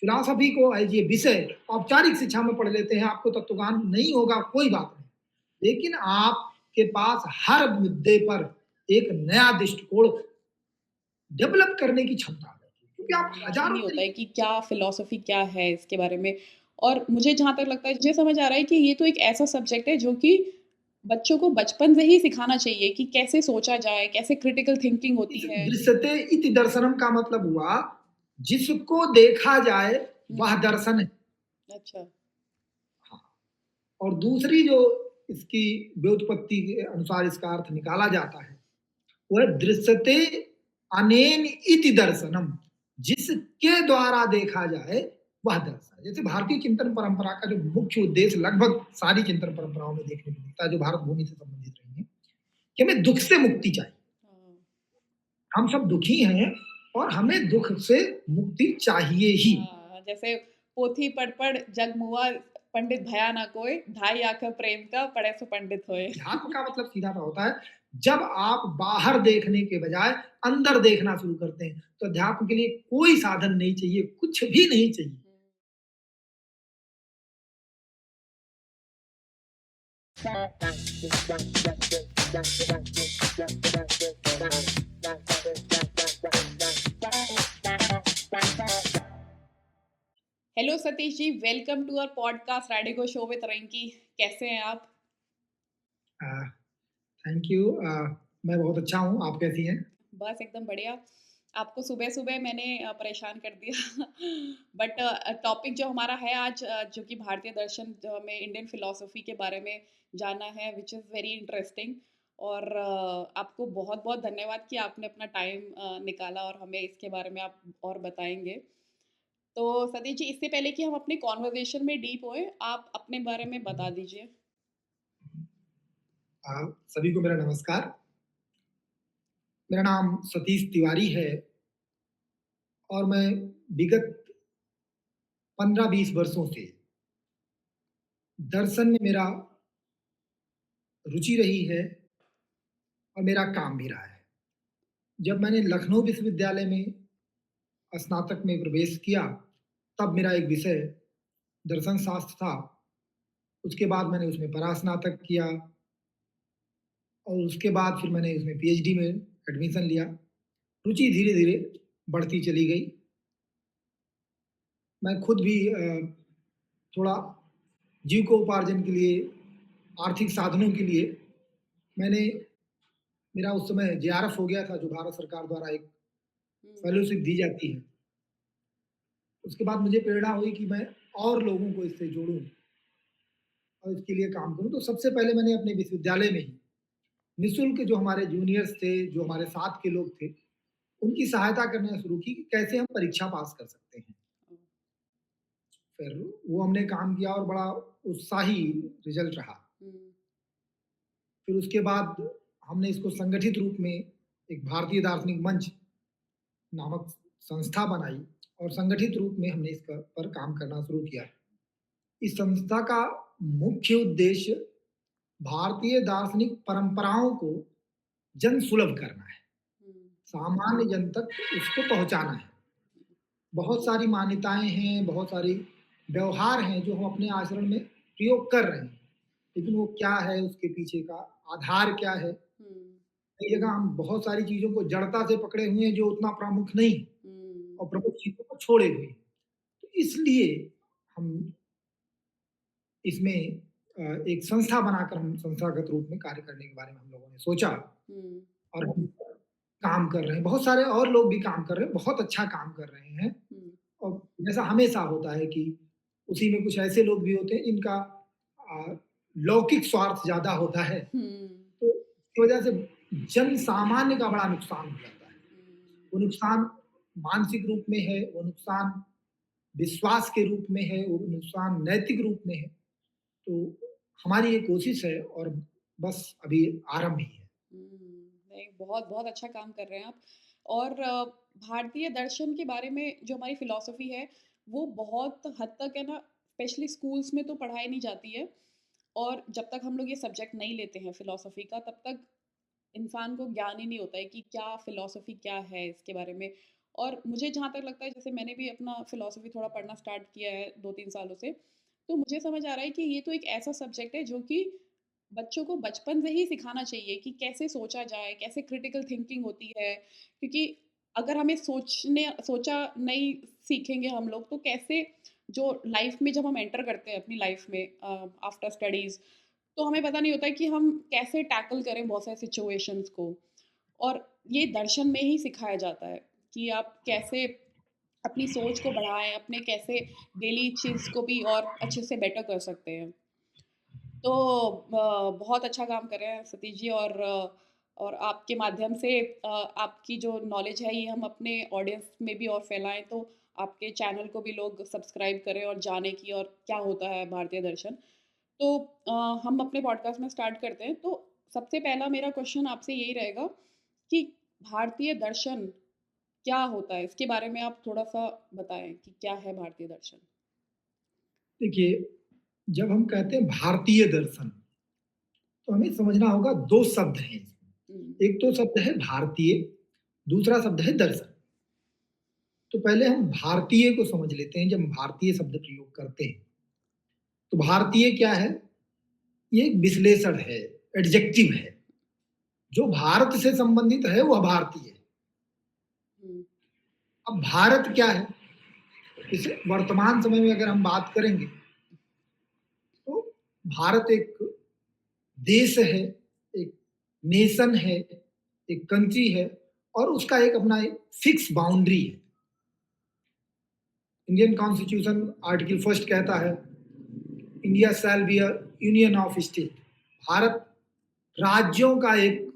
Philosophy को as ये विषय औपचारिक शिक्षा में पढ़ लेते हैं, आपको तत्वज्ञान नहीं होगा, कोई बात नहीं। लेकिन आपके पास हर मुद्दे पर एक नया दृष्टिकोण डेवलप करने की क्षमता है, क्योंकि आप ज्ञान ही हज़ारों नहीं होता है तरीके कि क्या फ़िलॉसफ़ी क्या है इसके बारे में। और मुझे जहाँ तक लगता है मुझे समझ आ रहा है कि ये तो एक ऐसा सब्जेक्ट है जो कि बच्चों को बचपन से ही सिखाना चाहिए कि कैसे सोचा जाए, कैसे क्रिटिकल थिंकिंग इस होती है। दृश्यते इति दर्शनम का मतलब हुआ, जिसको देखा जाए हुँ, वह दर्शन है। अच्छा। हाँ, और दूसरी जो इसकी व्युत्पत्ति के अनुसार इसका अर्थ निकाला जाता है, वह दृश्यते अनेन इति दर्शनम, जिसके द्वारा देखा जाए वह दर्शन। जैसे भारतीय चिंतन परंपरा का जो मुख्य उद्देश्य लगभग सारी चिंतन परंपराओं में देखने को मिलता है, जो भारत भूमि से संबंधित रही है, कि हमें दुख से मुक्ति चाहिए। हाँ, हम सब दुखी हैं और हमें दुख से मुक्ति चाहिए ही। हाँ, जैसे पोथी पढ़ जग मुआ पंडित भया ना कोय, ढाई आँखें प्रेम का पढ़े सो पंडित होए। अध्यात्म का मतलब सीधा-सा होता है, जब आप बाहर देखने के बजाय अंदर देखना शुरू करते हैं, तो अध्यात्म के लिए कोई साधन नहीं चाहिए, कुछ भी नहीं चाहिए। Hello Satish ji, welcome to our podcast Radico show with Rinki. कैसे हैं आप? Uh, thank you. मैं बहुत अच्छा हूँ, आप कैसी हैं? बस एकदम बढ़िया। आपको सुबह-सुबह मैंने परेशान कर दिया। बट टॉपिक जो हमारा है आज जो कि भारतीय दर्शन जो हमें इंडियन फिलॉसफी के बारे में जानना है व्हिच इज़ वेरी इंटरेस्टिंग। और आपको बहुत-बहुत धन्यवाद कि आपने अपना टाइम निकाला और हमें इसके बारे में आप और बताएँगे। तो सतीश जी, इससे पहले कि हम अपने कन्वर्सेशन में डीप होएँ, आप अपने बारे में बता दीजिए। सभी को मेरा नमस्कार। मेरा नाम सतीश तिवारी है और मैं विगत 15-20 वर्षों से दर्शन में मेरा रुचि रही है और मेरा काम भी रहा है। जब मैंने लखनऊ विश्वविद्यालय में स्नातक में प्रवेश किया, तब मेरा एक विषय दर्शन शास्त्र था। उसके बाद मैंने उसमें परास्नातक किया और उसके बाद फिर मैंने उसमें पीएचडी में एडमिशन लिया। रुचि धीरे-धीरे बढ़ती चली गई। मैं खुद भी थोड़ा जीविकोपार्जन के लिए, आर्थिक साधनों के लिए मैंने मेरा उस समय जेआरएफ हो गया था, जो भारत सरकार द्वारा एक हुँ, फेलोशिप दी जाती है। उसके बाद मुझे प्रेरणा हुई कि मैं और लोगों को इससे जोड़ूँ और इसके लिए काम करूँ। तो सबसे पहले मैंने अपने विश्वविद्यालय में ही निःशुल्क जो हमारे जूनियर्स थे, जो हमारे साथ के लोग थे, उनकी सहायता करना शुरू की कि कैसे हम परीक्षा पास कर सकते हैं। हुँ, फिर वो हमने काम किया और बड़ा उत्साही रिज़ल्ट रहा। हुँ, फिर उसके बाद हमने इसको संगठित रूप में एक भारतीय दार्शनिक मंच नामक संस्था बनाई और संगठित रूप में हमने इस पर काम करना शुरू किया। इस संस्था का मुख्य उद्देश्य भारतीय दार्शनिक परंपराओं को जन सुलभ करना है, हुँ, सामान्य जन तक उसको पहुँचाना है। बहुत सारी मान्यताएँ हैं, बहुत सारी व्यवहार हैं जो हम अपने आचरण में प्रयोग कर रहे हैं, लेकिन वो क्या है, उसके पीछे का आधार क्या है? हुँ, कई जगह हम बहुत सारी चीज़ों को जड़ता से पकड़े हुए हैं जो उतना प्रमुख नहीं है हुँ, और प्रमुख चीज़ों को छोड़े हुए हैं। तो इसलिए हम इसमें एक संस्था बनाकर हम संस्थागत रूप में कार्य करने के बारे में हम लोगों ने सोचा हुँ, और हम काम कर रहे हैं। बहुत सारे और लोग भी काम कर रहे हैं, बहुत अच्छा काम कर रहे हैं हुँ, और जैसा हमेशा होता है कि उसी में कुछ ऐसे लोग भी होते हैं जिनका अ, लौकिक स्वार्थ ज़्यादा होता है, हुँ, तो इसकी वजह से जन सामान्य का बड़ा नुकसान हो जाता है। हुँ। वो नुकसान मानसिक रूप में है, वो नुकसान विश्वास के रूप में है, वो नुकसान नैतिक रूप में है। तो हमारी ये कोशिश है और बस अभी आरंभ ही है। नहीं, बहुत-बहुत अच्छा काम कर रहे हैं आप। और भारतीय दर्शन के बारे में जो हमारी फ़िलॉसफ़ी है, वो बहुत हद तक है ना, स्पेशली स्कूल्स में तो पढ़ाई नहीं जाती है। और जब तक हम लोग ये सब्जेक्ट नहीं लेते हैं फ़िलॉसफ़ी का, तब तक इंसान को ज्ञान ही नहीं होता है कि क्या फ़िलॉसफ़ी क्या है इसके बारे में। और मुझे जहाँ तक लगता है, जैसे मैंने भी अपना फ़िलॉसफ़ी थोड़ा पढ़ना स्टार्ट किया है 2-3 सालों से, तो मुझे समझ आ रहा है कि ये तो एक ऐसा सब्जेक्ट है जो कि बच्चों को बचपन से ही सिखाना चाहिए कि कैसे सोचा जाए, कैसे क्रिटिकल थिंकिंग होती है। क्योंकि अगर हमें सोचा नहीं सीखेंगे हम लोग, तो कैसे जो लाइफ़ में जब हम एंटर करते हैं अपनी लाइफ़ में आफ्टर स्टडीज़, तो हमें पता नहीं होता है कि हम कैसे टैकल करें बहुत सारे सिचुएशंस को। और ये दर्शन में ही सिखाया जाता है कि आप कैसे अपनी सोच को बढ़ाएँ, अपने कैसे डेली चीज़ को भी और अच्छे से बेटर कर सकते हैं। तो बहुत अच्छा काम कर रहे हैं सतीश जी, और आपके माध्यम से आपकी जो नॉलेज है ये हम अपने ऑडियंस में भी और फैलाएँ, तो आपके चैनल को भी लोग सब्सक्राइब करें और जानें कि और क्या होता है भारतीय दर्शन। तो हम अपने पॉडकास्ट में स्टार्ट करते हैं। तो सबसे पहला मेरा क्वेश्चन आपसे यही रहेगा कि भारतीय दर्शन क्या होता है? इसके बारे में आप थोड़ा-सा बताएँ कि क्या है भारतीय दर्शन? देखिए, जब हम कहते हैं भारतीय दर्शन, तो हमें समझना होगा 2 शब्द हैं हुँ, इसमें। एक तो शब्द है भारतीय, दूसरा शब्द है दर्शन। तो पहले हम भारतीय को समझ लेते हैं, जब हम भारतीय शब्द प्रयोग करते हैं। तो भारतीय क्या है? ये एक विश्लेषण है, एडजेक्टिव है। जो भारत से संबंधित है वह भारतीय है। हुँ, अब भारत क्या है? इसे वर्तमान समय में अगर हम बात करेंगे, तो भारत एक देश है, एक नेशन है, एक कंट्री है और उसका एक अपना एक फिक्स बाउंड्री है। इंडियन कॉन्स्टिट्यूशन आर्टिकल फर्स्ट कहता है, India shall be a union of state. Bharat राज्यों का एक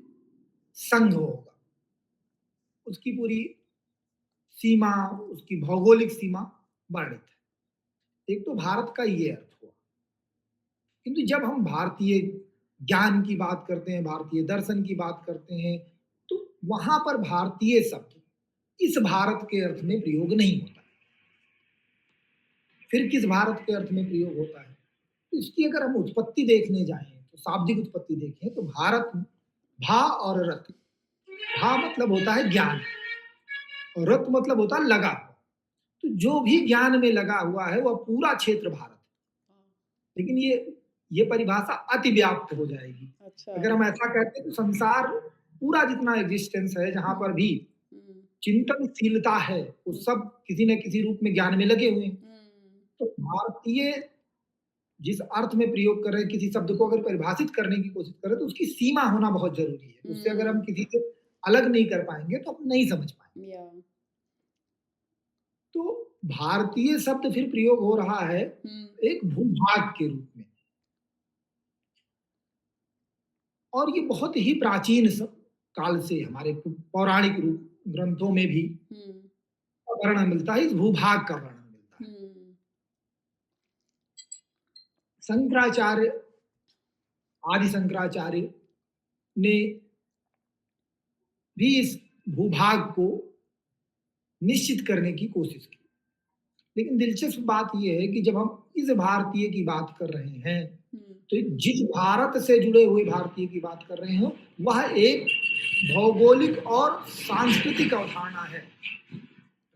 संघ होगा। उसकी पूरी सीमा, उसकी भौगोलिक सीमा वर्णित है। एक तो भारत का ये अर्थ हुआ। किंतु जब हम भारतीय ज्ञान की बात करते हैं, भारतीय दर्शन की बात करते हैं, तो वहां पर भारतीय शब्द इस भारत के अर्थ में प्रयोग नहीं होता। फिर किस भारत के अर्थ में प्रयोग होता है? तो इसकी अगर हम उत्पत्ति देखने जाएं, तो शाब्दिक उत्पत्ति देखें, तो भारत भा और रत। भा मतलब होता है ज्ञान और रत मतलब होता है लगा। तो जो भी ज्ञान में लगा हुआ है वह पूरा क्षेत्र भारत है। हाँ, लेकिन ये परिभाषा अति व्याप्त हो जाएगी। अच्छा। अगर हम ऐसा कहते हैं तो संसार पूरा जितना एग्जिस्टेंस है, जहां हुँ, पर भी हुँ, चिंतनशीलता है, वो हुँ, सब किसी न किसी रूप में ज्ञान में लगे हुए हैं। हुँ, तो भारतीय जिस अर्थ में प्रयोग कर रहे हैं, किसी शब्द को अगर परिभाषित करने की कोशिश करें, तो उसकी सीमा होना बहुत जरूरी है। उससे अगर हम हुँ, किसी से अलग नहीं कर पाएंगे तो हम नहीं समझ पाएंगे। या तो भारतीय शब्द फिर प्रयोग हो रहा है हुँ, एक भूभाग के रूप में, और ये बहुत ही प्राचीन काल से हमारे पौराणिक रूप ग्रंथों में भी हुँ, वर्णन मिलता है, इस भूभाग का वर्णन मिलता है। हुँ, शंकराचार्य, आदि शंकराचार्य ने भी इस भूभाग को निश्चित करने की कोशिश की। लेकिन दिलचस्प बात यह है कि जब हम इस भारतीय की बात कर रहे हैं, हुँ, तो जिस भारत से जुड़े हुए भारतीय की बात कर रहे हो, वह एक भौगोलिक और सांस्कृतिक अवधारणा है,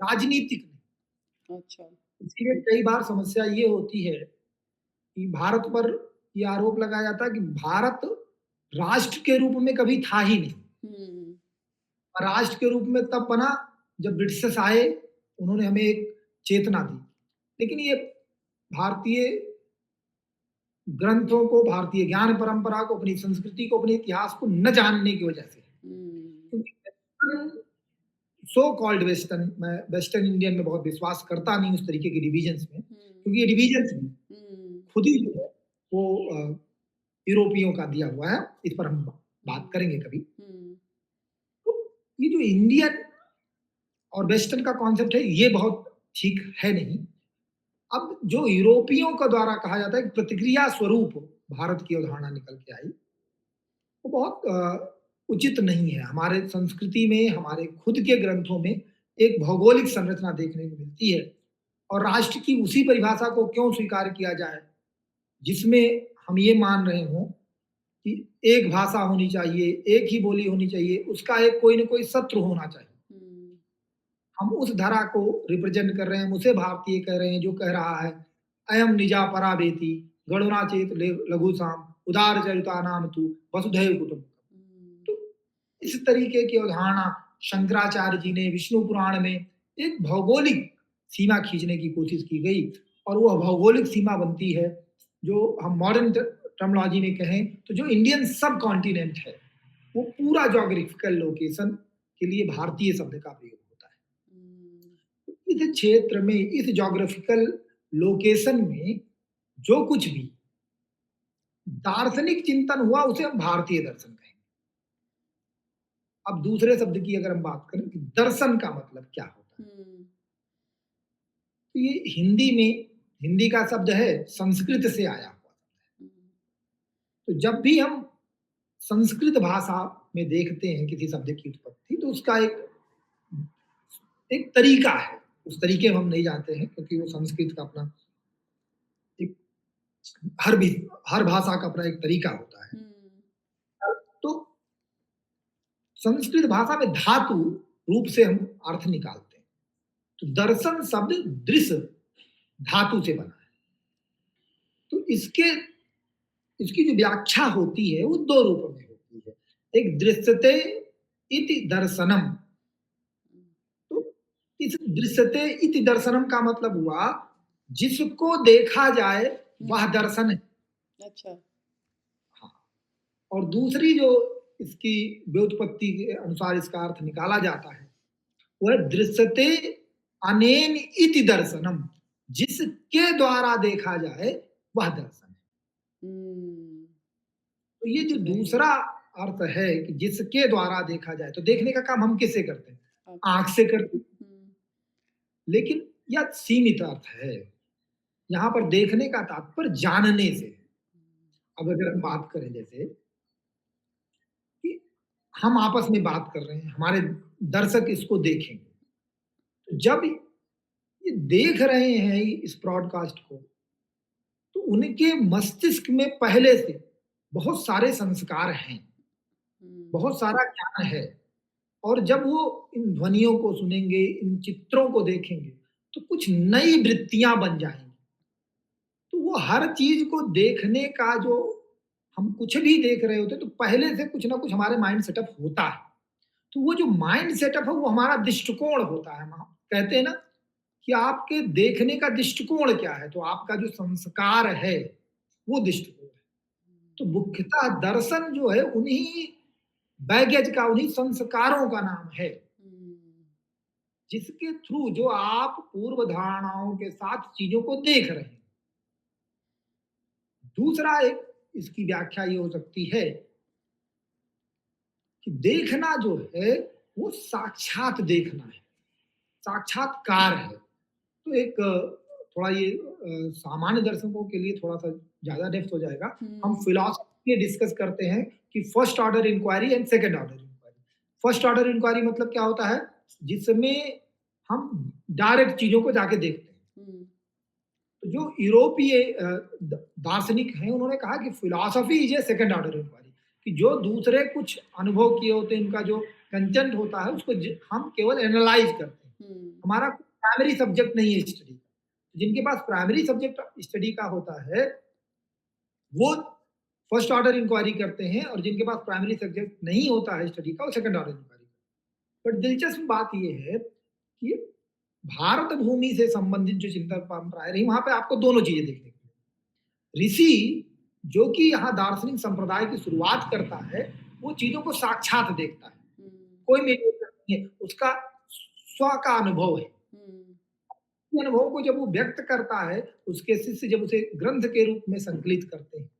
राजनीतिक नहीं। अच्छा। इसीलिए कई बार समस्या ये होती है कि भारत पर ये आरोप लगाया जाता है कि भारत राष्ट्र के रूप में कभी था ही नहीं। हुँ, राष्ट्र के रूप में तब बना जब ब्रिटिशर्स आए, उन्होंने हमें एक चेतना दी। लेकिन ये भारतीय ग्रंथों को, भारतीय ज्ञान परंपरा को, अपनी संस्कृति को, अपने इतिहास को न जानने की वजह से। हुँ, क्योंकि सो कॉल्ड वेस्टर्न, मैं वेस्टर्न इंडियन में बहुत विश्वास करता नहीं उस तरीके के डिविजन्स में, हुँ, क्योंकि ये डिविजन्स हुँ, खुद ही जो है वो यूरोपियों का दिया हुआ है। इस पर हम बात हुँ, करेंगे कभी। हुँ, तो ये जो इंडियन और वेस्टर्न का कॉन्सेप्ट है, ये बहुत ठीक है नहीं। अब जो यूरोपियों का द्वारा कहा जाता है कि प्रतिक्रिया स्वरूप भारत की अवधारणा निकल के आई, वो बहुत उचित नहीं है। हमारे संस्कृति में, हमारे खुद के ग्रंथों में एक भौगोलिक संरचना देखने को मिलती है, और राष्ट्र की उसी परिभाषा को क्यों स्वीकार किया जाए जिसमें हम ये मान रहे हों कि एक भाषा होनी चाहिए, एक ही बोली होनी चाहिए, उसका एक कोई न कोई शत्रु होना चाहिए। हुँ, हम उस धरा को रिप्रेजेंट कर रहे हैं, हम उसे भारतीय कह रहे हैं जो कह रहा है अयम निजा परावेति गणुना चेत लघु साम उदार चरिता नाम तू वसुधैव कुटुंब। हुँ, तो इस तरीके की अवधारणा शंकराचार्य जी ने विष्णु पुराण में एक भौगोलिक सीमा खींचने की कोशिश की गई और वह भौगोलिक सीमा बनती है जो हम मॉडर्न टर्मोलॉजी में कहें तो जो इंडियन सब कॉन्टिनेंट है वो पूरा जोग्राफिकल लोकेशन के लिए भारतीय शब्द का प्रयोग होता हुँ, है। इस क्षेत्र में इस जोग्राफिकल लोकेशन में जो कुछ भी दार्शनिक चिंतन हुआ उसे हम भारतीय दर्शन कहेंगे। अब दूसरे शब्द की अगर हम बात करें कि दर्शन का मतलब क्या होता है, हुँ, तो ये हिंदी का शब्द है संस्कृत से आया हुआ। हुँ, तो जब भी हम संस्कृत भाषा में देखते हैं किसी शब्द की उत्पत्ति तो उसका एक एक तरीका है। उस तरीके में हम नहीं जानते हैं क्योंकि वो संस्कृत का अपना एक हर भी हर भाषा का अपना एक तरीका होता है। हुँ, तो संस्कृत भाषा में धातु रूप से हम अर्थ निकालते हैं। तो दर्शन शब्द दृश्य धातु से बना है। तो इसकी जो व्याख्या होती है वो दो रूपों में होती है। एक दृश्यते इति दर्शनम। हुँ, तो इस दृश्यते इति दर्शनम का मतलब हुआ जिसको देखा जाए हुँ, वह दर्शन है। अच्छा, हाँ। और दूसरी जो इसकी व्युत्पत्ति के अनुसार इसका अर्थ निकाला जाता है वह दृश्यते अनेन इति दर्शनम, जिसके द्वारा देखा जाए वह दर्शन है। हुँ, तो ये विच जो इज़ वेरी दूसरा अर्थ है कि जिसके द्वारा देखा जाए तो देखने का काम हम किससे करते हैं? ओके, आंख से करते हैं। हुँ, लेकिन यह सीमित अर्थ है। यहाँ पर देखने का तात्पर्य जानने से है। अब अगर हम बात करें जैसे कि हम आपस में बात कर रहे हैं, हमारे दर्शक इसको देखेंगे। तो जब ये देख रहे हैं इस ब्रॉडकास्ट को, तो उनके मस्तिष्क में पहले से बहुत सारे संस्कार हैं, हुँ, बहुत सारा ज्ञान है। और जब वो इन ध्वनियों को सुनेंगे, इन चित्रों को देखेंगे, तो कुछ नई वृत्तियाँ बन जाएँगी। तो वो हर चीज़ को देखने का जो हम कुछ भी देख रहे होते हैं, तो पहले से कुछ ना कुछ हमारे माइंड सेटअप होता है। तो वो जो माइंड सेटअप है, वो हमारा दृष्टिकोण होता है। हम कहते हैं ना कि आपके देखने का दृष्टिकोण क्या है? तो आपका जो संस्कार है, वो दृष्टिकोण है। तो मुख्यतः दर्शन जो है, उन्हीं बैगेज का, उन्हीं संस्कारों का नाम है। हुँ, जिसके थ्रू जो आप पूर्व धारणाओं के साथ चीजों को देख रहे हैं। दूसरा एक इसकी व्याख्या ये हो सकती है कि देखना जो है वो साक्षात देखना है, साक्षात्कार है। तो एक थोड़ा ये सामान्य दर्शकों के लिए थोड़ा सा ज्यादा डेप्थ हो जाएगा। हम हुँ, फिलॉसफी में डिस्कस करते हैं कि first order inquiry and second order inquiry. First order inquiry मतलब क्या होता है? जिसमें हम डायरेक्ट चीजों को जाके देखते हैं। हुँ, तो जो यूरोपीय दार्शनिक हैं उन्होंने कहा कि philosophy is a second order inquiry, कि जो दूसरे कुछ अनुभव किए होते हैं उनका जो कंटेंट होता है उसको हम केवल एनालाइज करते हैं। हुँ, हमारा प्राइमरी सब्जेक्ट नहीं है स्टडी का। जिनके पास प्राइमरी सब्जेक्ट स्टडी का होता है वो फर्स्ट ऑर्डर इंक्वायरी करते हैं और जिनके पास प्राइमरी सब्जेक्ट नहीं होता है स्टडी का वो सेकंड ऑर्डर इंक्वायरी करते हैं। बट दिलचस्प बात ये है कि भारत भूमि से संबंधित जो चिंतन परंपराएं रही वहां पे आपको दोनों चीजें देखने को मिली। ऋषि जो कि यहाँ दार्शनिक संप्रदाय की शुरुआत करता है वो चीजों को साक्षात देखता है, हुँ, कोई मीडिएटर नहीं है, उसका स्व का अनुभव है। हुँ, अनुभव को जब वो व्यक्त करता है, उसके शिष्य जब उसे ग्रंथ के रूप में संकलित करते हैं,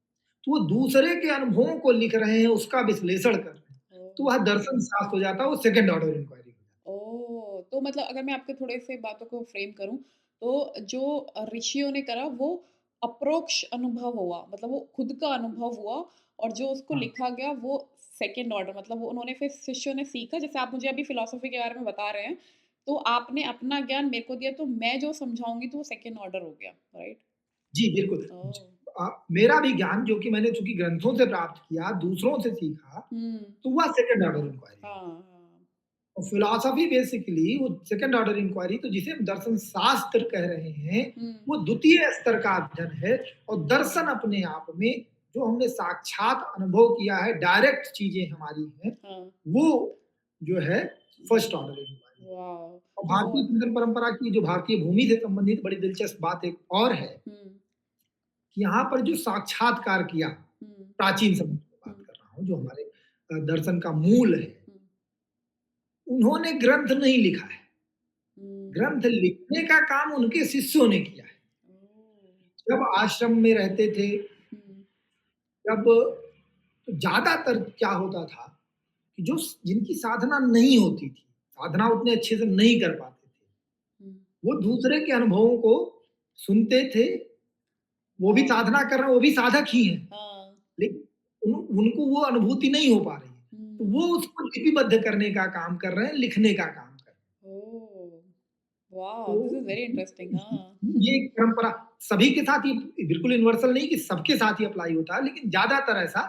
तो वो दूसरे के अनुभवों को लिख रहे हैं, उसका विश्लेषण कर रहे हैं। तो ओह! वह दर्शन शास्त्र हो जाता है, वो सेकंड ऑर्डर इंक्वायरी हो जाता ओह! तो मतलब अगर मैं आपके थोड़े से बातों को फ्रेम करूँ, तो जो ऋषियों ने करा वो अप्रोक्ष अनुभव हुआ, मतलब वो खुद का अनुभव हुआ और जो उसको है। हाँ, लिखा गया वो सेकंड ऑर्डर मतलब वो उन्होंने फिर शिष्यों ने सीखा, जैसे आप मुझे अभी फिलॉसफी के बारे में बता रहे हैं, तो आपने अपना ज्ञान मेरे को दिया तो मैं जो समझाऊँगी तो वो सेकंड ऑर्डर हो गया, राइट? जी, बिल्कुल। ओह! मेरा भी ज्ञान जो कि मैंने चूँकि ग्रंथों से प्राप्त किया, दूसरों से सीखा, हुँ। तो वह सेकंड ऑर्डर इंक्वायरी हाँ, हुआ। हाँ। फिलॉसफी बेसिकली वो सेकंड ऑर्डर इंक्वायरी, तो जिसे हम दर्शन शास्त्र कह रहे हैं, हुँ, वो द्वितीय स्तर का अध्ययन है। और दर्शन अपने आप में जो हमने साक्षात अनुभव किया है, डायरेक्ट चीजें हमारी हैं, हाँ, वो जो है फर्स्ट ऑर्डर इंक्वायरी। वाओ! और वो भारतीय चिंतन परंपरा की जो भारतीय भूमि से संबंधित बड़ी दिलचस्प बात एक और है हुँ, कि यहाँ पर जो साक्षात्कार किया, हुँ, प्राचीन समय की हुँ, बात कर रहा हूँ, जो हमारे दर्शन का मूल है, हुँ, उन्होंने ग्रंथ नहीं लिखा है। हुँ, ग्रंथ लिखने का काम उनके शिष्यों ने किया है। ओह! जब आश्रम में रहते थे, हुँ, जब तो ज़्यादातर क्या होता था कि जो जिनकी साधना नहीं होती थी, साधना उतने अच्छे से नहीं कर पाते थे, हुँ, वो दूसरे के अनुभवों को सुनते थे, वो भी वाओ! साधना कर रहे हैं, वो भी साधक ही हैं, हाँ, लेकिन उनको वो अनुभूति नहीं हो पा रही है। तो हुँ, वो उसको लिपिबद्ध करने का काम कर रहे हैं, लिखने का काम कर रहे हैं। ओह! वाओ! दिस तो इज़ वेरी इंटरेस्टिंग हाँ। ये एक परंपरा सभी के साथ, ये बिल्कुल यूनिवर्सल नहीं कि सबके साथ ही अप्लाई होता है, लेकिन ज़्यादातर ऐसा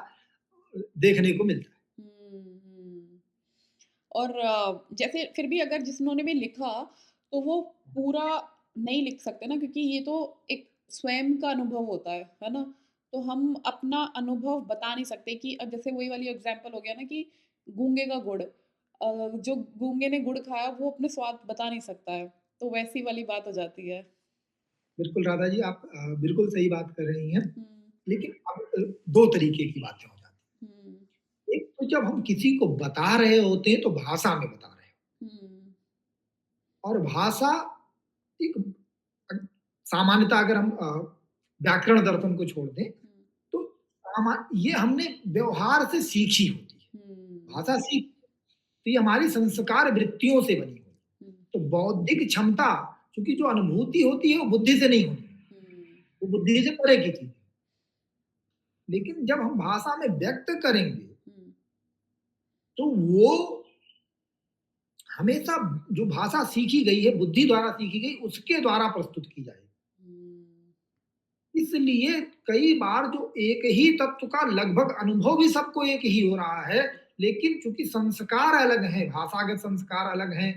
देखने को मिलता है। हुँ, हुँ। और जैसे फिर भी अगर जिन्होंने भी लिखा, तो वो पूरा नहीं लिख सकते ना क्योंकि ये तो एक स्वयं का अनुभव होता है ना? तो हम अपना अनुभव बता नहीं सकते कि अब जैसे वही वाली एग्ज़ाम्पल हो गया ना कि गूंगे का गुड़ जो गूंगे ने गुड़ खाया वो अपने स्वाद बता नहीं सकता है, तो वैसी वाली बात हो जाती है। बिल्कुल राधा जी, आप बिल्कुल सही बात कर रही हैं। हुँ, लेकिन अब 2 तरीके की बातें हो जाती हुँ, हैं। एक तो जब हम किसी को बता रहे होते हैं तो भाषा में बता रहे हैं, हुँ, और भाषा एक अ, सामान्यतः अगर हम व्याकरण दर्शन को छोड़ दें, हुँ, तो ये हमने व्यवहार से सीखी होती है। हुँ, भाषा सीख तो ये हमारी संस्कार वृत्तियों से बनी हुई है। हुँ, तो बौद्धिक क्षमता, क्योंकि जो अनुभूति होती है वो बुद्धि से नहीं होती है, हुँ, वो बुद्धि से परे की चीज़ है। लेकिन जब हम भाषा में व्यक्त करेंगे, हुँ, तो वो हमेशा जो भाषा सीखी गई है, बुद्धि द्वारा सीखी गई, उसके द्वारा प्रस्तुत की जाएगी। हुँ, इसलिए कई बार जो एक ही तत्व का लगभग अनुभव भी सबको एक ही हो रहा है, लेकिन चूँकि संस्कार अलग हैं, भाषागत संस्कार अलग हैं,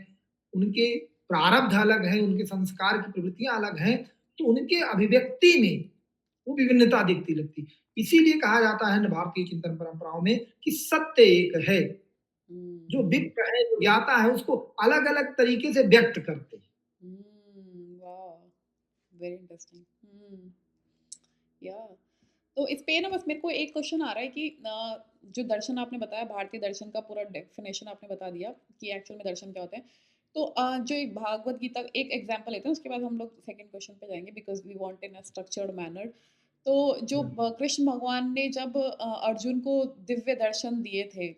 उनके प्रारब्ध अलग हैं, उनके संस्कार की प्रवृत्तियाँ अलग हैं, तो उनके अभिव्यक्ति में वो विभिन्नता दिखती लगती। इसीलिए कहा जाता है न भारतीय चिंतन परंपराओं में कि सत्य एक है, जो हुँ। विप्र है, जो ज्ञाता है, उसको अलग-अलग तरीके से व्यक्त करते हैं। वाह! Very interesting. या तो इस पे ना बस मेरे को एक क्वेश्चन आ रहा है कि जो दर्शन आपने बताया भारतीय दर्शन का पूरा डेफिनेशन आपने बता दिया कि एक्चुअल में दर्शन क्या होते हैं। तो जो एक भागवत गीता एक एग्जांपल लेते हैं उसके बाद हम लोग सेकंड क्वेश्चन पे जाएँगे because we want in a structured manner. तो जो हुँ। कृष्ण भगवान ने जब अर्जुन को दिव्य दर्शन दिए थे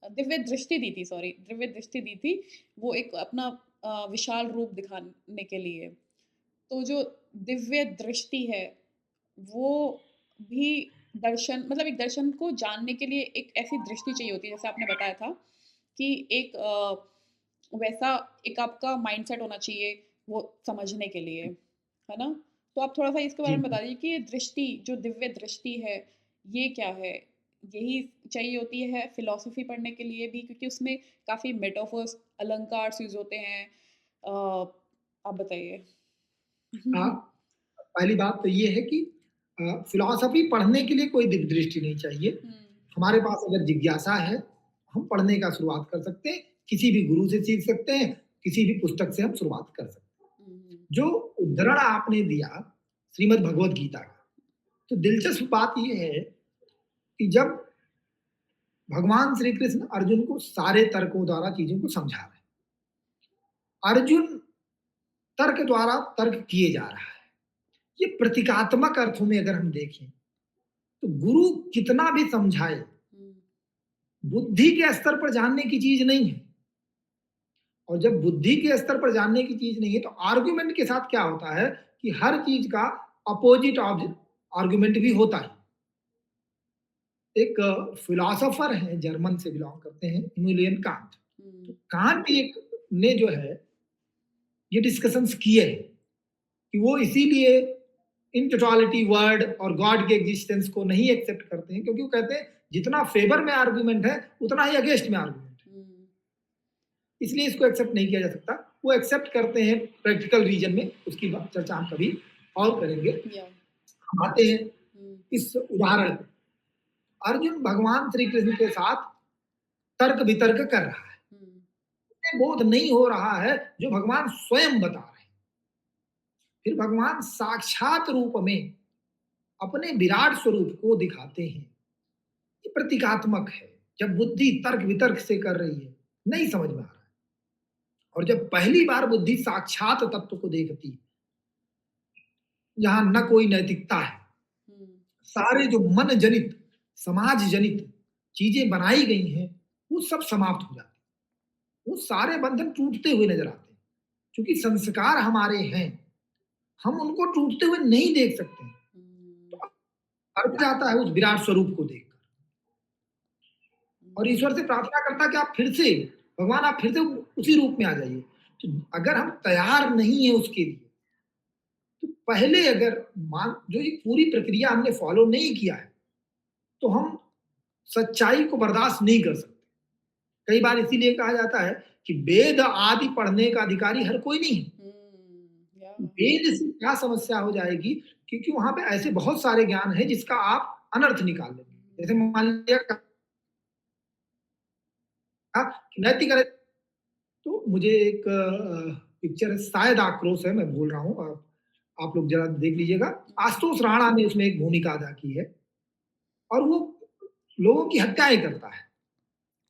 दिव्य दृष्टि दी थी सॉरी दिव्य दृष्टि दी थी वो एक अपना विशाल रूप दिखाने के लिए तो जो दिव्य दृष्टि है वो भी दर्शन मतलब एक दर्शन को जानने के लिए एक ऐसी दृष्टि चाहिए होती है जैसे आपने बताया था कि एक वैसा एक आपका माइंडसेट होना चाहिए वो समझने के लिए है ना तो आप थोड़ा सा इसके बारे जी। में बता दीजिए कि ये दृष्टि जो दिव्य दृष्टि है ये क्या है यही चाहिए होती है फिलॉसफी पढ़ने के लिए भी क्योंकि उसमें काफी मेटाफर्स अलंकार यूज होते हैं आप बताइए हाँ, पहली बात तो ये है कि फ़िलॉसफ़ी पढ़ने के लिए कोई दिव्य दृष्टि नहीं चाहिए। हुँ, हमारे पास अगर जिज्ञासा है, हम पढ़ने का शुरुआत कर सकते हैं, किसी भी गुरु से सीख सकते हैं, किसी भी पुस्तक से हम शुरुआत कर सकते हैं। हुँ, हुँ, जो उद्धरण आपने दिया श्रीमद् भगवद गीता का, तो दिलचस्प बात ये है कि जब भगवान श्री कृष्ण अर्जुन को सारे तर्कों द्वारा चीज़ों को समझा रहे हैं, अर्जुन तर्क द्वारा तर्क किए जा रहा है। ये प्रतीकात्मक अर्थों में अगर हम देखें, तो गुरु कितना भी समझाए, हुँ, बुद्धि के स्तर पर जानने की चीज नहीं है। और जब बुद्धि के स्तर पर जानने की चीज नहीं है, तो आर्गुमेंट के साथ क्या होता है कि हर चीज का अपोजिट आर्गुमेंट भी होता है। एक फिलोसोफर है, जर्मन से बिलोंग करते हैं, इमैनुएल कांट। तो हुँ, कांट एक ने जो है ये डिस्कशंस किए हैं कि वो इसीलिए इन टोटालिटी वर्ड और गॉड के एग्जिस्टेंस को नहीं एक्सेप्ट करते हैं, क्योंकि वो कहते हैं जितना फेवर में आर्गुमेंट है उतना ही अगेंस्ट में आर्गुमेंट है। हुँ, इसलिए इसको एक्सेप्ट नहीं किया जा सकता। वो एक्सेप्ट करते हैं प्रैक्टिकल रीजन में, उसकी चर्चा हम कभी और करेंगे। या हम आते हैं हुँ, इस उदाहरण पे। अर्जुन भगवान श्री कृष्ण के साथ तर्क वितर्क कर रहा है, हुँ, उसे बोध नहीं हो रहा है जो भगवान स्वयं बता रहे हैं। फिर भगवान साक्षात रूप में अपने विराट स्वरूप को दिखाते हैं। ये प्रतीकात्मक है। जब बुद्धि तर्क वितर्क से कर रही है, नहीं समझ में आ रहा है, और जब पहली बार बुद्धि साक्षात तत्व को देखती है, जहां न कोई नैतिकता है, हुँ, सारे जो मन जनित, समाज जनित चीजें बनाई गई हैं, वो सब समाप्त हो जाती है। वो सारे बंधन टूटते हुए नजर आते हैं। क्योंकि संस्कार हमारे हैं, हम उनको टूटते हुए नहीं देख सकते हैं। हुँ, तो अर्थ जाता है उस विराट स्वरूप को देखकर, और ईश्वर से प्रार्थना करता कि आप फिर से, भगवान आप फिर से उसी रूप में आ जाइए। तो अगर हम तैयार नहीं है उसके लिए, तो पहले अगर मान जो ये पूरी प्रक्रिया हमने फॉलो नहीं किया है, तो हम सच्चाई को बर्दाश्त नहीं कर सकते। कई बार इसीलिए कहा जाता है कि वेद आदि पढ़ने का अधिकारी हर कोई नहीं है। हुँ, या वेद से क्या समस्या हो जाएगी, क्योंकि वहां पे ऐसे बहुत सारे ज्ञान है जिसका आप अनर्थ निकाल लेंगे। जैसे मान लिया कहा कि नैतिक, तो मुझे एक पिक्चर है, शायद आक्रोश है, मैं बोल रहा हूँ, आप लोग जरा देख लीजिएगा। हुँ, आशुतोष राणा ने उसमें एक भूमिका अदा की है, और वो लोगों की हत्याएं करता है,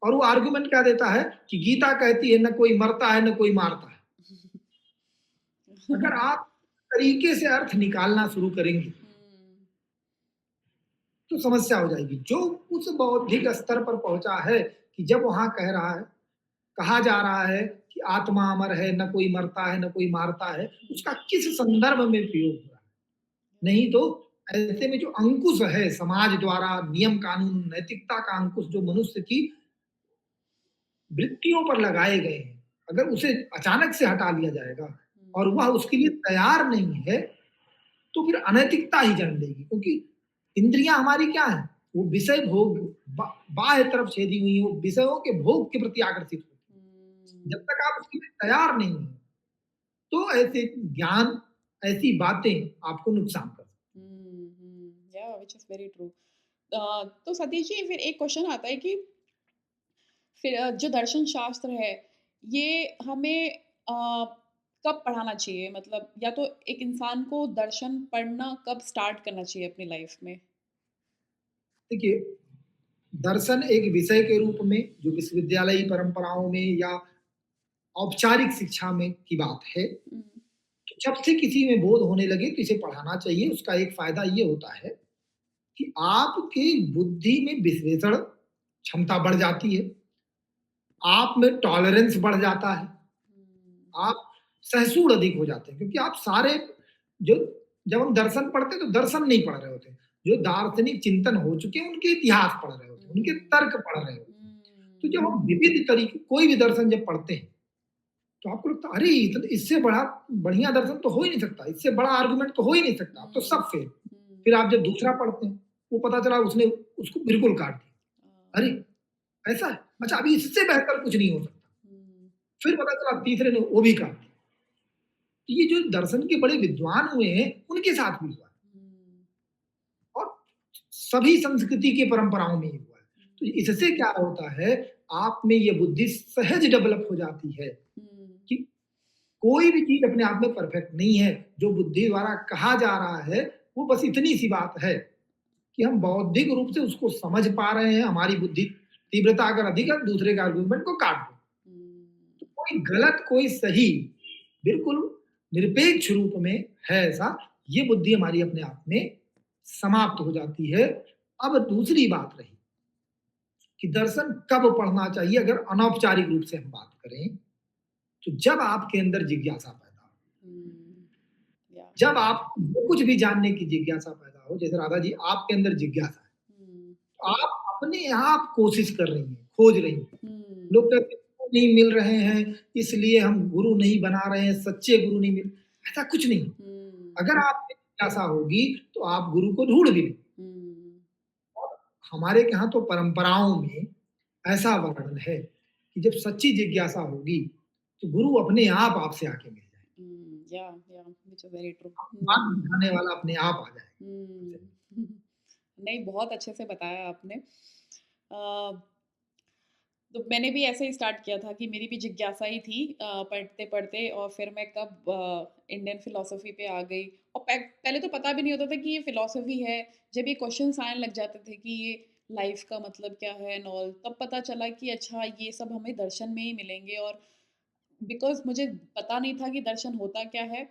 और वो आर्गुमेंट क्या देता है कि गीता कहती है न कोई मरता है न कोई मारता है। अगर आप तरीके से अर्थ निकालना शुरू करेंगे, हुँ, तो समस्या हो जाएगी। जो उस बौद्धिक स्तर पर पहुंचा है कि जब वहां कहा जा रहा है कि आत्मा अमर है, न कोई मरता है न कोई मारता है, उसका किस संदर्भ में प्रयोग हो रहा है? नहीं तो ऐसे में जो अंकुश है समाज द्वारा, नियम कानून नैतिकता का अंकुश जो मनुष्य की वृत्तियों पर लगाए गए हैं, अगर उसे अचानक से हटा लिया जाएगा हुँ, और वह उसके लिए तैयार नहीं है, तो फिर अनैतिकता ही जन्म लेगी। क्योंकि इंद्रियां हमारी क्या है, वो विषय भोग, बाह्य तरफ छेदी हुई है, वो विषयों के भोग के प्रति आकर्षित होती है। हुँ, जब तक आप उसके लिए तैयार नहीं है, तो ऐसे ज्ञान, ऐसी बातें आपको नुकसान कर सकती हुँ, हुँ, या व्हिच इज़ वेरी ट्रू। तो सतीश जी फिर एक क्वेश्चन आता है कि फिर जो दर्शन शास्त्र है, ये हमें कब पढ़ाना चाहिए? मतलब या तो एक इंसान को दर्शन पढ़ना कब स्टार्ट करना चाहिए अपनी लाइफ में? हैं। देखिए, दर्शन एक विषय के रूप में जो विश्वविद्यालयी परंपराओं में या औपचारिक शिक्षा में की बात है, हुँ, तो जब से किसी में बोध होने लगे तो इसे पढ़ाना चाहिए। उसका एक फायदा ये होता है कि आपकी बुद्धि में विश्लेषण क्षमता बढ़ जाती है, आप में टॉलरेंस बढ़ जाता है, हुँ, आप सहिष्णु अधिक हो जाते हैं, क्योंकि आप सारे जो, जब हम दर्शन पढ़ते हैं तो दर्शन नहीं पढ़ रहे होते, जो दार्शनिक चिंतन हो चुके हैं उनके इतिहास पढ़ रहे होते हैं, उनके हुँ, तर्क पढ़ रहे होते हैं। तो हुँ, जब हम विविध तरीके कोई भी दर्शन जब पढ़ते हैं, तो आपको लगता है अरे इससे बड़ा बढ़िया दर्शन तो हो ही नहीं सकता, इससे बड़ा आर्गुमेंट तो हो ही नहीं सकता, अब तो हुँ, सब फेल। हुँ, फिर आप जब दूसरा पढ़ते हैं, वो पता चला उसने उसको बिल्कुल काट दिया। अरे ऐसा है, अच्छा हुँ, अभी इससे बेहतर कुछ नहीं हो सकता। हुँ, फिर पता चला तीसरे ने वो भी काट दिया। तो ये जो दर्शन के बड़े विद्वान हुए हैं, उनके साथ भी हुआ है, हुँ, और सभी संस्कृति की परंपराओं में ही हुआ है। तो इससे क्या होता है, आप में ये बुद्धि सहज डेवलप हो जाती है हुँ, कि कोई भी चीज अपने आप में परफेक्ट नहीं है। जो बुद्धि द्वारा कहा जा रहा है, वो बस इतनी सी बात है कि हम बौद्धिक रूप से उसको समझ पा रहे हैं। हमारी बुद्धि तीव्रता अगर अधिक है, दूसरे के आर्गुमेंट को काट दो। तो हुँ, कोई गलत कोई सही, बिल्कुल निरपेक्ष रूप में है ऐसा, ये बुद्धि हमारी अपने आप में समाप्त हो जाती है। अब दूसरी बात रही कि दर्शन कब पढ़ना चाहिए, अगर अनौपचारिक रूप से हम बात करें, तो जब आपके अंदर जिज्ञासा पैदा हो, हुँ, या जब आप कुछ भी जानने की जिज्ञासा पैदा हो, जैसे राधा जी आपके अंदर जिज्ञासा है, हुँ, तो आप अपने आप कोशिश कर रही हैं, खोज रही हैं। हुँ, लोग कहते हैं गुरु नहीं मिल रहे हैं, इसलिए हम गुरु नहीं बना रहे हैं, सच्चे गुरु नहीं मिल, ऐसा कुछ नहीं। हुँ, अगर आप में जिज्ञासा होगी, तो आप गुरु को ढूँढ भी लेंगे। हुँ, और हमारे यहाँ तो परंपराओं में ऐसा वर्णन है कि जब सच्ची जिज्ञासा होगी, तो गुरु अपने आप आपसे आके मिल जाएँगे। yeah, which is very true. बात समझाने वाला अपने आप आ जाएगा। हुँ। नहीं, बहुत अच्छे से बताया आपने। तो मैंने भी ऐसे ही स्टार्ट किया था कि मेरी भी जिज्ञासा ही थी पढ़ते-पढ़ते और फिर मैं कब इंडियन फ़िलॉसफ़ी पे आ गई और पहले तो पता भी नहीं होता था कि ये फ़िलॉसफ़ी है। जब ये क्वेश्चन्स आने लग जाते थे कि ये लाइफ़ का मतलब क्या है एंड ऑल, तब पता चला कि अच्छा ये सब हमें दर्शन में ही मिलेंगे और बिकॉज़ मुझे पता नहीं था कि दर्शन होता क्या है,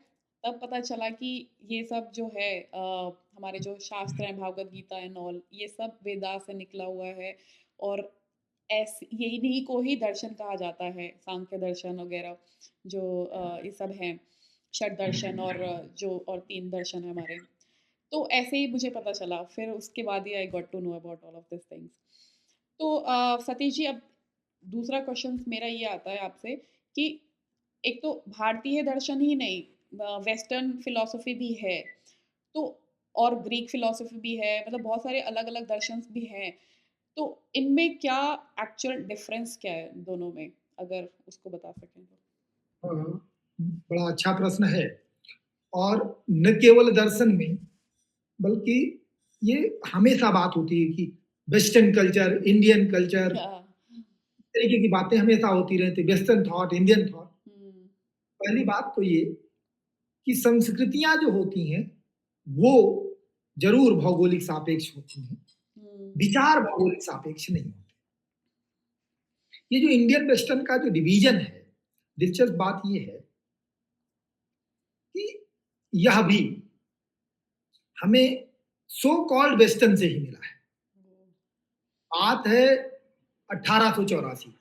तब पता चला कि ये सब जो है हमारे जो शास्त्र हैं, भागवत गीता एंड ऑल, ये सब वेदास से निकला हुआ है और इन्हीं को ही दर्शन कहा जाता है, सांख्य दर्शन वगैरह जो ये सब हैं, षट दर्शन और जो और 3 दर्शन हैं हमारे। तो ऐसे ही मुझे पता चला, फिर उसके बाद ही I got to know about all of this things. तो सतीश जी अब दूसरा क्वेश्चन मेरा ये आता है आपसे कि एक तो भारतीय दर्शन ही नहीं वेस्टर्न फिलॉसफी भी है तो और ग्रीक फिलॉसफी भी है मतलब बहुत सारे अलग-अलग दर्शन भी हैं। तो इनमें क्या एक्चुअल डिफरेंस क्या है दोनों में? अगर उसको बता सकें तो? हाँ, बड़ा अच्छा प्रश्न है और न केवल दर्शन में, बल्कि ये हमेशा बात होती है कि वेस्टर्न कल्चर, इंडियन कल्चर, हाँ। इस तरीके की बातें हमेशा होती रहती है, वेस्टर्न थॉट, इंडियन थॉट। हुँ, पहली बात तो ये कि संस्कृतियाँ जो होती हैं, वो ज़रूर भौगोलिक सापेक्ष होती हैं, हुँ, विचार भौगोलिक सापेक्ष नहीं होते। ये जो इंडियन वेस्टर्न का जो डिवीज़न है, दिलचस्प बात ये है कि यह भी हमें सो कॉल्ड वेस्टर्न से ही मिला है। हुँ, बात है 1884 की।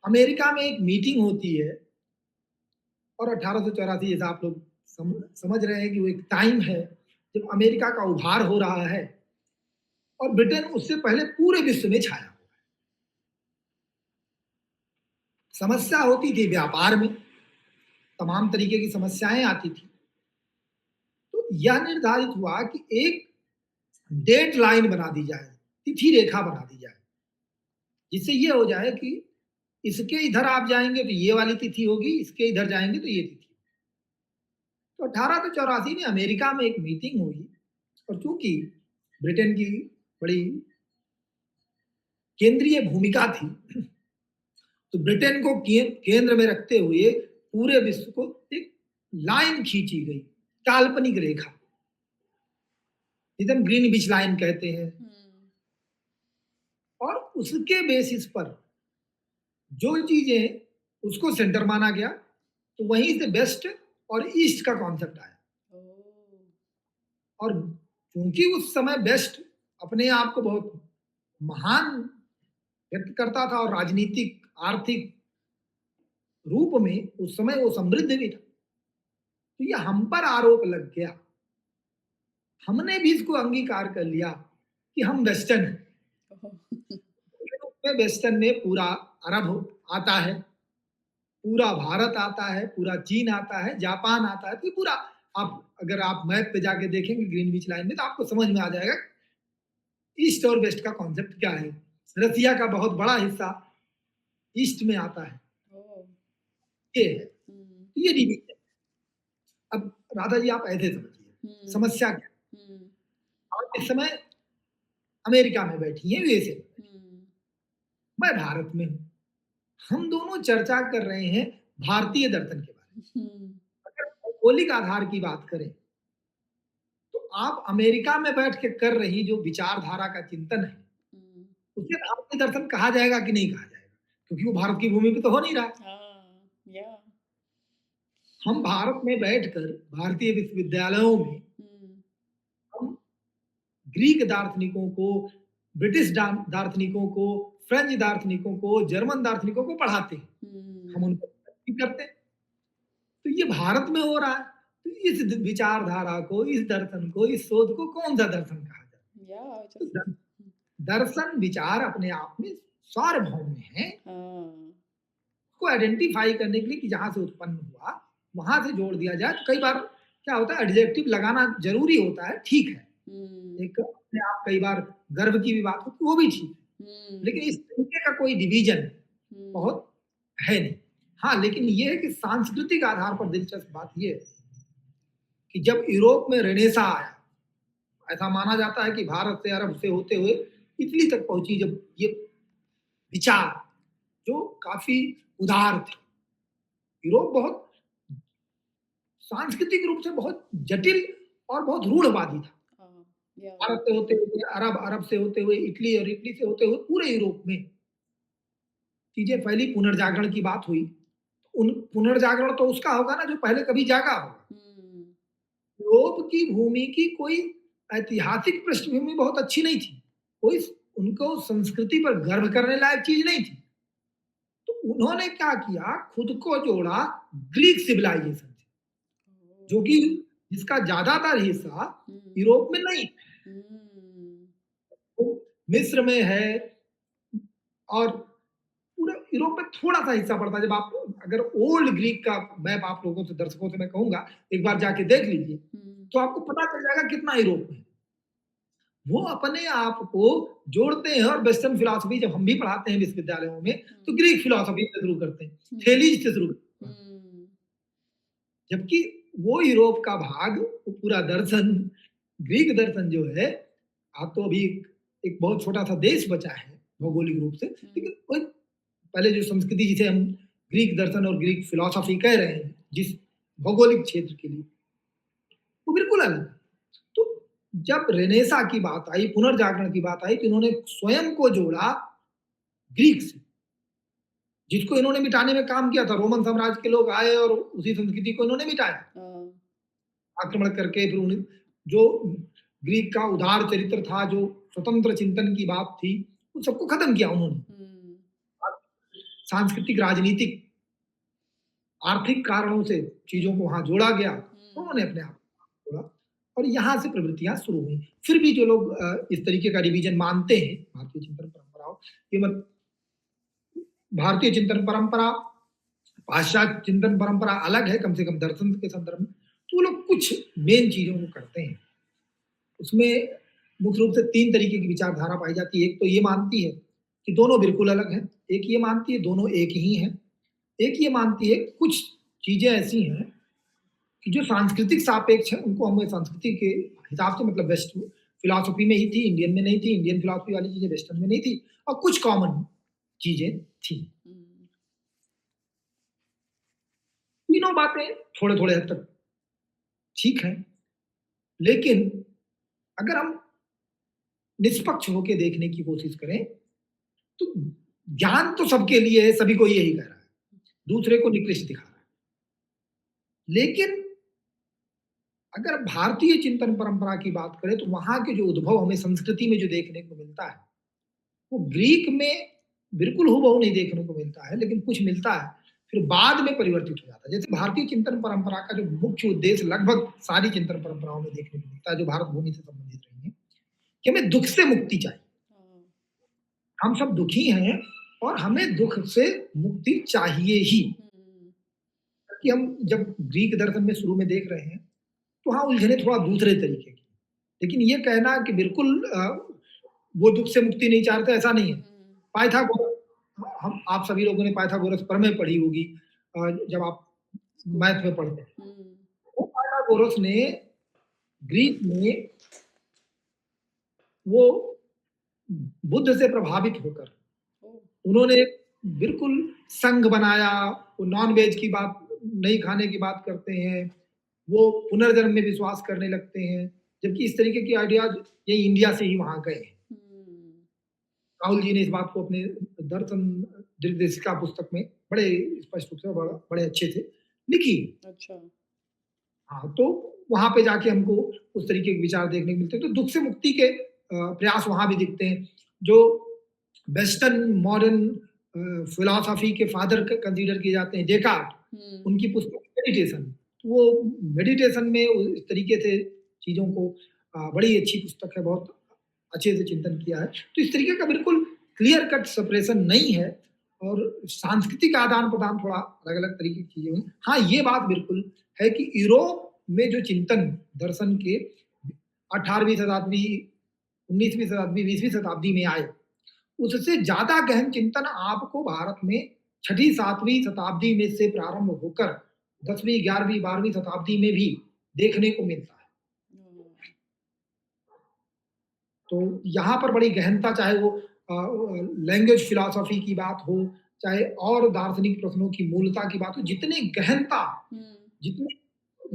अमेरिका में एक मीटिंग होती है और 1884 जैसा आप लोग समझ रहे हैं कि वो एक टाइम है जब अमेरिका का उभार हो रहा है और ब्रिटेन उससे पहले पूरे विश्व में छाया हुआ है। समस्या होती थी व्यापार में, तमाम तरीके की समस्याएं आती थी। तो यह निर्धारित हुआ कि एक डेट लाइन बना दी जाए, तिथि रेखा बना दी जाए, जिससे ये हो जाए कि इसके इधर आप जाएंगे तो ये वाली तिथि होगी, इसके इधर जाएंगे तो ये तिथि। तो 1884 में अमेरिका में एक मीटिंग हुई और चूंकि ब्रिटेन की बड़ी केंद्रीय भूमिका थी, तो ब्रिटेन को केंद्र में रखते हुए पूरे विश्व को एक लाइन खींची गई, काल्पनिक रेखा, जिसे हम ग्रीनविच लाइन कहते हैं। हुँ, और उसके बेसिस पर जो चीजें उसको सेंटर माना गया, तो वहीं से वेस्ट और ईस्ट का कॉन्सेप्ट आया। ओह! और क्योंकि उस समय वेस्ट अपने आप को बहुत महान व्यक्त करता था और राजनीतिक आर्थिक रूप में उस समय वो समृद्ध भी था, तो ये हम पर आरोप लग गया। हमने भी इसको अंगीकार कर लिया कि हम वेस्टर्न हैं। ओह! में वेस्टर्न में पूरा अरब आता है, पूरा भारत आता है, पूरा चीन आता है, जापान आता है, तो ये पूरा आप अगर आप मैप पे जाके देखेंगे ग्रीनविच लाइन में तो आपको समझ में आ जाएगा ईस्ट और वेस्ट का कॉन्सेप्ट क्या है। रसिया का बहुत बड़ा हिस्सा ईस्ट में आता है, ओह! ये है। हुँ, तो ये डिवीजन। अब राधा जी आप ऐसे समझिए, हुँ, समस्या क्या है? हुँ, आप इस समय अमेरिका में बैठी हैं, यूएसए में, हुँ, मैं भारत में हूँ। हम दोनों चर्चा कर रहे हैं भारतीय दर्शन के बारे हुँ, में। अगर भौगोलिक आधार की बात करें, तो आप अमेरिका में बैठ के कर रही जो विचारधारा का चिंतन है, हुँ, उसे भारतीय दर्शन कहा जाएगा कि नहीं कहा जाएगा? क्योंकि वो भारत की भूमि पे तो हो नहीं रहा है। हाँ, या हम भारत में बैठकर भारतीय विश्वविद्यालयों में हुँ, हम ग्रीक दार्शनिकों को, ब्रिटिश दार्शनिकों को, फ्रेंच दार्शनिकों को, जर्मन दार्शनिकों को पढ़ाते हैं। हम हुँ, उनको करते हैं। तो ये भारत में हो रहा है। तो इस विचारधारा को, इस दर्शन को, इस शोध को कौन सा दर्शन कहा जाए? या व्हिच तो इज़ दर्शन विचार अपने आप में सार्वभौम है। हाँ, उसको आइडेंटिफाई करने के लिए कि जहाँ से उत्पन्न हुआ, वहाँ से जोड़ दिया जाए। तो कई बार क्या होता है एडजेक्टिव लगाना ज़रूरी होता है, ठीक है। हुँ, एक अपने आप कई बार गर्व की भी बात होती है, वो भी ठीक है। लेकिन हुँ, इस तरीके का कोई डिवीज़न हुँ, बहुत है नहीं। हाँ, लेकिन ये है कि सांस्कृतिक आधार पर दिलचस्प बात ये है कि जब यूरोप में रेनेसाँ आया, ऐसा माना जाता है कि भारत से, अरब से होते हुए इटली तक पहुँची जब ये विचार, जो काफ़ी उदार थे। यूरोप बहुत सांस्कृतिक रूप से बहुत जटिल और बहुत रूढ़वादी था। हाँ, या भारत से होते हुए अरब, अरब से होते हुए इटली और इटली से होते हुए पूरे यूरोप में चीज़ें फैली, पुनर्जागरण की बात हुई। उन पुनर्जागरण तो उसका होगा ना जो पहले कभी जागा होगा। हुँ, यूरोप की भूमि की कोई ऐतिहासिक पृष्ठभूमि बहुत अच्छी नहीं थी। कोई उनको संस्कृति पर गर्व करने लायक चीज़ नहीं थी। तो उन्होंने क्या किया, खुद को जोड़ा ग्रीक सिविलाइजेशन से, जो ओह! कि जिसका ज़्यादातर हिस्सा हुँ, यूरोप में नहीं, हुँ, वो मिस्र में है और पूरे यूरोप में थोड़ा-सा हिस्सा पड़ता है। जब आप अगर ओल्ड ग्रीक का मैप आप लोगों से, दर्शकों से मैं कहूँगा, एक बार जाके देख लीजिए, हुँ, तो आपको पता चल जाएगा कितना यूरोप में है। वो अपने आप को जोड़ते हैं और वेस्टर्न फिलॉसफी जब हम भी पढ़ाते हैं विश्वविद्यालयों में, तो हुँ, ग्रीक फिलॉसफी से शुरू करते हैं, हुँ, थेलीज़ से शुरू करते हैं। हुँ, जबकि वो यूरोप का भाग, वो पूरा दर्शन, ग्रीक दर्शन जो है, अब तो अभी एक बहुत छोटा-सा देश बचा है हुँ, भौगोलिक रूप से, हुँ, लेकिन वही पहले जो संस्कृति जिसे हम ग्रीक दर्शन और ग्रीक फिलॉसफी कह रहे हैं, जिस भौगोलिक क्षेत्र के लिए, वो बिल्कुल अलग है। तो जब रेनेसाँ की बात आई, पुनर्जागरण की बात आई, तो इन्होंने स्वयं को जोड़ा ग्रीक से, जिसको इन्होंने मिटाने में काम किया था। रोमन साम्राज्य के लोग आए और उसी संस्कृति को इन्होंने मिटाया, हाँ, आक्रमण करके। फिर उन्हें जो ग्रीक का उदार चरित्र था, जो स्वतंत्र चिंतन की बात थी, उन सबको खत्म किया उन्होंने। हुँ, सांस्कृतिक, राजनीतिक, आर्थिक कारणों से चीज़ों को हुँ, वहाँ जोड़ा गया, तो हुँ, उन्होंने अपने आप को जोड़ा और यहाँ से प्रवृत्तियाँ शुरू हुई। फिर भी जो लोग इस तरीके का डिवीज़न मानते हैं, भारतीय चिंतन परंपराओं, ये मत भारतीय चिंतन परंपरा, पाश्चात्य चिंतन परंपरा अलग है, कम से कम दर्शन के संदर्भ में। तो वो लोग कुछ मेन चीज़ों को करते हैं। उसमें मुख्य रूप से 3 तरीके की विचारधारा पाई जाती है। एक तो ये मानती है कि दोनों बिल्कुल अलग हैं, एक ये मानती है दोनों एक ही हैं, एक ये मानती है कुछ चीज़ें ऐसी हैं कि जो सांस्कृतिक सापेक्ष है, उनको हम संस्कृति के हिसाब से, मतलब वेस्ट फिलॉसफी में ही थी, इंडियन में नहीं थी, इंडियन फिलॉसफी वाली चीज़ें वेस्टर्न में नहीं थी और कुछ कॉमन चीज़ें थी। हुँ, तीनों बातें थोड़े-थोड़े हद तक ठीक हैं, लेकिन अगर हम निष्पक्ष होके देखने की कोशिश करें, तो ज्ञान तो सबके लिए है, सभी को यही कह रहा है, दूसरे को निकृष्ट दिखा रहा है। लेकिन अगर भारतीय चिंतन परंपरा की बात करें, तो वहाँ के जो उद्भव हमें संस्कृति में जो देखने को मिलता है, वो ग्रीक में बिल्कुल हूबहू नहीं देखने को मिलता है, लेकिन कुछ मिलता है, फिर बाद में परिवर्तित हो जाता है। जैसे भारतीय चिंतन परंपरा का जो मुख्य उद्देश्य लगभग सारी चिंतन परंपराओं में देखने को मिलता है, जो भारत भूमि से संबंधित रही हैं, कि हमें दुःख से मुक्ति चाहिए। हाँ, हम सब दुखी हैं और हमें दुःख से मुक्ति चाहिए ही। हुँ, कि हम जब ग्रीक दर्शन में शुरू में देख रहे हैं, तो वहाँ उलझने थोड़ा दूसरे तरीके की। लेकिन ये कहना कि बिल्कुल वो दुःख से मुक्ति नहीं चाहते, ऐसा नहीं है। हुँ, पाइथागोरस, हम आप सभी लोगों ने पाइथागोरस प्रमेय पढ़ी होगी जब आप स्कूल मैथ में पढ़ते हैं। हुँ, वो पाइथागोरस ने ग्रीक में वो बुद्ध से प्रभावित होकर ओह! उन्होंने बिल्कुल संघ बनाया, वो नॉन-वेज की बात, नहीं खाने की बात करते हैं, वो पुनर्जन्म में विश्वास करने लगते हैं, जबकि इस तरीके की आइडियाज़ ये इंडिया से ही वहाँ गए हैं। हुँ, राहुल जी ने इस बात को अपने दर्शन दिग्दर्शिका पुस्तक में बड़े स्पष्ट रूप से, बड़े अच्छे से लिखी है। अच्छा, हाँ, तो वहाँ पे जाके हमको उस तरीके के विचार देखने को मिलते हैं। तो दुःख से मुक्ति के प्रयास वहाँ भी दिखते हैं, जो वेस्टर्न मॉडर्न फिलॉसफी के फादर क कंसीडर किए जाते हैं, डेकार्ट, हुँ, उनकी पुस्तक मेडिटेशन, तो वो मेडिटेशन में इस तरीके से चीज़ों को बड़ी अच्छी पुस्तक है, बहुत अच्छे से चिंतन किया है। तो इस तरीके का बिल्कुल क्लियर कट सेपरेशन नहीं है और सांस्कृतिक आदान-प्रदान थोड़ा अलग-अलग तरीके की चीज़ें हुई। हाँ, ये बात बिल्कुल है कि यूरोप में जो चिंतन दर्शन के 18वीं शताब्दी, 19वीं शताब्दी, 20वीं शताब्दी में आए, उससे ज़्यादा गहन चिंतन आपको भारत में 6ठी 7वीं शताब्दी में से प्रारंभ होकर 10वीं, 11वीं, 12वीं शताब्दी में भी देखने को मिलता है। हुँ, तो यहाँ पर बड़ी गहनता, चाहे वो लैंग्वेज फिलॉसफी की बात हो, चाहे और दार्शनिक प्रश्नों की मूलता की बात हो, जितनी गहनता, हुँ, जितनी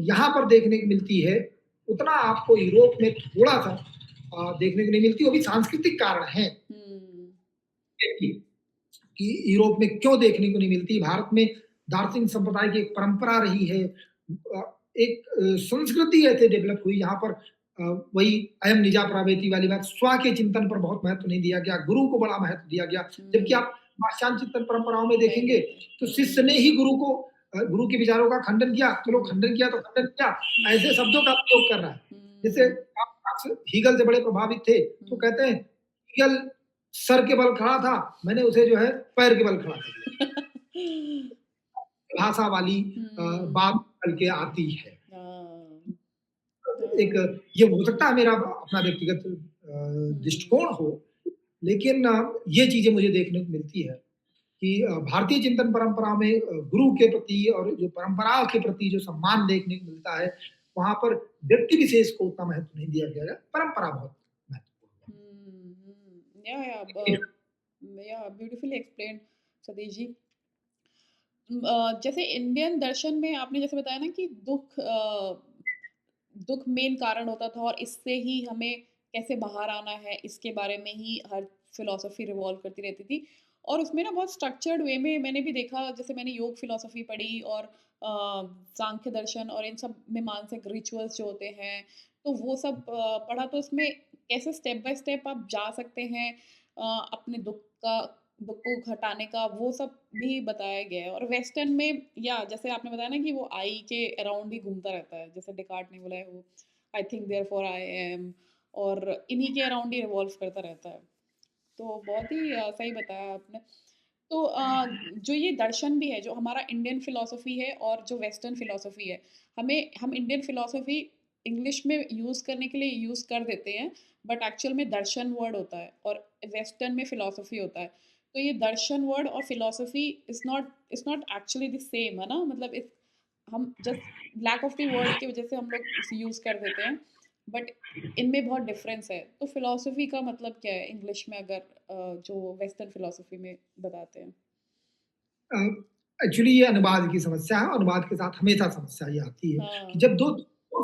यहाँ पर देखने को मिलती है, उतना आपको यूरोप में थोड़ा-सा देखने को नहीं मिलती। वो भी सांस्कृतिक कारण हैं हुँ, कि यूरोप में क्यों देखने को नहीं मिलती। भारत में दार्शनिक संप्रदाय की एक परंपरा रही है। एक संस्कृति ऐसे डेवलप हुई यहाँ पर वही अयम निजा प्रावेति वाली बात, स्व के चिंतन पर बहुत महत्व नहीं दिया गया, गुरु को बड़ा महत्व दिया गया। जबकि हुँ, आप पाश्चात्य चिंतन परंपराओं में सही देखेंगे, बात है। तो शिष्य ने ही गुरु को गुरु के विचारों का खंडन किया, चलो हुँ, खंडन किया तो खंडन किया, हुँ, ऐसे शब्दों का प्रयोग कर रहा है। जैसे हुँ, आप मार्क्स हीगल से बड़े प्रभावित थे, तो हुँ। कहते हैं हीगल सर के बल खड़ा था, मैंने उसे जो है पैर के बल खड़ा कर दिया। भाषा वाली हुँ, बात निकल के आती है। हाँ, एक हाँ, ये हो सकता है मेरा अपना व्यक्तिगत हुँ, दृष्टिकोण हो, लेकिन ये चीज़ें मुझे देखने को मिलती है कि भारतीय चिंतन परंपरा में गुरु के प्रति और जो परंपराओं के प्रति जो सम्मान देखने को मिलता है, वहाँ पर व्यक्ति विशेष को उतना महत्व नहीं दिया गया है, परंपरा बहुत महत्वपूर्ण हुँ, हुँ। है। या ब्यूटीफुली एक्सप्लेन्ड सतीश जी। जैसे इंडियन दर्शन में आपने जैसे बताया ना कि दुःख मेन कारण होता था और इससे ही हमें कैसे बाहर आना है, इसके बारे में ही हर फ़िलॉसफ़ी रिवॉल्व करती रहती थी। और उसमें ना बहुत स्ट्रक्चर्ड वे में मैंने भी देखा, जैसे मैंने योग फ़िलॉसफ़ी पढ़ी और सांख्य दर्शन और इन सब में मानसिक रिचुअल्स जो होते हैं, तो वो सब पढ़ा, तो उसमें कैसे स्टेप बाय स्टेप आप जा सकते हैं अपने दुःख को घटाने का, वो सब भी बताया गया है। और वेस्टर्न में या जैसे आपने बताया ना कि वो आई के अराउंड ही घूमता रहता है, जैसे डेकार्ट ने बोला है वो I think therefore I am, और इन्हीं के अराउंड ही रिवॉल्व करता रहता है। तो बहुत ही सही बताया आपने। तो जो ये दर्शन भी है, जो हमारा इंडियन फिलॉसफी है और जो वेस्टर्न फिलॉसफी है, हम इंडियन फिलॉसफी इंग्लिश में यूज़ करने के लिए यूज़ कर देते हैं, बट एक्चुअल में दर्शन वर्ड होता है और वेस्टर्न में फिलॉसफी होता है। तो ये दर्शन वर्ड और philosophy is not actually the same, है ना? मतलब इस हम just lack of the word की वजह से हम लोग इसे यूज़ कर देते हैं, बट इनमें बहुत डिफरेंस है। तो फिलॉसफी का मतलब क्या है इंग्लिश में, अगर जो वेस्टर्न फिलॉसफी में बताते हैं? एक्चुअली ये अनुवाद की समस्या है, अनुवाद के साथ हमेशा समस्या ये आती है कि हाँ। जब 2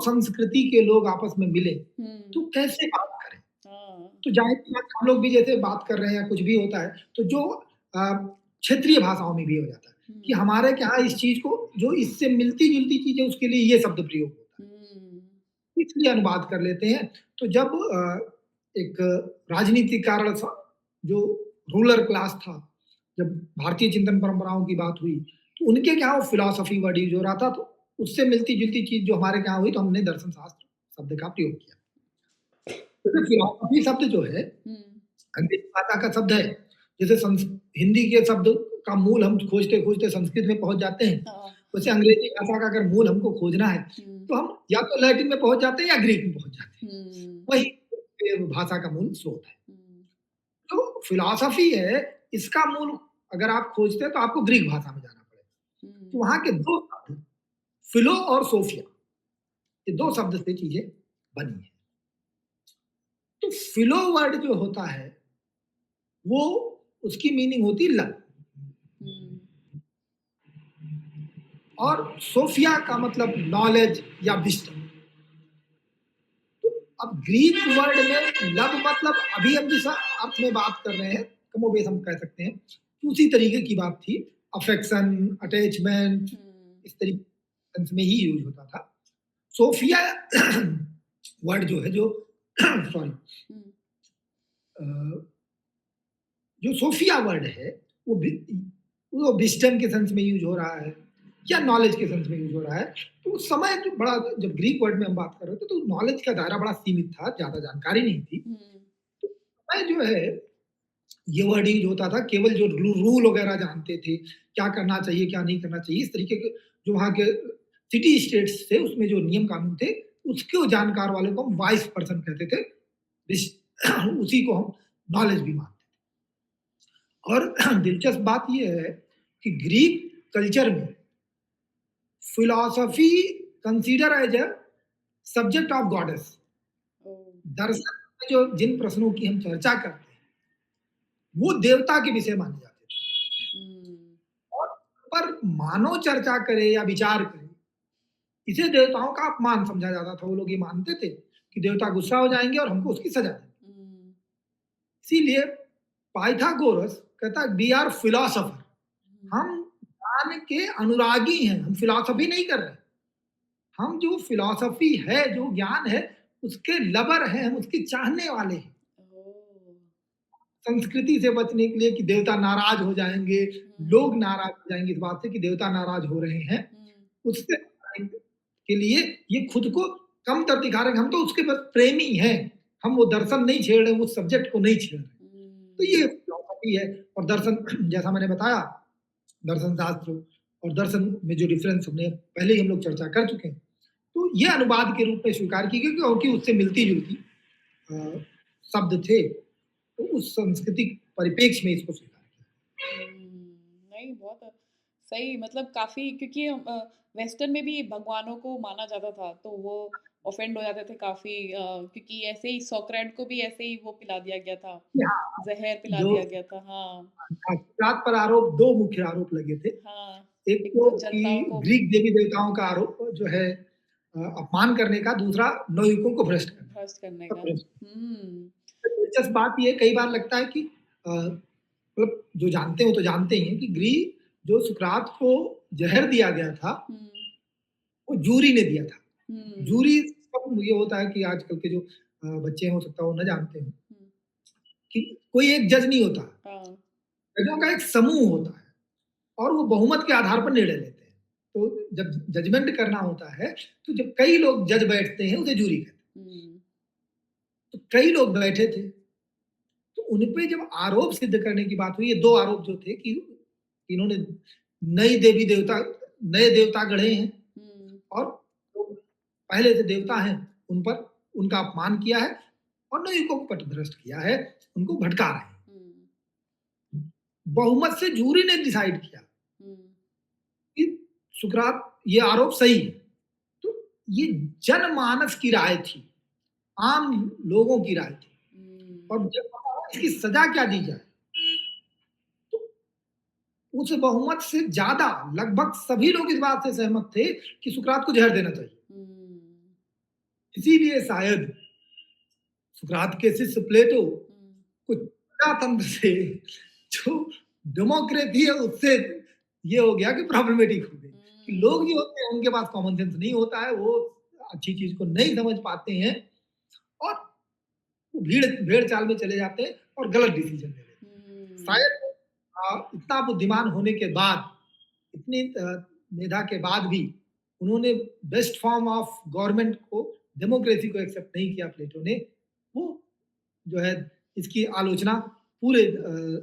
संस्कृति के लोग आपस में मिले, हुँ। तो कैसे बात करें? हाँ। तो ज़ाहिर-सी बात, हम लोग भी जैसे बात कर रहे हैं या कुछ भी होता है, तो जो अ, क्षेत्रीय भाषाओं में भी हो जाता है कि हुँ। हमारे के यहाँ इस चीज़ को जो इससे मिलती-जुलती चीज़ है, उसके लिए ये शब्द प्रयोग होता है। हुँ। इसलिए अनुवाद कर लेते हैं। तो जब एक राजनीतिक कारण था, जो रूलर क्लास था, जब भारतीय चिंतन परंपराओं की बात हुई, तो उनके यहाँ वो फिलॉसफी वर्ड यूज़ हो रहा था, तो उससे मिलती-जुलती चीज़ जो हमारे यहाँ हुई, तो हमने दर्शन शास्त्र शब्द का प्रयोग किया। जैसे फिलॉसफी शब्द जो है, हुँ। अंग्रेजी भाषा का शब्द है। जैसे हिंदी के शब्द का मूल हम खोजते-खोजते संस्कृत में पहुँच जाते हैं। हाँ। वैसे अंग्रेजी भाषा का अगर मूल हमको खोजना है, हुँ। तो हम या तो लैटिन में पहुँच जाते हैं या ग्रीक में पहुँच जाते हैं। हुँ। वही भाषा का मूल स्रोत है। हुँ। जो फिलॉसफी है, इसका मूल अगर आप खोजते हैं तो आपको ग्रीक भाषा में जाना पड़ेगा। तो हुँ। वहाँ के 2 शब्द, फिलो और सोफिया, ये 2 शब्द से चीज़ें बनी हैं। तो फिलो वर्ड जो होता है, वो उसकी मीनिंग होती है लव, हुँ। और सोफिया का मतलब नॉलेज या विज़डम। तो अब ग्रीक वर्ड में लव मतलब अभी हम जिस अर्थ में बात कर रहे हैं, कमोबेश हम कह सकते हैं, उसी तरीके की बात थी। अफेक्शन, अटैचमेंट, हुँ। इस तरीके सेंस में ही यूज़ होता था। सोफिया वर्ड जो है, जो सॉरी, हुँ। अ, जो सोफिया वर्ड है, वो वो विज़डम के सेंस में यूज़ हो रहा है या नॉलेज के सेंस में यूज़ हो रहा है। तो उस समय जो बड़ा, जब ग्रीक वर्ड में हम बात कर रहे थे, तो नॉलेज का दायरा बड़ा सीमित था, ज़्यादा जानकारी नहीं थी। हुँ। मैं जो है, ये वर्ड यूज़ होता था, केवल जो रूल वगैरह जानते थे, क्या करना चाहिए, क्या नहीं करना चाहिए, इस तरीके के जो वहाँ के सिटी स्टेट्स थे, उसमें जो नियम कानून थे, उसके जानकार वाले को हम वाइस पर्सन कहते थे। इस उसी को हम नॉलेज भी मानते थे। और दिलचस्प बात ये है कि ग्रीक कल्चर में philosophy consider as a subject of goddess. ओह! दरअसल में जो जिन प्रश्नों की हम चर्चा करते हैं, वो देवता के विषय माने जाते थे। हुँ, और पर मानव चर्चा करे या विचार करे, इसे देवताओं का अपमान समझा जाता था। वो लोग ये मानते थे कि देवता गुस्सा हो जाएँगे और हमको उसकी सज़ा देंगे। हुँ, इसीलिए पाइथागोरस कहता है वी आर फिलॉसफर। हुँ, हम ज्ञान के अनुरागी हैं, हम फिलॉसफी नहीं कर रहे। हम जो फिलॉसफी है, जो ज्ञान है, उसके लवर हैं, हम उसके चाहने वाले हैं। ओह! संस्कृति से बचने के लिए कि देवता नाराज़ हो जाएँगे, हुँ, लोग नाराज़ हो जाएँगे इस बात से कि देवता नाराज़ हो रहे हैं, हुँ, उससे बचने के लिए ये खुद को कमतर दिखा रहे हैं, हम तो उसके बस प्रेमी हैं, हम वो दर्शन नहीं छेड़ रहे, उस सब्जेक्ट को नहीं छेड़ रहे। तो हुँ, ये फिलॉसफी है। और दर्शन जैसा मैंने बताया, दर्शन शास्त्र और दर्शन में जो डिफरेंस हमने पहले ही हम लोग चर्चा कर चुके हैं। तो ये अनुवाद के रूप में स्वीकार की गई क्योंकि उससे मिलती-जुलती अ, शब्द थे, तो उस सांस्कृतिक परिप्रेक्ष्य में इसको स्वीकार किया। नहीं बहुत सही मतलब काफ़ी क्योंकि वेस्टर्न में भी भगवानों को माना जाता था, तो वो ऑफेंड हो जाते थे काफ़ी क्योंकि ऐसे ही सोक्रेट को भी ऐसे ही वो पिला दिया गया था, हाँ, ज़हर पिला जो दिया गया था। हाँ, जात पर आरोप 2 मुख्य आरोप लगे थे। हाँ, एक एक तो तो कि जनताओं को ग्रीक देवी-देवताओं का आरोप जो है अपमान करने का, दूसरा नवयुवकों को भ्रष्ट करने भ्रष्ट करने का। का। भ्रष्ट। हुँ, दिलचस्प बात ये कई बार लगता है कि मतलब जो जानते हो तो जानते ही हैं कि जो सुकरात को ज़हर दिया गया था, हुँ, वो जूरी ने दिया था। हुँ, जूरी सब ये होता है कि आजकल के जो बच्चे हैं हो सकता है वो ना जानते हों हुँ, कि कोई एक जज नहीं होता, हाँ, जजों का एक समूह होता है और वो बहुमत के आधार पर निर्णय लेते हैं। तो जब जजमेंट करना होता है, तो जब कई लोग जज बैठते हैं, उसे जूरी कहते हैं। हुँ, तो कई लोग बैठे थे, तो उन पे जब आरोप सिद्ध करने की बात हुई, ये 2 आरोप जो थे कि इन्होंने नई देवी-देवता नए देवता गढ़े हैं हुँ, और जो पहले से देवता हैं, उन पर उनका अपमान किया है और नवयुवकों को पथभ्रष्ट किया है, उनको भटका रहे हैं। हुँ, बहुमत से जूरी ने डिसाइड किया हुँ, कि सुकरात ये आरोप सही है। तो ये जनमानस की राय थी, आम लोगों की राय थी हुँ, और जब बताओ इसकी सज़ा क्या दी जाए? तो उस बहुमत से ज़्यादा लगभग सभी लोग इस बात से सहमत थे कि सुकरात को ज़हर देना चाहिए। हुँ, इसीलिए शायद सुकरात के शिष्य प्लेटो हुँ, को प्रजातंत्र से जो डेमोक्रेसी है उससे ये हो गया कि प्रॉब्लमेटिक हो गई कि लोग हुँ, जो होते हैं उनके पास कॉमन सेंस नहीं होता है, वो अच्छी चीज़ को नहीं समझ पाते हैं और वो भेड़ चाल में चले जाते हैं और गलत डिसीजन ले लेते हैं। हुँ, शायद इतना बुद्धिमान होने के बाद, इतनी मेधा के बाद भी उन्होंने बेस्ट फॉर्म ऑफ गवर्नमेंट को, डेमोक्रेसी को एक्सेप्ट नहीं किया प्लेटो ने। वो जो है इसकी आलोचना पूरे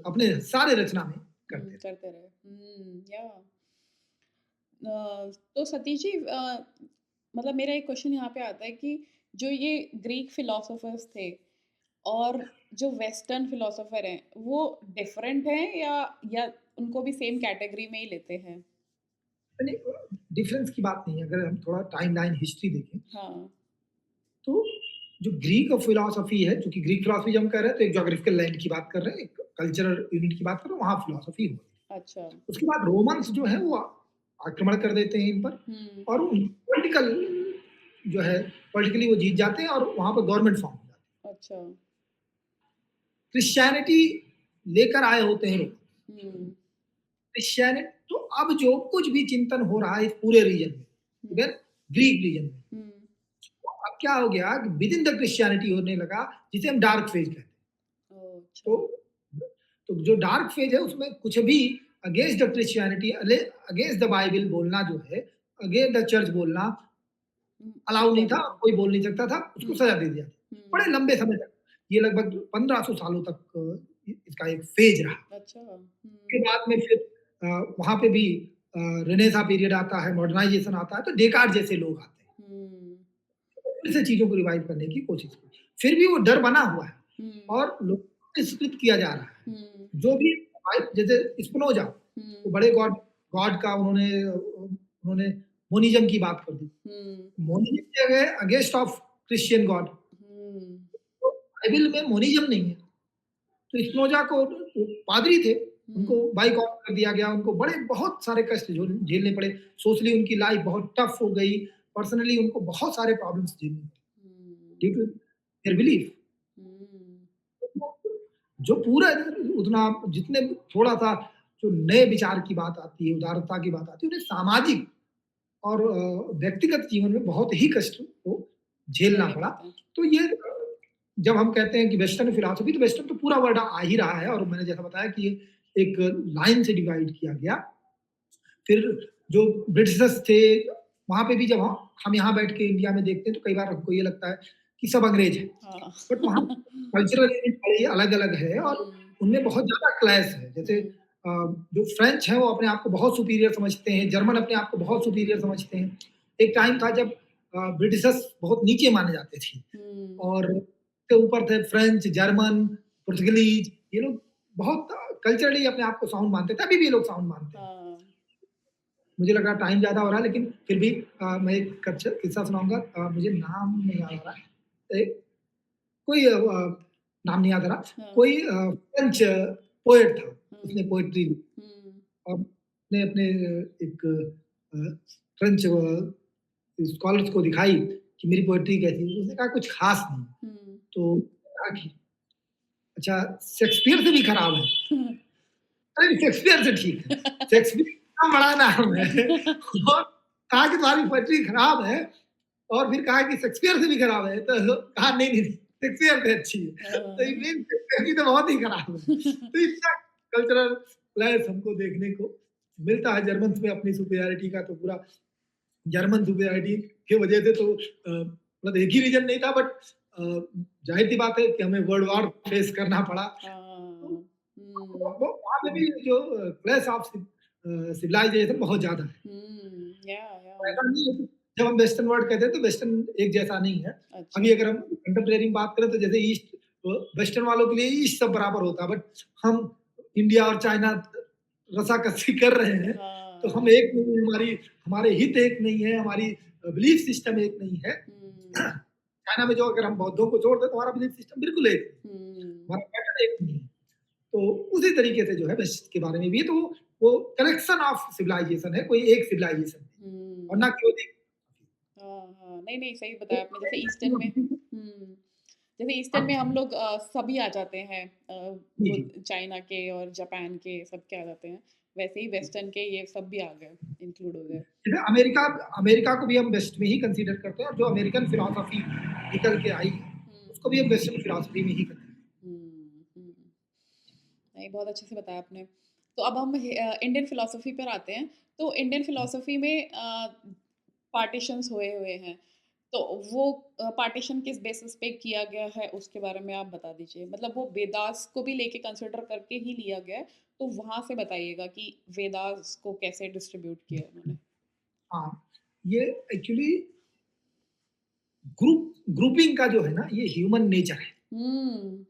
अपने सारे रचना में करते थे। करते रहे। या तो सतीश जी मतलब मेरा एक क्वेश्चन यहाँ पे आता है कि जो ये ग्रीक फिलोसोफर्स थे और जो वेस्टर्न फिलोसोफर हैं, वो डिफरेंट हैं या उनको भी सेम कैटेगरी में ही लेते हैं? यानी डिफरेंस की बात नहीं है, अगर हम थोड़ा टाइमलाइन हिस्ट्री देखें, हाँ, तो जो ग्रीक फिलॉसफी है, चूँकि ग्रीक फिलॉसफी जब हम कह रहे हैं तो एक ज्योग्राफिकल लैंड की बात कर रहे हैं, एक कल्चरल यूनिट की बात कर रहे हैं, वहाँ फिलॉसफी हो रही है। अच्छा। उसके बाद रोमन्स जो हैं वो आक्रमण कर देते हैं इन पर हुँ, और पॉलिटिकल जो है पॉलिटिकली वो जीत जाते हैं और वहाँ पर गवर्नमेंट फॉर्म हो जाती है। अच्छा। क्रिश्चियनिटी लेकर आए होते हैं लोग। हुँ, क्रिश्चियनिटी तो अब जो कुछ भी चिंतन हो रहा है इस पूरे रीजन में, हुँ, इवन ग्रीक रीजन में, हुँ, तो अब क्या हो गया कि विद इन द क्रिश्चियनिटी होने लगा, जिसे हम डार्क फेज कहते हैं। ओह! अच्छा। तो जो डार्क फेज है उसमें कुछ भी against the Christianity, against the Bible बोलना जो है, अगेंस्ट द चर्च बोलना अलाउ ठीक नहीं है था, नहीं था। कोई बोल नहीं सकता था, उसको हुँ, सजा दे दिया। बड़े हुँ, लंबे समय तक, ये लगभग 1500 सालों तक इसका एक फेज रहा। अच्छा। उसके हुँ, बाद में फिर वहाँ पे भी रेनेसां पीरियड आता है, मॉडर्नाइज़ेशन आता है, तो डेकार्ड जैसे लोग आते हैं। हुँ, फिर से चीज़ों को रिवाइव करने की कोशिश की। फिर भी वो डर बना हुआ है हुँ, और लोगों को तिरस्कृत किया जा रहा है। हुँ, जो भी जैसे स्पिनोजा, तो हुँ, बड़े गॉड गॉड का उन्होंने मोनिज़्म की बात कर दी। हुँ, मोनिज़्म की जगह अगेंस्ट ऑफ क्रिश्चियन गॉड, हुँ, तो बाइबल में मोनिज़्म नहीं है। तो स्पिनोजा को पादरी थे, उनको हुँ, बायकॉट कर दिया गया, उनको बड़े बहुत सारे कष्ट झेलने पड़े। सोशली उनकी लाइफ़ बहुत टफ़ हो गई, पर्सनली उनको बहुत सारे प्रॉब्लम्स झेलने पड़े हुँ, ड्यू टू देयर बिलीफ। हुँ, जो पूरा उतना जितने थोड़ा-सा जो नए विचार की बात आती है, उदारता की बात आती है, उन्हें सामाजिक और व्यक्तिगत जीवन में बहुत ही कष्ट को झेलना झेलने पड़ा। पड़ते हैं। तो ये जब हम कहते हैं कि वेस्टर्न फिलॉसफी, तो वेस्टर्न तो पूरा वर्ड आ ही रहा है, और मैंने जैसा बताया कि ये एक लाइन से डिवाइड किया गया। फिर जो ब्रिटिशर्स थे, वहाँ पे भी जब हम यहाँ बैठ के इंडिया में देखते हैं, तो कई बार हमको ये लगता है कि सब अंग्रेज हैं। हाँ। बट वहाँ कल्चरल बड़े अलग-अलग है, और हुँ, उनमें बहुत ज़्यादा क्लैश है। जैसे हुँ, जो फ्रेंच हैं वो अपने आप को बहुत सुपीरियर समझते हैं, जर्मन अपने आप को बहुत सुपीरियर समझते हैं। एक टाइम था जब ब्रिटिशर्स बहुत नीचे माने जाते थे, हुँ, और उसके ऊपर थे फ्रेंच, जर्मन, पुर्तगालीज़, ये लोग बहुत कल्चरली अपने आप को साउंड मानते थे, अभी भी ये लोग साउंड मानते हैं। हाँ, मुझे लग रहा है टाइम ज़्यादा हो रहा है, लेकिन फिर भी मैं एक किस्सा सुनाऊँगा, मुझे नाम नहीं याद आ रहा है। कोई नाम नहीं याद आ रहा। हाँ, कोई फ्रेंच पोएट था, हुँ, उसने पोएट्री हुँ, और उसने अपने एक फ्रेंच स्कॉलर्स को दिखाई कि मेरी पोएट्री कैसी है। उसने कहा कुछ खास नहीं। हुँ, तो कहा कि अच्छा, शेक्सपियर से भी खराब है। हुँ। अरे शेक्सपियर से ठीक है। शेक्सपियर इतना बड़ा नाम है, और कहा कि तुम्हारी पोएट्री खराब है, और फिर कहा कि शेक्सपियर से भी खराब है, तो कहा नहीं, नहीं, शेक्सपियर से अच्छी है। तो इट हाँ। मीन्स शेक्सपियर की तो बहुत ही खराब है। तो इतना कल्चरल क्लैश हमको देखने को मिलता है। जर्मन्स में अपनी सुपीरियरिटी का तो पूरा जर्मन सुपीरियरिटी की वजह से तो मतलब एक ही रीज़न नहीं था, बट अ, ज़ाहिर-सी बात है कि हमें वर्ल्ड वॉर फेस करना पड़ा। तो हाँ, वो हुँ, वो वहाँ पे भी जो क्लैश ऑफ सिविलाइजेशन बहुत ज़्यादा है। हुँ, या, ऐसा नहीं है कि जब हम वेस्टर्न वर्ल्ड कहते हैं तो वेस्टर्न एक जैसा नहीं है। अच्छा, अभी अगर हम कंटेम्परेरी बात करें तो जैसे ईस्ट, वेस्टर्न वालों के लिए ईस्ट सब बराबर होता है, बट हम इंडिया और चाइना रसाकसी कर रहे हैं, तो हम हाँ, एक नहीं हैं, हमारी हमारे हित एक नहीं है, हमारी बिलीफ सिस्टम एक नहीं है। हुँ, चाइना में जो अगर हम बौद्धों को छोड़ दें तो हमारा बिलीफ सिस्टम बिल्कुल एक नहीं है, हुँ, हमारा पैटर्न एक नहीं है। तो उसी तरीके से जो है वेस्ट के बारे में भी है, तो वो कलेक्शन ऑफ सिविलाइजेशन है, कोई एक सिविलाइजेशन नहीं, और हुँ, ना केवल एक। हाँ, हाँ, नहीं, नहीं, सही बताया आपने जैसे ईस्टर्न में हुँ, जैसे ईस्टर्न में हम लोग सभी आ जाते हैं जी, वो जी। चाइना के और जापान के सब के आ जाते हैं, वैसे ही वेस्टर्न के ये सब भी आ गए, इंक्लूड हो गए। जैसे अमेरिका अमेरिका को भी हम वेस्ट में ही कंसीडर करते हैं, और जो अमेरिकन फिलॉसफी निकल के आई है, हुँ, उसको भी हम वेस्टर्न फिलॉसफी में ही करते हैं। हुँ, हुँ। नहीं, बहुत अच्छे से बताया आपने। तो अब हम इंडियन फ़िलॉसफ़ी पर आते हैं। तो इंडियन फ़िलॉसफ़ी में पार्टीशंस हुए हुए हैं। तो वो पार्टीशन किस बेसिस पे किया गया है, उसके बारे में आप बता दीजिए? मतलब वो वेदास को भी लेके कंसिडर करके ही लिया गया है, तो वहाँ से बताइएगा कि वेदास को कैसे डिस्ट्रीब्यूट किया है उन्होंने? हाँ, ये एक्चुअली ग्रुपिंग का जो है ना, ये ह्यूमन नेचर है। हुँ,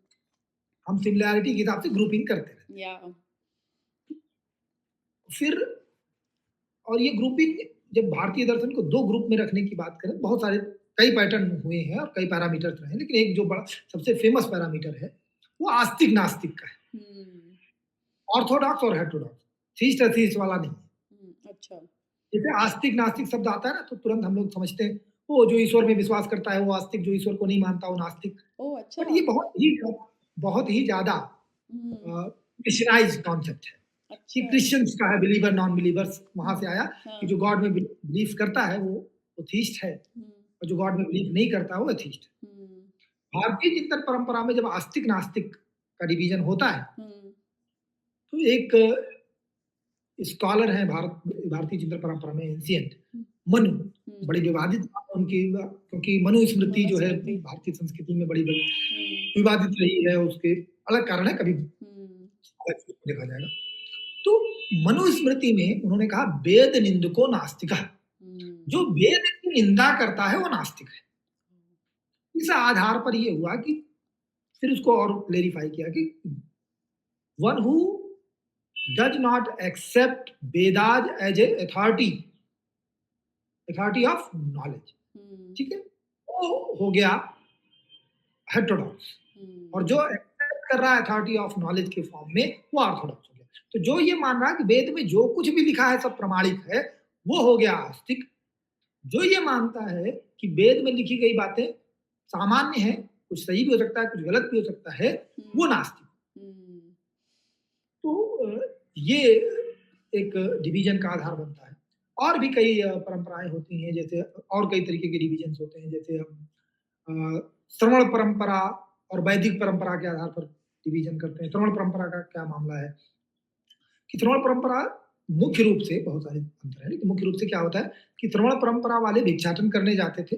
हम सिमिलैरिटी के हिसाब से ग्रुपिंग करते रहते या हैं। फिर और ये ग्रुपिंग, जब भारतीय दर्शन को 2 ग्रुप में रखने की बात करें, बहुत सारे कई पैटर्न हुए हैं और कई पैरामीटर्स रहे हैं, लेकिन एक जो बड़ा सबसे फेमस पैरामीटर है, वो आस्तिक-नास्तिक का है। हुँ, ऑर्थोडॉक्स और हेटेरोडॉक्स, थीस्ट-अथीस्ट वाला नहीं है। हुँ, अच्छा। जैसे आस्तिक नास्तिक शब्द आता है ना, तो तुरंत हम लोग समझते हैं, वो जो ईश्वर में विश्वास करता है वो आस्तिक, जो ईश्वर को नहीं मानता वो नास्तिक। ओह! अच्छा। बट ये बहुत ही ज़्यादा हुँ, क्रिश्चियनाइज्ड कॉन्सेप्ट है, कि अच्छा। क्रिश्चियंस का है, बिलीवर नॉन बिलीवर्स वहाँ से हुँ, आया, कि हाँ, जो गॉड में बिलीव करता है वो थीस्ट है, हुँ, और जो गॉड में बिलीव नहीं करता है वो एथीस्ट है। हुँ, भारतीय चिंतन परंपरा में जब आस्तिक नास्तिक का डिवीजन होता है, हुँ, तो एक स्कॉलर हैं भारतीय चिंतन परंपरा में एंशिएंट, हुँ, मनु, हुँ, बड़ी विवादित बात है उनकी, क्योंकि मनु स्मृति जो है मनुस्मृति। भारतीय संस्कृति में बड़ी हुँ, विवादित रही है, उसके अलग कारण है, कभी हुँ, अलग से देखा जाएगा। तो मनुस्मृति में उन्होंने कहा वेद निंदको नास्तिक, हुँ, जो वेद की निंदा करता है वो नास्तिक है। इस आधार पर ये हुआ कि फिर उसको और क्लेरिफाई किया कि one who does not accept Vedas as a authority of knowledge. हुँ, ठीक है, वो हो गया हेटेरोडॉक्स। और हुँ, जो एक्सेप्ट कर रहा है अथॉरिटी ऑफ नॉलेज के फॉर्म में, वो ऑर्थोडॉक्स हो गया। तो जो ये मान रहा है कि वेद में जो कुछ भी लिखा है सब प्रमाणिक है, वो हो गया आस्तिक। जो ये मानता है कि वेद में लिखी गई बातें सामान्य है, कुछ सही भी हो सकता है, कुछ गलत भी हो सकता है, वो हुँ, नास्तिक। हुँ, तो ये एक डिवीजन का आधार बनता है। और भी कई परंपराएं होती हैं, जैसे और कई तरीके के डिवीजन होते हैं, जैसे हम श्रवण परंपरा और वैदिक परंपरा के आधार पर डिवीजन करते हैं। श्रवण परंपरा का क्या मामला है कि श्रवण परंपरा मुख्य रूप से बहुत सारे अंतर है, लेकिन मुख्य रूप से क्या होता है कि श्रवण परंपरा वाले भिक्षाटन करने जाते थे,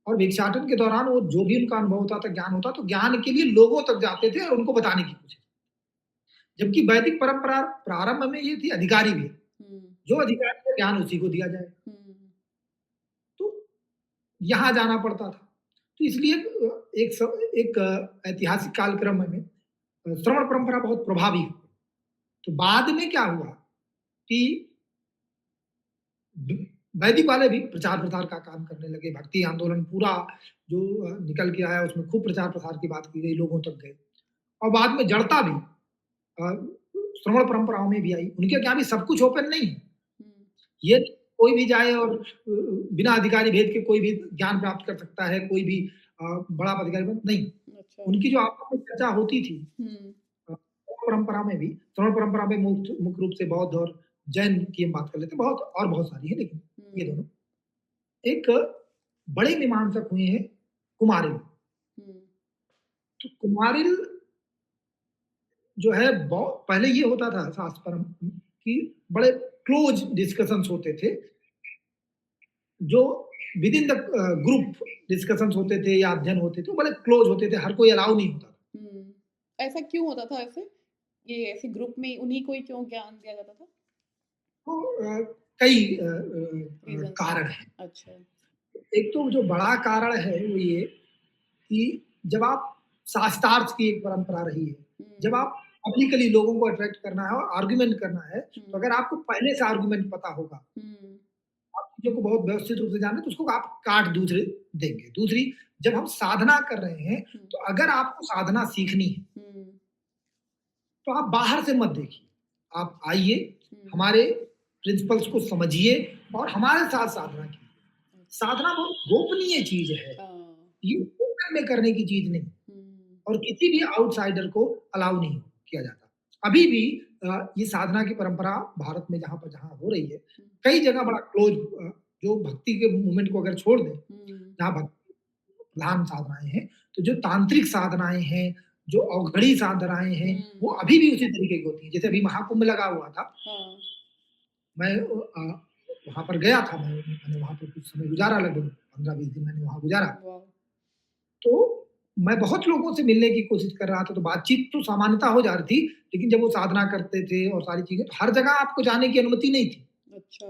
और भिक्षाटन के दौरान वो जो भी उनका अनुभव होता था, ज्ञान होता, तो ज्ञान के लिए लोगों तक जाते थे और उनको बताने की कोशिश। जबकि वैदिक परंपरा प्रारंभ में ये थी अधिकारी भी, हुँ, जो अधिकारी है ज्ञान उसी को दिया जाए। हुँ, तो यहाँ जाना पड़ता था। तो इसलिए एक ऐतिहासिक कालक्रम में श्रवण परंपरा बहुत प्रभावी हुई। तो बाद में क्या हुआ कि वैदिक वाले भी प्रचार प्रसार का काम करने लगे। भक्ति आंदोलन पूरा जो निकल के आया, उसमें खूब प्रचार प्रसार की बात की गई, लोगों तक गए। और बाद में जड़ता भी श्रवण परंपराओं में भी आई। उनके क्या भी सब कुछ ओपन नहीं है। हुँ, ये कोई भी जाए और बिना अधिकारी भेद के कोई भी ज्ञान प्राप्त कर सकता है, कोई भी बड़ा अधिकारी बन नहीं। अच्छा, उनकी जो आपस में चर्चा होती थी, हुँ, परंपरा में भी, श्रवण परंपरा में मुख्य मुख्य रूप से बौद्ध और जैन की हम बात कर लेते हैं, बहुत और बहुत सारी है, लेकिन ये हुँ, दोनों। एक बड़े मीमांसक हुए हैं कुमारिल। हुँ, तो कुमारिल जो है पहले ये होता था शास्त्र परम कि बड़े क्लोज डिस्कशंस होते थे, जो with in the group discussions होते थे या अध्ययन होते थे, वो बड़े क्लोज होते थे, हर कोई अलाउ नहीं होता था। हुँ। ऐसा क्यों होता था ऐसे? ये ऐसे ग्रुप में उन्हीं को ही क्यों ज्ञान दिया जाता था? तो कई रीज़न्स थे। कारण हैं। अच्छा। एक तो जो बड़ा कारण है वो ये कि जब आप शास्त्रार्थ की एक परंपरा रही है, जब हुँ, आप पब्लिकली लोगों को अट्रैक्ट करना है और आर्गुमेंट करना है, तो हुँ, अगर आपको पहले से आर्गुमेंट पता होगा, हुँ, आप चीज़ों को बहुत व्यवस्थित रूप से जाने, तो उसको आप काट दूसरे देंगे। दूसरी, जब हम साधना कर रहे हैं, हुँ, तो अगर आपको साधना सीखनी है, हुँ, तो आप बाहर से मत देखिए। आप आइए, हुँ, हमारे प्रिंसिपल्स को समझिए और हमारे साथ साधना कीजिए। अच्छा। साधना बहुत गोपनीय चीज़ है। हाँ, ये ओपन में करने की चीज़ नहीं। हुँ, और किसी भी आउटसाइडर को अलाउ नहीं किया जाता। अभी भी ये साधना की परंपरा भारत में जहाँ पर जहाँ हो रही है, हुँ, कई जगह बड़ा क्लोज जो भक्ति के मूवमेंट को अगर छोड़ दें, हुँ, जहाँ भक्ति प्रधान साधनाएँ हैं, तो जो तांत्रिक साधनाएँ हैं, जो अवघड़ी साधनाएँ हैं, वो हुँ, अभी भी उसी तरीके की होती हैं। जैसे अभी महाकुंभ लगा हुआ था, हाँ, मैं वहाँ पर गया था, मैंने वहाँ पे कुछ समय गुज़ारा, लगभग 15-20 दिन मैंने वहाँ गुज़ारा। वाह! तो मैं बहुत लोगों से मिलने की कोशिश कर रहा था, तो बातचीत तो सामान्यता हो जा रही थी, लेकिन जब वो साधना करते थे और सारी चीज़ें, तो हर जगह आपको जाने की अनुमति नहीं थी। अच्छा।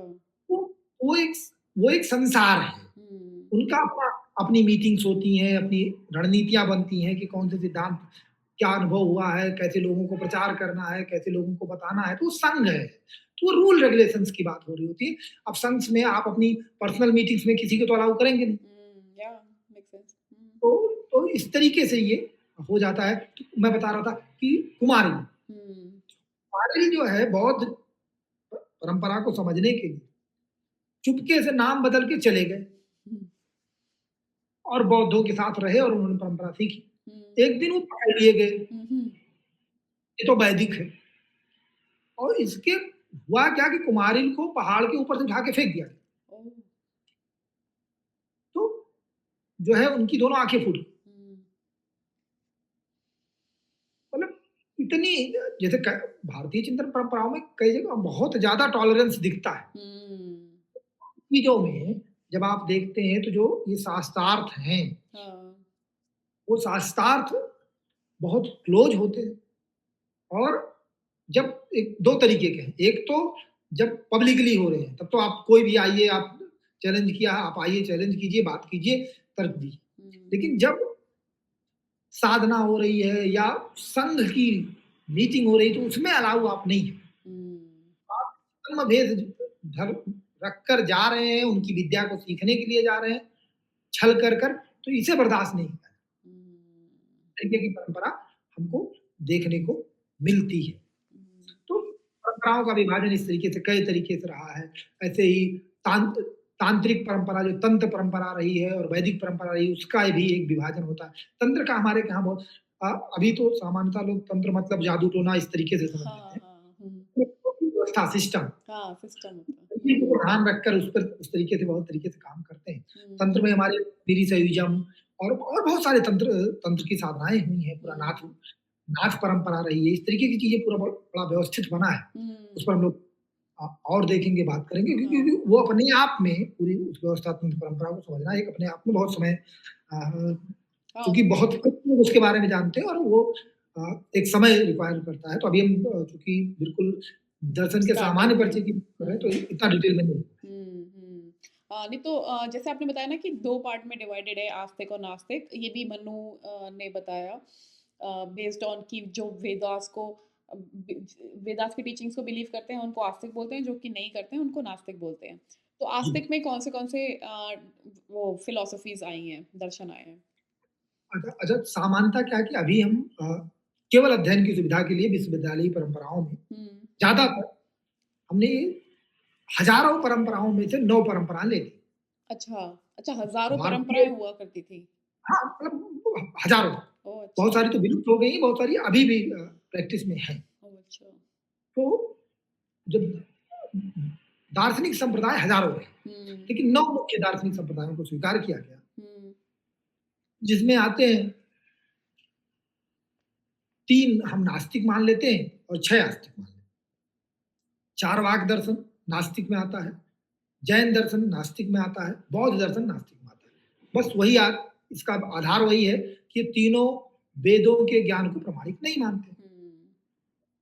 वो वो एक वो एक संसार है। हुँ, उनका अपना अपनी मीटिंग्स होती हैं, अपनी रणनीतियाँ बनती हैं कि कौन से सिद्धांत, क्या अनुभव हुआ है, कैसे लोगों को प्रचार करना है, कैसे लोगों को बताना है, तो वो संघ है। तो वो रूल रेगुलेशंस की बात हो रही होती है। अब संघ में आप अपनी पर्सनल मीटिंग्स में किसी को तो अलाउ करेंगे नहीं। या मेक सेंस। हुँ, तो तो इस तरीके से ये हो जाता है। तो मैं बता रहा था कि कुमारिल, हुँ, कुमारिल जो है बौद्ध परंपरा को समझने के लिए चुपके से नाम बदल के चले गए हुँ, और बौद्धों के साथ रहे और उन्होंने परंपरा सीखी। हुँ, एक दिन वो पकड़ लिए गए, हुँ, हुँ, ये तो वैदिक है। और इसके हुआ क्या कि कुमारिल को पहाड़ के ऊपर से उठा के फेंक दिया गया। ओह! तो जो है उनकी दोनों आँखें फूट गई। हुँ, मतलब इतनी, जैसे भारतीय चिंतन परंपराओं में कई जगह बहुत ज़्यादा टॉलरेंस दिखता है। हुँ, चीज़ों में जब आप देखते हैं तो जो ये शास्त्रार्थ हैं, हाँ, वो शास्त्रार्थ बहुत क्लोज होते हैं। और जब एक 2 तरीके के हैं, एक तो जब पब्लिकली हो रहे हैं, तब तो आप कोई भी आइए, आप चैलेंज किया, आप आइए चैलेंज कीजिए, बात कीजिए, तर्क दीजिए। हुँ, लेकिन जब साधना हो रही है या संघ की मीटिंग हो रही है, तो उसमें अलाउ आप नहीं है। धर्म भेद धर रख कर जा रहे हैं, उनकी विद्या को सीखने के लिए जा रहे हैं, छल कर, तो इसे बर्दाश्त नहीं किया। हुँ, तरीके की परंपरा हमको देखने को मिलती है। हुँ, तो परंपराओं का विभाजन इस तरीके से कई तरीके से रहा है। ऐसे ही तांत्रिक परंपरा जो तंत्र परंपरा रही है और वैदिक परंपरा रही है, उसका भी एक विभाजन होता है। तंत्र का हमारे यहाँ बहुत अभी तो सामान्यतः लोग तंत्र मतलब जादू टोना इस तरीके से समझ लेते हाँ, हैं। हाँ, हुँ, व्यवस्था सिस्टम हाँ, सिस्टम होता है। तरीके को ध्यान रखकर उस पर उस तरीके से बहुत तरीके से काम करते हैं। हुँ, तंत्र में हमारे पीरिसयुजम और बहुत सारे तंत्र तंत्र की साधनाएँ हुई हैं, पूरा हुँ, नाथ नाथ परंपरा रही है, इस तरीके की चीज़ें पूरा बड़ा व्यवस्थित बना है। उस हुँ, पर हम लोग और देखेंगे, बात करेंगे क्योंकि हाँ, वो अपने आप में पूरी उस व्यवस्थात्मक परंपरा को समझना एक अपने आप में बहुत समय हाँ, चूँकि बहुत कम लोग उसके बारे में जानते हैं और वो एक समय रिक्वायर करता है। तो अभी हम चूँकि बिल्कुल दर्शन के सामान्य स्टार्टिंग में। परिचय की बात कर रहे हैं, तो हुँ, इतना डिटेल में नहीं। हुँ, हुँ। नहीं तो जैसे आपने बताया ना कि 2 पार्ट में डिवाइडेड है आस्तिक और नास्तिक, ये भी मनु ने बताया बेस्ड ऑन कि जो वेदास को अ, बि वेदास की टीचिंग्स को बिलीव करते हैं, उनको आस्तिक बोलते हैं, जो कि नहीं करते हैं, उनको नास्तिक बोलते हैं। तो जी। आस्तिक में कौन से वो फिलॉसफीज़ आई हैं, दर्शन आए हैं? अच्छा सामान्यतः क्या है कि अभी हम केवल अध्ययन की सुविधा के लिए विश्वविद्यालयी परंपराओं में हुँ। ज़्यादातर हमने हज़ारों परंपराओं में से 9 परंपराएँ ले ली। अच्छा, अच्छा हज़ारों भारतीय परंपराएँ हुआ करती थी। हाँ, मतलब हज़ारों। ओह! बहुत अच्छा। सारी तो विलुप्त हो गई हैं, बहुत सारी अभी भी प्रैक्टिस में हैं। ओह! अच्छा। तो जब दार्शनिक संप्रदाय हज़ारों हैं, हुँ, लेकिन 9 मुख्य दार्शनिक संप्रदायों को स्वीकार किया गया, हुँ, जिसमें आते हैं 3 हम नास्तिक मान लेते हैं और 6 आस्तिक मान लेते हैं। चारवाक दर्शन नास्तिक में आता है, जैन दर्शन नास्तिक में आता है, बौद्ध दर्शन नास्तिक में आता है। बस वही इसका आधार वही है कि ये तीनों वेदों के ज्ञान को प्रमाणिक नहीं मानते। हुँ,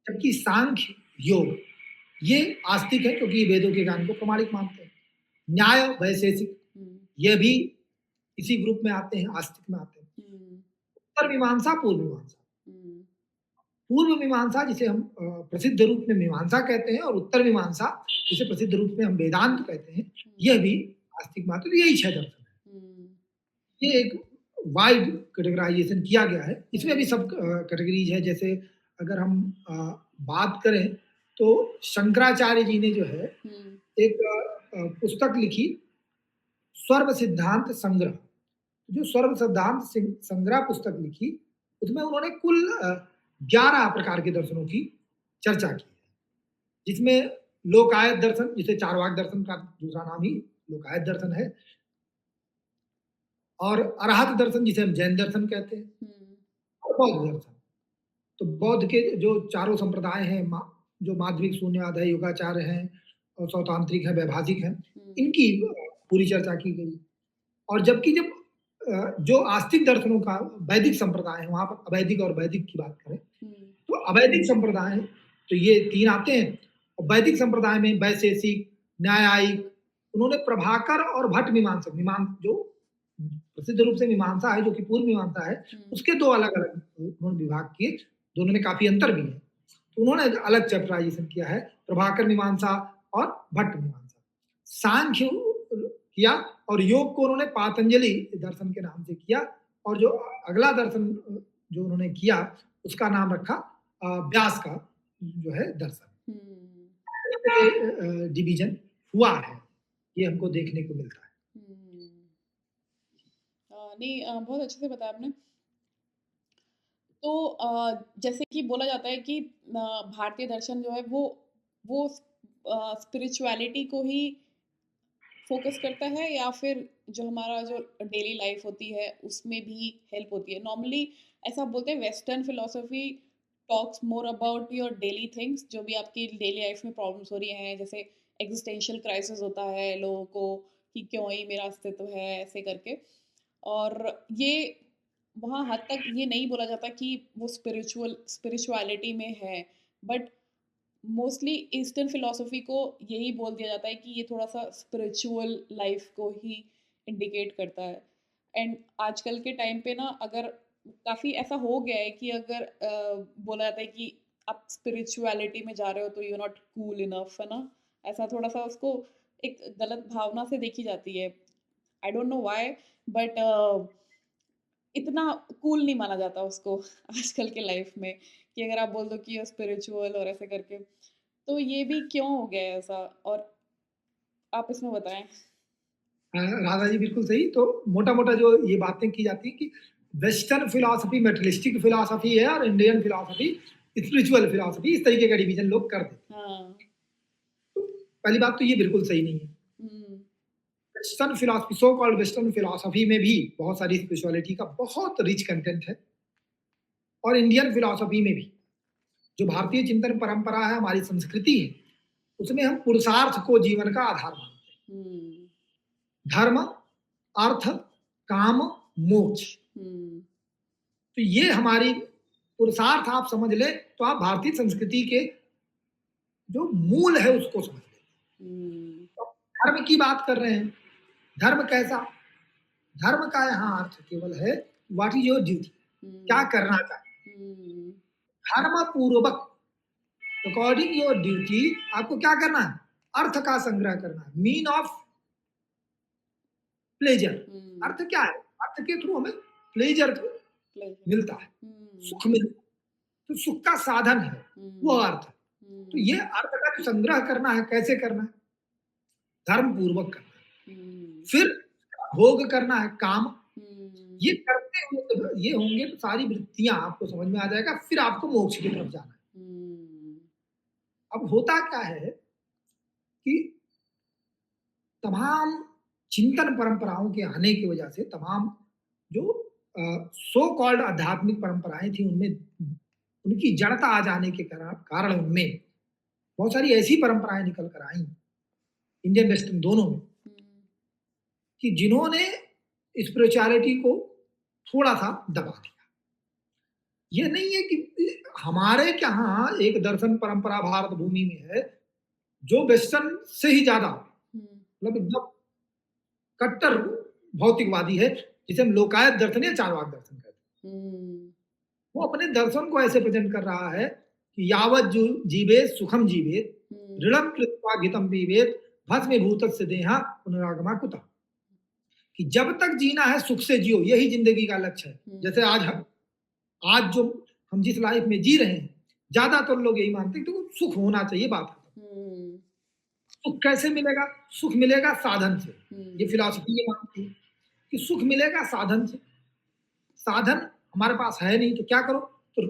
जबकि सांख्य, योग ये आस्तिक है क्योंकि ये वेदों के ज्ञान को प्रमाणिक मानते हैं। न्याय, वैशेषिक हुँ, ये भी इसी ग्रुप में आते हैं, आस्तिक में आते हैं। हुँ, उत्तर मीमांसा, पूर्व मीमांसा। हुँ, पूर्व मीमांसा जिसे हम प्रसिद्ध रूप में मीमांसा कहते हैं और उत्तर मीमांसा जिसे प्रसिद्ध रूप में हम वेदांत कहते हैं, हुँ, यह भी आस्तिक मात्र तो यही 6 दर्शन है। हुँ, ये एक वाइड कैटेगराइजेशन किया गया है। इसमें भी हुँ, सब कैटेगरीज है जैसे अगर हम बात करें तो शंकराचार्य जी ने जो है हुँ, एक पुस्तक लिखी सर्व सिद्धांत संग्रह। जो सर्व सिद्धांत संग्रह पुस्तक लिखी उसमें उन्होंने कुल 11 प्रकार के दर्शनों की चर्चा की है जिसमें लोकायत दर्शन जिसे चारवाक दर्शन का दूसरा नाम ही लोकायत दर्शन है और अरहत दर्शन जिसे हम जैन दर्शन कहते हैं हुँ, और बौद्ध दर्शन। तो बौद्ध के जो चारों संप्रदाय हैं जो माध्यमिक शून्यवाद है योगाचार्य हैं और सौतांत्रिक है वैभाषिक हैं हुँ, इनकी पूरी चर्चा की गई और जबकि जब जो आस्तिक दर्शनों का वैदिक संप्रदाय है वहां पर अवैदिक और वैदिक की बात करें हुँ, तो अवैदिक संप्रदाय तो ये 3 आते हैं और वैदिक संप्रदाय में वैशेषिक, न्यायिक उन्होंने प्रभाकर और भट्ट मीमांसक जो प्रसिद्ध रूप से मीमांसा है जो कि पूर्व मीमांसा है, हुँ, उसके 2 अलग-अलग उन्होंने विभाग किए, दोनों में काफ़ी अंतर भी है। तो उन्होंने अलग चैप्टराइज़ेशन किया है, प्रभाकर मीमांसा और भट्ट मीमांसा। सांख्य किया और योग को उन्होंने पातंजलि दर्शन के नाम से किया और जो अगला दर्शन जो उन्होंने किया, उसका नाम रखा व्यास का जो है दर्शन। हुँ, डिवीज़न हुआ है, ये हमको देखने को मिलता है। हुँ। नहीं बहुत अच्छे से बताया आपने। तो जैसे कि बोला जाता है कि भारतीय दर्शन जो है वो स्पिरिचुअलिटी को ही फ़ोकस करता है या फिर जो हमारा जो डेली लाइफ़ होती है उसमें भी हेल्प होती है? नॉर्मली ऐसा बोलते हैं western philosophy talks more about your daily things जो भी आपकी डेली लाइफ़ में प्रॉब्लम्स हो रही हैं, जैसे एक्जिस्टेंशियल क्राइसिस होता है लोगों को कि क्यों ही मेरा अस्तित्व है ऐसे करके। और ये वहाँ हद तक ये नहीं बोला जाता कि वो स्पिरिचुअलिटी में है, बट मोस्टली ईस्टर्न फिलॉसफी को यही बोल दिया जाता है कि ये थोड़ा-सा स्पिरिचुअल लाइफ़ को ही इंडिकेट करता है। एंड आजकल के टाइम पे ना अगर काफ़ी ऐसा हो गया है कि अगर बोला जाता है कि आप स्पिरिचुअलिटी में जा रहे हो तो you are not cool enough, है ना? ऐसा थोड़ा-सा उसको एक गलत भावना से देखी जाती है। I don't know why but इतना कूल नहीं माना जाता उसको आजकल के लाइफ में कि अगर आप बोल दो कि स्पिरिचुअल और ऐसे करके, तो ये भी क्यों हो गया है ऐसा? और आप इसमें बताएँ? राधा जी बिल्कुल सही। तो मोटा-मोटा जो ये बातें की जाती हैं कि वेस्टर्न फिलॉसफी मेटेरियलिस्टिक फिलॉसफी है और इंडियन फिलॉसफी स्पिरिचुअल फिलॉसफी, इस तरीके का डिवीजन लोग कर देते हैं। हाँ। तो पहली बात तो ये बिल्कुल सही नहीं है। हुँ, western philosophy, so called western philosophy में भी बहुत सारी स्पिरिचुअलिटी का बहुत रिच कंटेंट है, और इंडियन फिलॉसफी में भी जो भारतीय चिंतन परंपरा है, हमारी संस्कृति है, उसमें हम पुरुषार्थ को जीवन का आधार मानते हैं। हुँ, धर्म, अर्थ, काम, मोक्ष, हुँ, तो ये हमारी पुरुषार्थ आप समझ ले तो आप भारतीय संस्कृति के जो मूल है उसको समझ ले। हुँ, तो धर्म की बात कर रहे हैं, धर्म कैसा? धर्म का यहाँ अर्थ केवल है व्हाट इज योर ड्यूटी, क्या हुँ, करना चाहिए। हुँ, धर्म पूर्वक अकॉर्डिंग योर ड्यूटी आपको क्या करना है? अर्थ का संग्रह करना है, मीन ऑफ प्लेजर। हुँ, अर्थ क्या है? अर्थ के थ्रू हमें प्लेजर प्लेज़र। मिलता है, हुँ, सुख मिलता है, तो सुख का साधन है वो हुँ, अर्थ। तो हुँ, ये अर्थ का जो संग्रह करना है, कैसे करना है? धर्म पूर्वक करना है। हुँ, फिर भोग करना है, काम। हुँ, ये करते हुए जब ये होंगे तो सारी वृत्तियां आपको समझ में आ जाएगा, फिर आपको मोक्ष की तरफ जाना है। हुँ, अब होता क्या है कि तमाम चिंतन परंपराओं के आने की वजह से तमाम जो सो कॉल्ड आध्यात्मिक परंपराएं थी उनमें उनकी जड़ता आ जाने के कारण उनमें बहुत सारी ऐसी परंपराएं निकल कर आई, इंडियन वेस्टर्न दोनों में, हुँ, कि जिन्होंने स्पिरिचुअलिटी को थोड़ा सा दबा दिया। ये नहीं है कि हमारे यहाँ एक दर्शन परंपरा भारत भूमि में है जो वेस्टर्न से ही ज्यादा हुँ, मतलब एकदम कट्टर भौतिकवादी है, जिसे हम लोकायत दर्शन या चार्वाक दर्शन कहते हैं। हुँ, वो अपने दर्शन को ऐसे प्रेजेंट कर रहा है कि यावत जो जीवेत सुखम जीवेत, हुँ, ऋणम कृत्वा घितम पीवेत, भस्मीभूत से देहा पुनरागमा कुतः, कि जब तक जीना है सुख से जियो, यही जिंदगी का लक्ष्य है। हुँ, जैसे आज जो हम जिस लाइफ में जी रहे हैं, ज्यादातर लोग यही मानते हैं कि सुख होना चाहिए, बात खत्म। हुँ, सुख कैसे मिलेगा? सुख मिलेगा साधन से। ये हुँ, फिलॉसफी ये मानती है कि सुख मिलेगा साधन से। साधन हमारे पास है नहीं तो क्या करो? तो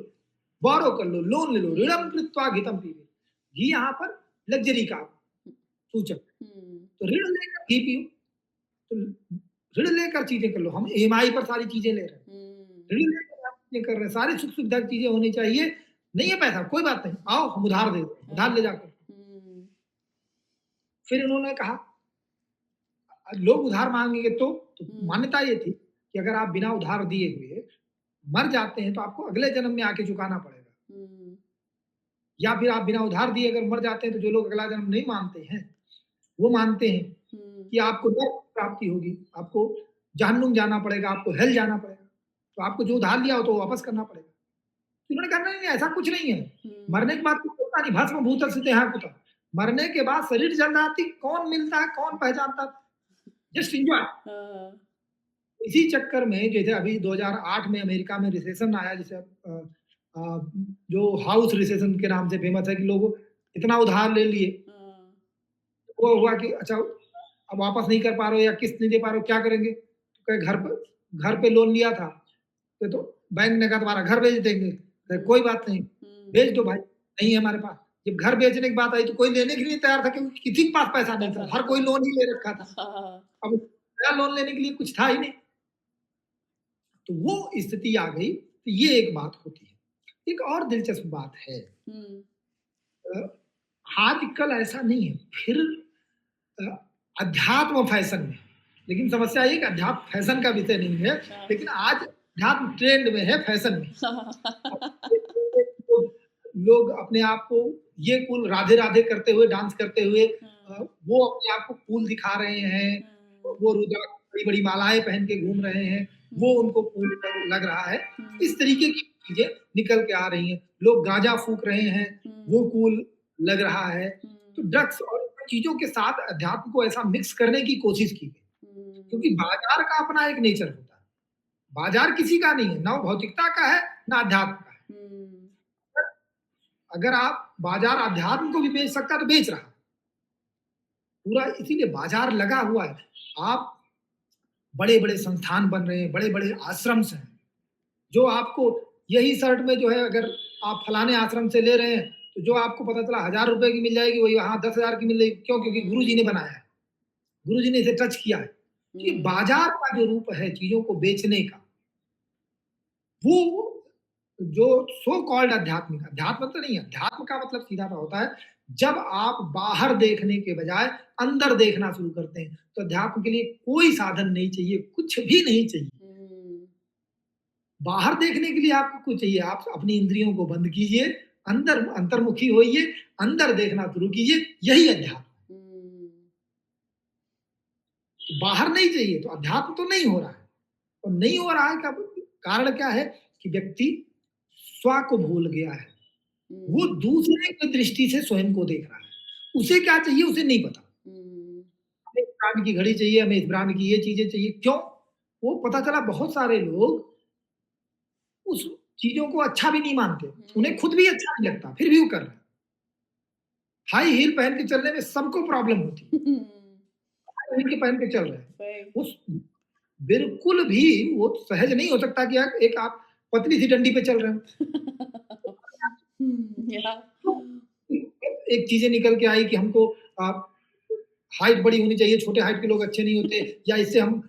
बोरो कर लो, लोन ले लो, ऋणम हुँ, कृत्वा घितम पीबे। घी यहाँ पर लग्जरी का सूचक, हुँ, तो ऋण लेकर घी पियो। तो ऋण लेकर चीजें कर लो, हम ईएमआई पर सारी चीजें ले रहे हैं, हुँ, ऋण लेकर आप चीजें कर रहे हैं, सारी सुख सुविधा की चीजें होनी चाहिए। नहीं है पैसा, कोई बात नहीं, आओ हम उधार दे दें, उधार हाँ, ले जाकर। हुँ, फिर उन्होंने कहा लोग उधार मांगेंगे तो हुँ, मान्यता ये थी कि अगर आप बिना उधार दिए हुए मर जाते हैं तो आपको अगले जन्म में आके चुकाना पड़ेगा, हुँ, या फिर आप बिना उधार दिए अगर मर जाते हैं तो जो लोग अगला जन्म नहीं मानते हैं वो मानते हैं हुँ, कि आपको नरक प्राप्ति होगी, आपको जहन्नुम जाना पड़ेगा, आपको हेल जाना पड़ेगा, तो आपको जो उधार लिया हो तो वापस करना पड़ेगा। तो उन्होंने कहा नहीं नहीं ऐसा कुछ नहीं है, हुँ, मरने के बाद कुछ होता नहीं, भस्म भूत से देहा कुतः, मरने के बाद शरीर जल जाती, कौन मिलता है कौन पहचानता, जस्ट एंजॉय। हाँ, इसी चक्कर में जैसे अभी 2008 में अमेरिका में रिसेशन आया, जिसे अ, जो हाउस रिसेशन के नाम से फेमस है, कि लोग इतना उधार ले लिए, हाँ, वो हुआ कि अच्छा अब वापस नहीं कर पा रहे हो या किस्त नहीं दे पा रहे हो, क्या करेंगे? तो कहे घर पे लोन लिया था, तो बैंक ने कहा तुम्हारा घर बेच देंगे। कहे हुँ, कोई बात नहीं, हुँ, बेच दो भाई, नहीं है हमारे पास। जब घर बेचने की बात आई तो कोई लेने के लिए तैयार था, क्योंकि किसी के पास पैसा नहीं पैसा था, नहीं हर था। कोई लोन ही ले रखा था। हाँ, अब नया लोन लेने के लिए कुछ था ही नहीं। तो वो स्थिति आ गई, तो ये एक बात होती है। एक और दिलचस्प बात है, हुँ, अ, आजकल ऐसा नहीं है, फिर अ, अध्यात्म फैशन में, लेकिन समस्या ये है कि अध्यात्म फैशन का विषय नहीं है, हाँ, लेकिन आज अध्यात्म ट्रेंड में है, फैशन में। अब हाँ, लोग लोग अपने आप को ये कूल राधे राधे करते हुए, डांस करते हुए, वो अपने आप को कूल दिखा रहे हैं, हुँ, वो रुद्राक्ष बड़ी बड़ी मालाएं पहन के घूम रहे हैं, वो हुँ, उनको कूल लग रहा है। हुँ, इस तरीके की चीजें निकल के आ रही हैं, लोग गांजा फूक रहे हैं, हुँ, वो कूल लग रहा है। तो हुँ, ड्रग्स और चीज़ों के साथ अध्यात्म को ऐसा मिक्स करने की कोशिश की गई। क्योंकि हुँ, बाज़ार का अपना एक नेचर होता है। बाज़ार किसी का नहीं है, ना वो भौतिकता का है, ना अध्यात्म का है। हुँ, अगर आप बाज़ार अध्यात्म को भी बेच सकता है तो बेच रहा है। पूरा इसीलिए बाज़ार लगा हुआ है। आप बड़े-बड़े संस्थान बन रहे हैं, बड़े-बड़े आश्रम्स हैं, जो आपको यही शर्ट में जो है अगर आप फलाने आश्रम से ले रहे हैं, तो जो आपको पता चला ₹1000 की मिल जाएगी, वही वहाँ 10,000 की मिल जाएगी। क्यों? क्योंकि गुरुजी ने बनाया है, गुरुजी ने इसे टच किया है। तो ये हुँ, बाज़ार का जो रूप है चीज़ों को बेचने का, वो जो सो कॉल्ड आध्यात्मिक अध्यात्म तो नहीं है, अध्यात्म का मतलब सीधा-सा होता है, जब आप बाहर देखने के बजाय अंदर देखना शुरू करते हैं, तो अध्यात्म के लिए कोई साधन नहीं चाहिए, कुछ भी नहीं चाहिए। हुँ, बाहर देखने के लिए आपको कुछ चाहिए, आप अपनी इंद्रियों को बंद कीजिए, अंदर अंतर्मुखी होइए, अंदर देखना शुरू कीजिए, यही अध्यात्म है। हुँ, बाहर नहीं चाहिए, तो अध्यात्म तो नहीं हो रहा है। और नहीं हो रहा है का कारण क्या है कि व्यक्ति स्व को भूल गया है। वो हुँ, दूसरे की दृष्टि से स्वयं को देख रहा है। उसे क्या चाहिए उसे नहीं पता। हुँ, हमें इस ब्रांड की घड़ी चाहिए, हमें इस ब्रांड की ये चीज़ें चाहिए, क्यों? वो पता चला बहुत सारे लोग उस चीज़ों को अच्छा भी नहीं मानते। उन्हें हुँ, खुद भी अच्छा नहीं लगता, फिर भी वो कर रहे हैं। हाई हील पहन के चलने में सबको प्रॉब्लम होती है। हुँ, हाई हील के पहन के चल रहे हैं। वही। उस बिल्कुल भी वो सहज नहीं हो सकता कि एक आप पतली सी डंडी पे चल रहे हो। या तो एक चीज़ें निकल के आई कि हमको हाइट बड़ी होनी चाहिए, छोटे हाइट के लोग अच्छे नहीं होते या इससे हम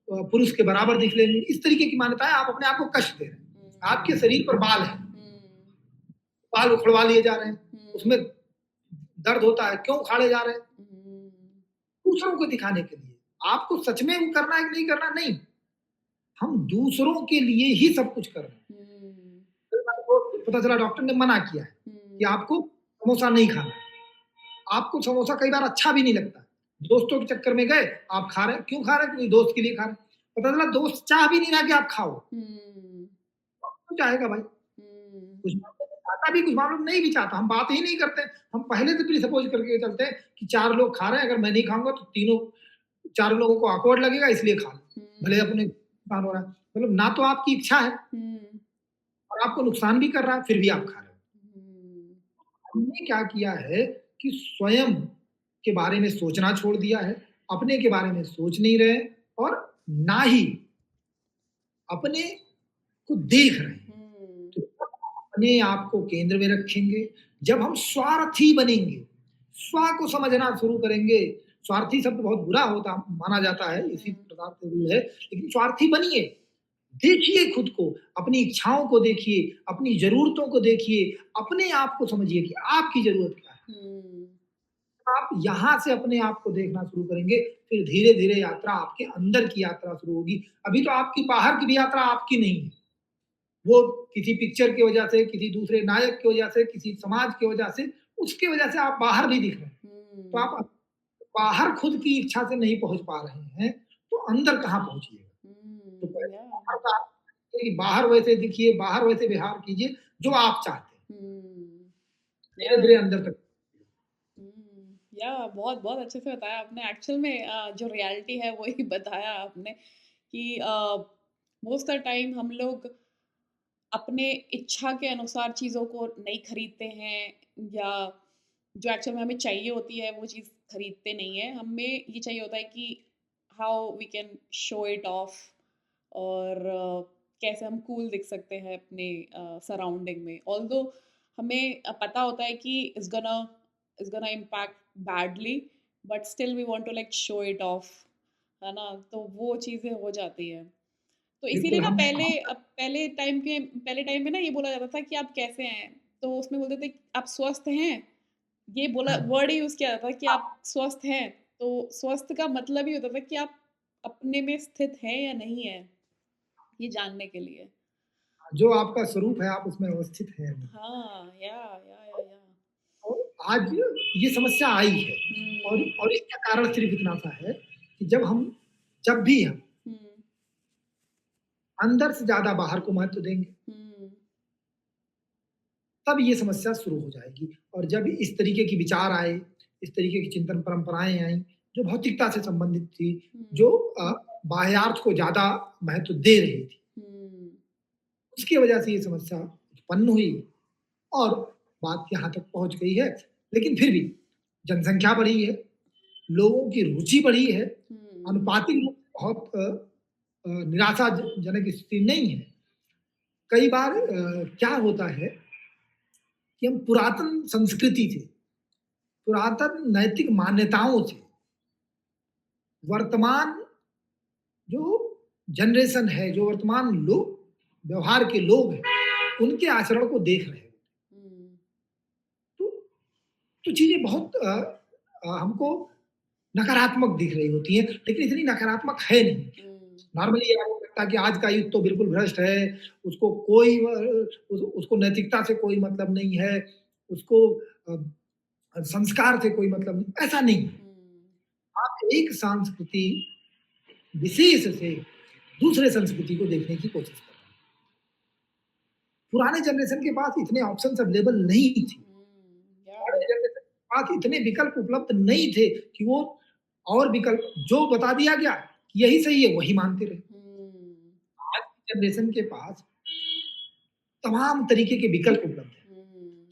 पुरुष के बराबर दिख लेंगे। इस तरीके की मान्यताएँ आप अपने आप को कष्ट दे रहे हैं। हुँ, आपके शरीर पर बाल हैं, हुँ, बाल उखड़वा लिए जा रहे हैं, उसमें हुँ, दर्द होता है, क्यों उखाड़े जा रहे हैं? हुँ, दूसरों को दिखाने के लिए। आपको सच में वो करना है कि नहीं करना? नहीं। हम दूसरों के लिए ही सब कुछ कर रहे हैं। हुँ, फिर आपको पता चला डॉक्टर ने मना किया है कि हुँ, आपको समोसा नहीं खाना है। आपको समोसा कई बार अच्छा भी नहीं लगता। दोस्तों के चक्कर में गए, आप खा रहे हैं, क्यों खा रहे हैं? क्योंकि दोस्त के लिए खा रहे हैं। पता चला दोस्त चाह भी नहीं रहा कि आप खाओ, हुँ, क्यों चाहेगा भाई? हुँ, कुछ मामलों में चाहता भी, कुछ मामलों में नहीं भी चाहता, हम बात ही नहीं करते। हम पहले से प्रीसपोज़ करके चलते हैं कि 4 लोग खा रहे हैं, अगर मैं नहीं खाऊँगा तो तीनों 4 लोगों को ऑकवर्ड लगेगा इसलिए खा लो। भले हुँ, अपने नुकसान हो रहा है। मतलब ना तो आपकी इच्छा है हुँ, और आपको नुकसान भी कर रहा है, फिर भी आप खा रहे हो। हुँ, हमने क्या किया है कि स्वयं के बारे में सोचना छोड़ दिया है, अपने के बारे में सोच नहीं रहे और ना ही अपने को देख रहे हैं। हुँ, तो जब हम अपने आप को केंद्र में रखेंगे, जब हम स्वार्थी बनेंगे, स्व को समझना शुरू करेंगे, स्वार्थी शब्द बहुत बुरा होता माना जाता है, इसी हुँ, प्रकार से रूल है, लेकिन स्वार्थी बनिए। देखिए खुद को, अपनी इच्छाओं को देखिए, अपनी ज़रूरतों को देखिए, अपने आप को समझिए कि आपकी ज़रूरत क्या है। हुँ, आप यहाँ से अपने आप को देखना शुरू करेंगे, फिर धीरे-धीरे यात्रा आपके अंदर की यात्रा शुरू होगी। अभी तो आपकी बाहर की भी यात्रा आपकी नहीं है। वो किसी पिक्चर की वजह से, किसी दूसरे नायक की वजह से, किसी समाज की वजह से, उसकी वजह से आप बाहर भी दिख रहे हैं। तो हुँ, आप बाहर खुद की इच्छा से नहीं पहुँच पा रहे हैं, तो अंदर कहाँ पहुँचिएगा? तो हुँ, पहले या बाहर का कि बाहर वैसे दिखिए, बाहर वैसे व्यवहार कीजिए, जो आप चाहते हैं। हुँ, या धीरे-धीरे अंदर तक हुँ, या बहुत अच्छे से बताया आपने एक्चुअल में जो रियलिटी है वही बताया आपने कि मोस्ट द टाइम हम लोग अपने इच्छा के अनुसार चीज़ों को नहीं खरीदते हैं या जो एक्चुअल में हमें चाहिए होती है वो चीज़ खरीदते नहीं हैं। हमें ये चाहिए होता है कि how we can show it off और कैसे हम कूल दिख सकते हैं अपने सराउंडिंग में। ऑल्दो हमें पता होता है कि it's gonna impact badly but still we want to like show it off, है ना? तो वो चीज़ें हो जाती हैं। तो इसीलिए बिल्कुल ना हम पहले टाइम पे ना ये बोला जाता था कि आप कैसे हैं? तो उसमें बोलते थे आप स्वस्थ हैं? ये बोला हाँ, वर्ड यूज़ किया जाता था कि आप स्वस्थ हैं। तो स्वस्थ का मतलब ये होता था कि आप अपने में स्थित हैं या नहीं हैं, ये जानने के लिए। जो आपका स्वरूप है, आप उसमें अवस्थित हैं नहीं। हाँ, या। और आज ये समस्या आई है हुँ, और इसका कारण सिर्फ़ इतना-सा है कि जब भी हम हुँ, अंदर से ज़्यादा बाहर को महत्व देंगे, हुँ, तब ये समस्या शुरू हो जाएगी और जब इस तरीके की विचार आए, इस तरीके की चिंतन परंपराएँ आई, जो भौतिकता से संबंधित थी, जो हुँ, बाह्यार्थ को ज़्यादा महत्व दे रही थी। हुँ, उसकी वजह से ये समस्या उत्पन्न हुई और बात यहाँ तक पहुँच गई है। लेकिन फिर भी जनसंख्या बढ़ी है, लोगों की रुचि बढ़ी है, हुँ, आनुपातिक रूप से बहुत जनक स्थिति नहीं है। कई बार क्या होता है कि हम पुरातन संस्कृति से, पुरातन नैतिक मान्यताओं से वर्तमान जो जनरेशन है, जो वर्तमान लोग व्यवहार के लोग हैं, उनके आचरण को देख रहे हैं। हुँ, तो चीज़ें बहुत हमको नकारात्मक दिख रही होती हैं, लेकिन इतनी नकारात्मक है नहीं। हुँ, नॉर्मली ये आपको लगता है कि आज का युग तो बिल्कुल भ्रष्ट है, उसको कोई उसको नैतिकता से कोई मतलब नहीं है, उसको संस्कार से कोई मतलब नहीं, ऐसा नहीं है। हुँ, आप एक संस्कृति विशेष से दूसरे संस्कृति को देखने की कोशिश करें। पुराने जनरेशन के पास इतने ऑप्शंस अवेलेबल नहीं थे। या पुराने जनरेशन के पास इतने विकल्प उपलब्ध नहीं थे कि वो और विकल्प जो बता दिया गया कि यही सही है, वही मानते रहे। हुँ, आज की जनरेशन के पास तमाम तरीके के विकल्प उपलब्ध हैं। हुँ,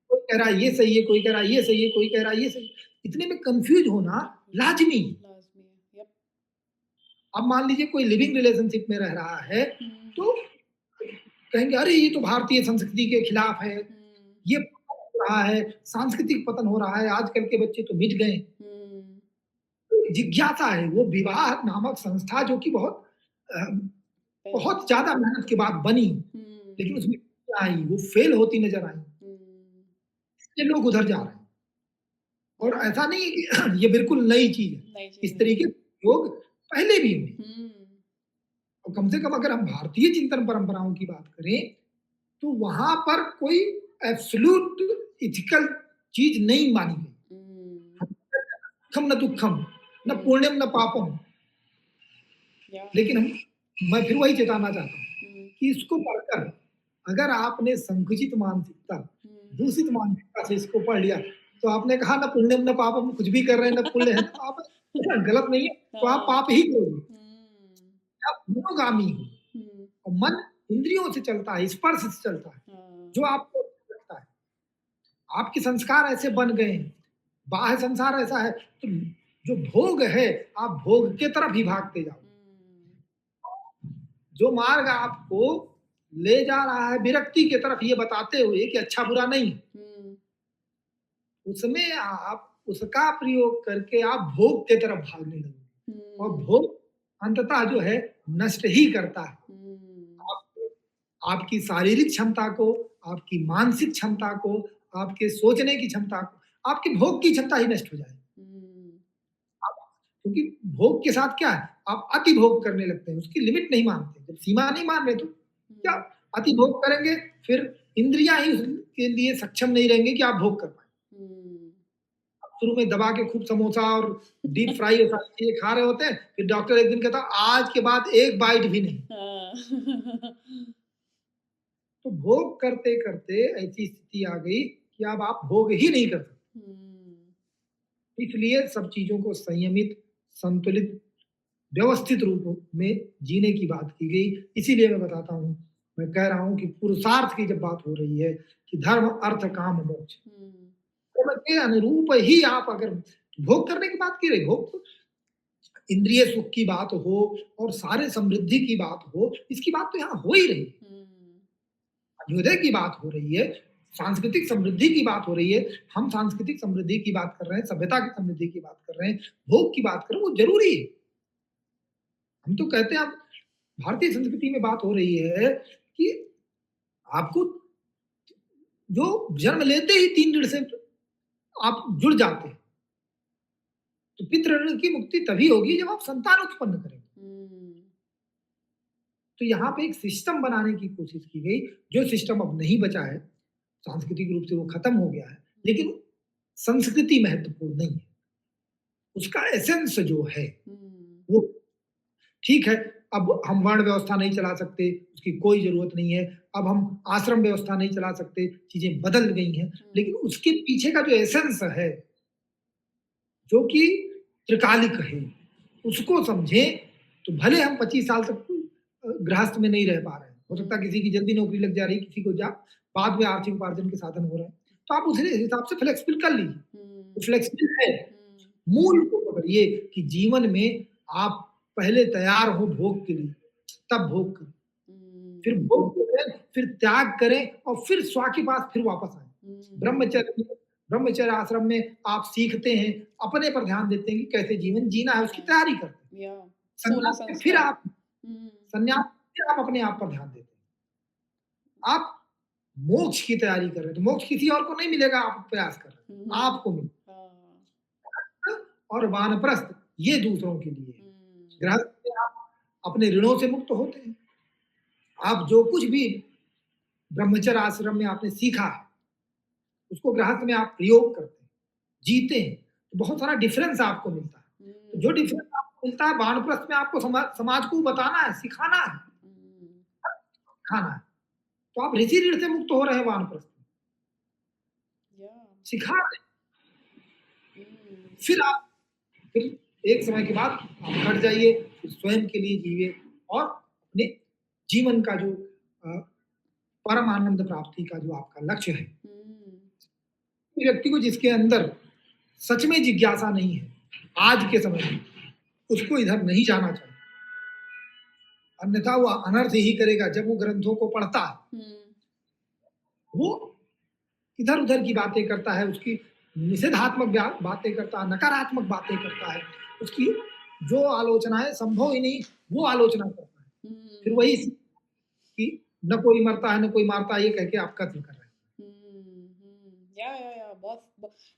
कोई कह रहा है ये सही है, कोई कह रहा है ये सही है, कोई कह रहा है ये सही है। इतने में कन्फ्यूज़ होना लाज़मी है। लाज़मी है, यप, अब मान लीजिए कोई लिविंग रिलेशनशिप में रह रहा है, हुँ, तो कहेंगे अरे ये तो भारतीय संस्कृति के खिलाफ है, हुँ, ये पतन हो रहा है, सांस्कृतिक पतन हो रहा है, आजकल के बच्चे तो मिट गए। हुँ, जिज्ञासा है, वो विवाह नामक संस्था जो कि अ, पहले बहुत ज़्यादा मेहनत के बाद बनी, हुँ, लेकिन उसमें क्या आई, वो फेल होती नज़र आई। हुँ, इसलिए लोग उधर जा रहे हैं और या ऐसा नहीं है कि ये बिल्कुल नई चीज़ है। नई चीज़ इस नहीं तरीके है। के योग पहले भी हुए हुँ, और कम से कम अगर हम भारतीय चिंतन परंपराओं की बात करें, तो वहाँ पर कोई एब्सोल्यूट एथिकल चीज़ नहीं मानी गई। हुँ, सुखम न दुःखम, न हुँ, पुण्यम न पापम। या लेकिन मैं फिर वही चेताना चाहता हूँ हुँ, कि इसको पढ़कर अगर आपने संकुचित मानसिकता, हुँ, दूषित मानसिकता से इसको पढ़ लिया, तो आपने कहा ना पुण्यम न पापम, कुछ भी कर रहे हैं, ना पुण्य है, तो आप गलत नहीं है, तो आप हाँ, पाप ही करोगे। हुँ, आप मनोगामी हो हुँ, और मन इंद्रियों से चलता है, स्पर्श से चलता है, हाँ, जो आपको अच्छा लगता है। आपके संस्कार ऐसे बन गए हैं, बाह्य संसार ऐसा है, तो जो भोग है, आप भोग के तरफ ही भागते जाओ। हुँ, जो मार्ग आपको ले जा रहा है विरक्ति की तरफ ये बताते हुए कि अच्छा बुरा नहीं, हुँ, उसमें आप उसका प्रयोग करके आप भोग की तरफ भागने लगोगे और हुँ, भोग अंततः जो है नष्ट ही करता है। हुँ, आपको आपकी शारीरिक क्षमता को, आपकी मानसिक क्षमता को, आपके सोचने की क्षमता को, आपकी भोग की क्षमता ही नष्ट हो जाएगी। हुँ, आप क्योंकि भोग के साथ क्या है, आप अति भोग करने लगते हैं, उसकी लिमिट नहीं मानते। जब सीमा नहीं मान रहे तो क्या हुँ, अति भोग करेंगे, फिर इंद्रियाँ ही उसके लिए सक्षम नहीं रहेंगी कि आप भोग कर पाएँ। हुँ। शुरू में दबा के खूब समोसा और डीप फ्राई ये सारी चीज़ें खा रहे होते हैं, फिर डॉक्टर एक दिन कहता है आज के बाद एक बाइट भी नहीं। हाँ। तो भोग करते-करते ऐसी स्थिति आ गई कि अब आप भोग ही नहीं कर सकते। हुँ, इसलिए सब चीज़ों को संयमित, संतुलित, व्यवस्थित रूप में जीने की बात की गई। इसीलिए मैं बताता हूँ, मैं कह रहा हूँ कि पुरुषार्थ की जब बात हो रही है कि धर्म, अर्थ, काम, मोक्ष, हुँ, कर्म के अनुरूप ही आप अगर भोग करने की बात की रही, भोग तो इंद्रिय सुख की बात हो और सारे समृद्धि की बात हो, इसकी बात तो यहाँ हो ही रही है। हुँ, अभ्युदय की बात हो रही है, सांस्कृतिक समृद्धि की बात हो रही है। हम सांस्कृतिक समृद्धि की बात कर रहे हैं, सभ्यता की समृद्धि की बात कर रहे हैं, भोग की बात कर रहे हैं, वो ज़रूरी है। हम तो कहते हैं अब भारतीय संस्कृति में बात हो रही है कि आपको जो जन्म लेते ही 3 ऋण से आप जुड़ जाते हैं। तो पितृ ऋण की मुक्ति तभी होगी जब आप संतान उत्पन्न करेंगे। हुँ, तो यहाँ पे एक सिस्टम बनाने की कोशिश की गई, जो सिस्टम अब नहीं बचा है, सांस्कृतिक रूप से वो खत्म हो गया है, लेकिन संस्कृति महत्वपूर्ण नहीं है। उसका एसेंस जो है, हुँ, वो ठीक है, अब हम वर्ण व्यवस्था नहीं चला सकते, उसकी कोई ज़रूरत नहीं है। अब हम आश्रम व्यवस्था नहीं चला सकते, चीज़ें बदल गई हैं, हुँ, लेकिन उसके पीछे का जो एसेंस है, जो कि त्रिकालिक है, उसको समझें, तो भले हम 25 साल तक गृहस्थ में नहीं रह पा रहे हैं। हो सकता है किसी की जल्दी नौकरी लग जा रही है, किसी को बाद में आर्थिक उपार्जन के साधन हो रहे हैं। तो आप उस हिसाब से फ्लेक्सिबल कर लीजिए। फ्लेक्सिबल है। मूल को पकड़िए कि जीवन में आप पहले तैयार हो भोग के लिए, तब भोग करें। फिर भोग करें, फिर त्याग करें और फिर स्व के पास फिर वापस आएँ। ब्रह्मचर्य आश्रम में आप सीखते हैं, अपने पर ध्यान देते हैं कि कैसे जीवन जीना है, उसकी तैयारी करते हैं। संन्यास में फिर आप अपने आप पर ध्यान देते हैं। आप मोक्ष की तैयारी कर रहे हैं, तो मोक्ष किसी और को नहीं मिलेगा, आप प्रयास कर रहे हैं, आपको मिलेगा। और वानप्रस्थ ये दूसरों के लिए है। गृहस्थ में आप अपने ऋणों से मुक्त होते हैं। आप जो कुछ भी ब्रह्मचर्य आश्रम में आपने सीखा है, उसको गृहस्थ में आप प्रयोग करते हैं, जीते हैं, तो बहुत सारा डिफरेंस आपको मिलता है। तो जो डिफरेंस आपको मिलता है, वानप्रस्थ में आपको समाज को बताना है, सिखाना है, सिखाना है। तो आप ऋषि ऋण से मुक्त हो रहे हैं वानप्रस्थ में। सिखा रहे हैं। फिर एक समय के बाद आप हट जाइए, फिर स्वयं के लिए जिए और अपने जीवन का जो परम आनंद प्राप्ति का जो आपका लक्ष्य है, व्यक्ति को जिसके अंदर सच में जिज्ञासा नहीं है, आज के समय में उसको इधर नहीं जाना चाहिए। अन्यथा वो अनर्थ ही करेगा। जब वो ग्रंथों को पढ़ता है, वो इधर-उधर की बातें करता है, उसकी निषेधात्मक बातें करता है, नकारात्मक बातें करता है, उसकी जो आलोचनाएं संभव ही नहीं, वो आलोचना करता है। फिर वही कि न कोई मरता है, न कोई मारता है, ये कह के आप कत्ल कर रहे हैं। या बहुत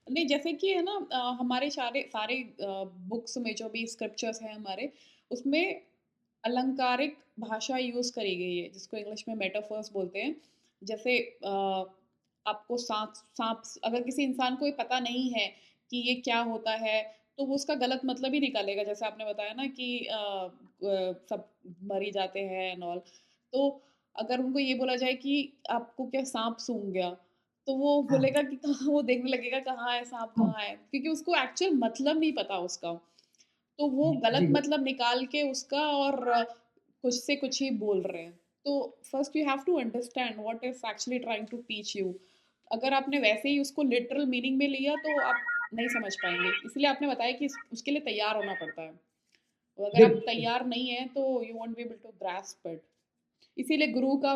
नहीं, जैसे कि है ना, हमारे सारे सारे बुक्स में जो भी स्क्रिप्चर्स हैं हमारे, उसमें अलंकारिक भाषा यूज़ करी गई है, जिसको इंग्लिश में मेटाफर्स बोलते हैं। जैसे आपको सांप सांप अगर किसी इंसान को ये पता नहीं है कि ये क्या होता है, तो वो उसका गलत मतलब ही निकालेगा। जैसे आपने बताया ना कि सब मर ही जाते हैं एंड ऑल। तो अगर उनको ये बोला जाए कि आपको क्या सांप सूंघ गया, तो वो हाँ, बोलेगा कि कहाँ, वो देखने लगेगा कहाँ है सांप, हाँ, कहाँ है, क्योंकि उसको एक्चुअल मतलब नहीं पता उसका। तो वो गलत जी, मतलब निकाल के उसका और कुछ से कुछ ही बोल रहे हैं। तो first you have to understand what is actually trying to teach you. अगर आपने वैसे ही उसको लिटरल मीनिंग में लिया तो आप नहीं समझ पाएँगे। इसलिए आपने बताया कि उसके लिए तैयार होना पड़ता है। और अगर आप बिल्कुल। तैयार नहीं हैं तो you won't be able to grasp it. इसीलिए गुरु का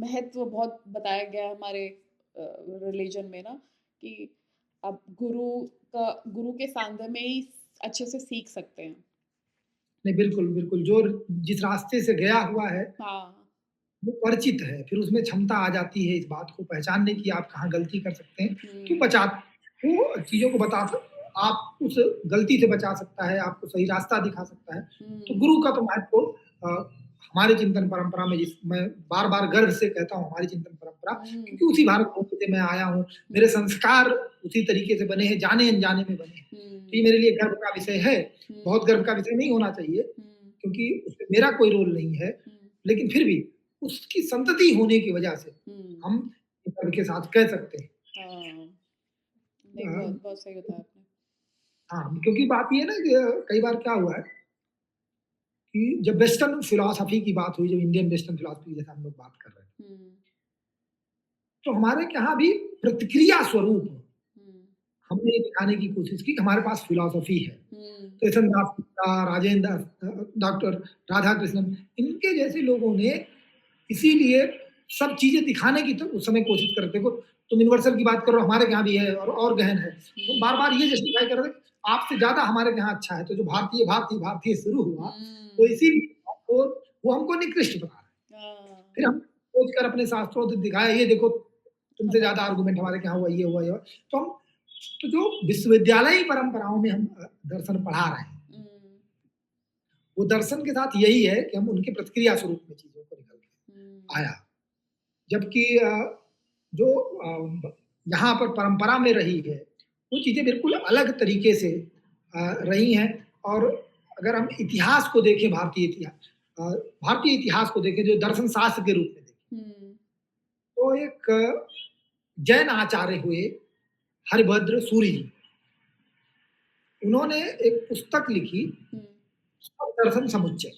महत्व बहुत बताया गया है हमारे रिलीजन में ना, कि आप गुरु के सांध्य में ही अच्छे से सीख सकते हैं। नहीं, बिल्कुल, बिल्कुल, जो जिस रास्ते से गया हुआ है, हाँ। वो परिचित है, फिर उसमें क्षमता आ जाती है इस बात को पहचानने की आप कहाँ गलती कर सकते हैं, तो हुँ। वो चीज़ों को आप उस गलती से बचा सकता है, आपको सही रास्ता दिखा सकता है। तो हुँ। गुरु का तो महत्व हमारे चिंतन परंपरा में, जिस मैं बार-बार गर्व से कहता हूँ हमारी चिंतन परंपरा, हुँ। क्योंकि उसी भारत भूमि से मैं आया हूँ, मेरे संस्कार उसी तरीके से बने हैं, जाने-अनजाने में बने हैं। तो ये हुँ। मेरे लिए गर्व का विषय है, हुँ। बहुत गर्व का विषय नहीं होना चाहिए, हुँ। क्योंकि उसमें मेरा कोई रोल नहीं है, हुँ। लेकिन फिर भी उसकी संतति होने की वजह से हुँ। हम गर्व के साथ कह सकते हैं। हाँ। नहीं, अ, बहुत बहुत सही बताया आपने। हाँ, क्योंकि बात ये है ना कि कई बार क्या हुआ है कि जब वेस्टर्न फिलॉसफी की बात हुई, जब इंडियन वेस्टर्न फिलॉसफी जैसे हम लोग बात कर रहे हैं, हुँ। तो हमारे यहाँ भी प्रतिक्रिया स्वरूप हुँ। हमने ये दिखाने की कोशिश की कि हमारे पास फिलॉसफी है। हुँ। कृष्णदास गुप्ता, राजेंद्र डॉक्टर राधाकृष्णन, इनके जैसे लोगों ने इसीलिए सब चीज़ें दिखाने की तो उस समय कोशिश कर रहे थे। देखो, तुम यूनिवर्सल की बात करो, हमारे यहाँ भी है और गहन है। तो हुँ। बार-बार ये जस्टिफाई कर रहे थे, आपसे ज़्यादा हमारे यहाँ अच्छा है। तो जो भारतीय शुरू हुआ, तो हुँ। इसीलिए वो हमको निकृष्ट बना रहे हैं। हाँ। फिर हम खोज कर अपने शास्त्रों से दिखाया, ये देखो तुमसे ज़्यादा आर्गुमेंट हमारे यहाँ हुआ, ये हुआ, ये हुआ। तो हम तो जो विश्वविद्यालयी परंपराओं में हम दर्शन पढ़ा रहे हैं, हुँ। वो दर्शन के साथ यही है कि हम उनके प्रतिक्रिया स्वरूप में चीज़ों को निकल के हुँ। आया। जबकि जो यहाँ पर परंपरा में रही है, वो चीज़ें बिल्कुल अलग तरीके से रही हैं। और अगर हम इतिहास को देखें, भारतीय इतिहास को देखें, जो दर्शन शास्त्र के रूप में देखें, हुँ। तो एक जैन आचार्य हुए हरिभद्र सूरी जी, उन्होंने एक पुस्तक लिखी, हुँ, दर्शन समुच्चय।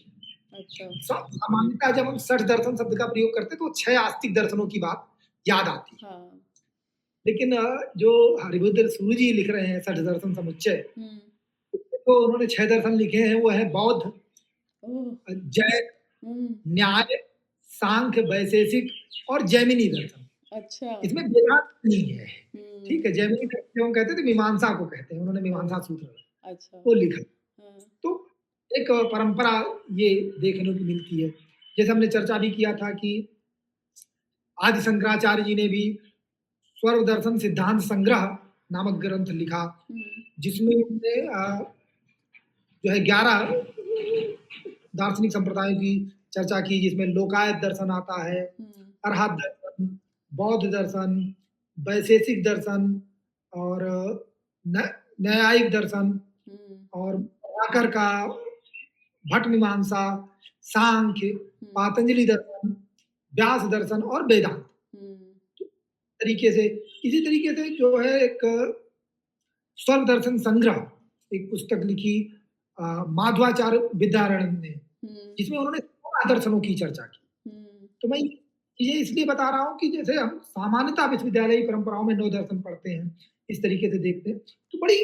अच्छा। सामान्यतः जब हम षठ दर्शन शब्द का प्रयोग करते हैं तो 6 आस्तिक दर्शनों की बात याद आती है। हाँ। लेकिन जो हरिबुद्ध सूरी जी लिख रहे हैं षठ दर्शन समुच्चय, हुँ, तो उन्होंने 6 दर्शन लिखे हैं, वो है बौद्ध, ओह! जैन, हुँ, न्याय, सांख्य, वैशेषिक और जैमिनी दर्शन। अच्छा। इसमें वेदांत नहीं है। ठीक हुँ, है, जैमिनी दर्शन जो हम कहते थे मीमांसा को कहते हैं, उन्होंने ओह! मीमांसा सूत्र अच्छा। वो लिखा। हाँ। तो एक परंपरा ये देखने को मिलती है। जैसे हमने चर्चा भी किया था कि आदि शंकराचार्य जी ने भी स्वर्ग दर्शन सिद्धांत संग्रह नामक ग्रंथ लिखा, हुँ, जिसमें उन्होंने जो है 11 दार्शनिक संप्रदायों की चर्चा की, जिसमें लोकायत दर्शन आता है, हुँ, अरहत दर्शन, बौद्ध दर्शन, वैशेषिक दर्शन और न न्यायिक दर्शन हुँ, और प्रभाकर का भट्ट मीमांसा, सांख्य, हुँ, पातंजलि दर्शन, व्यास दर्शन और वेदांत। हुँ, तरीके से इसी तरीके से जो है एक स्वर्ग दर्शन संग्रह एक पुस्तक लिखी माधवाचार्य विद्यारण्य ने, हुँ, जिसमें उन्होंने 16 दर्शनों की चर्चा की। हुँ, तो मैं ये इसलिए बता रहा हूँ कि जैसे हम सामान्यतः विश्वविद्यालयी परंपराओं में 9 दर्शन पढ़ते हैं, इस तरीके से देखते हैं, तो बड़ी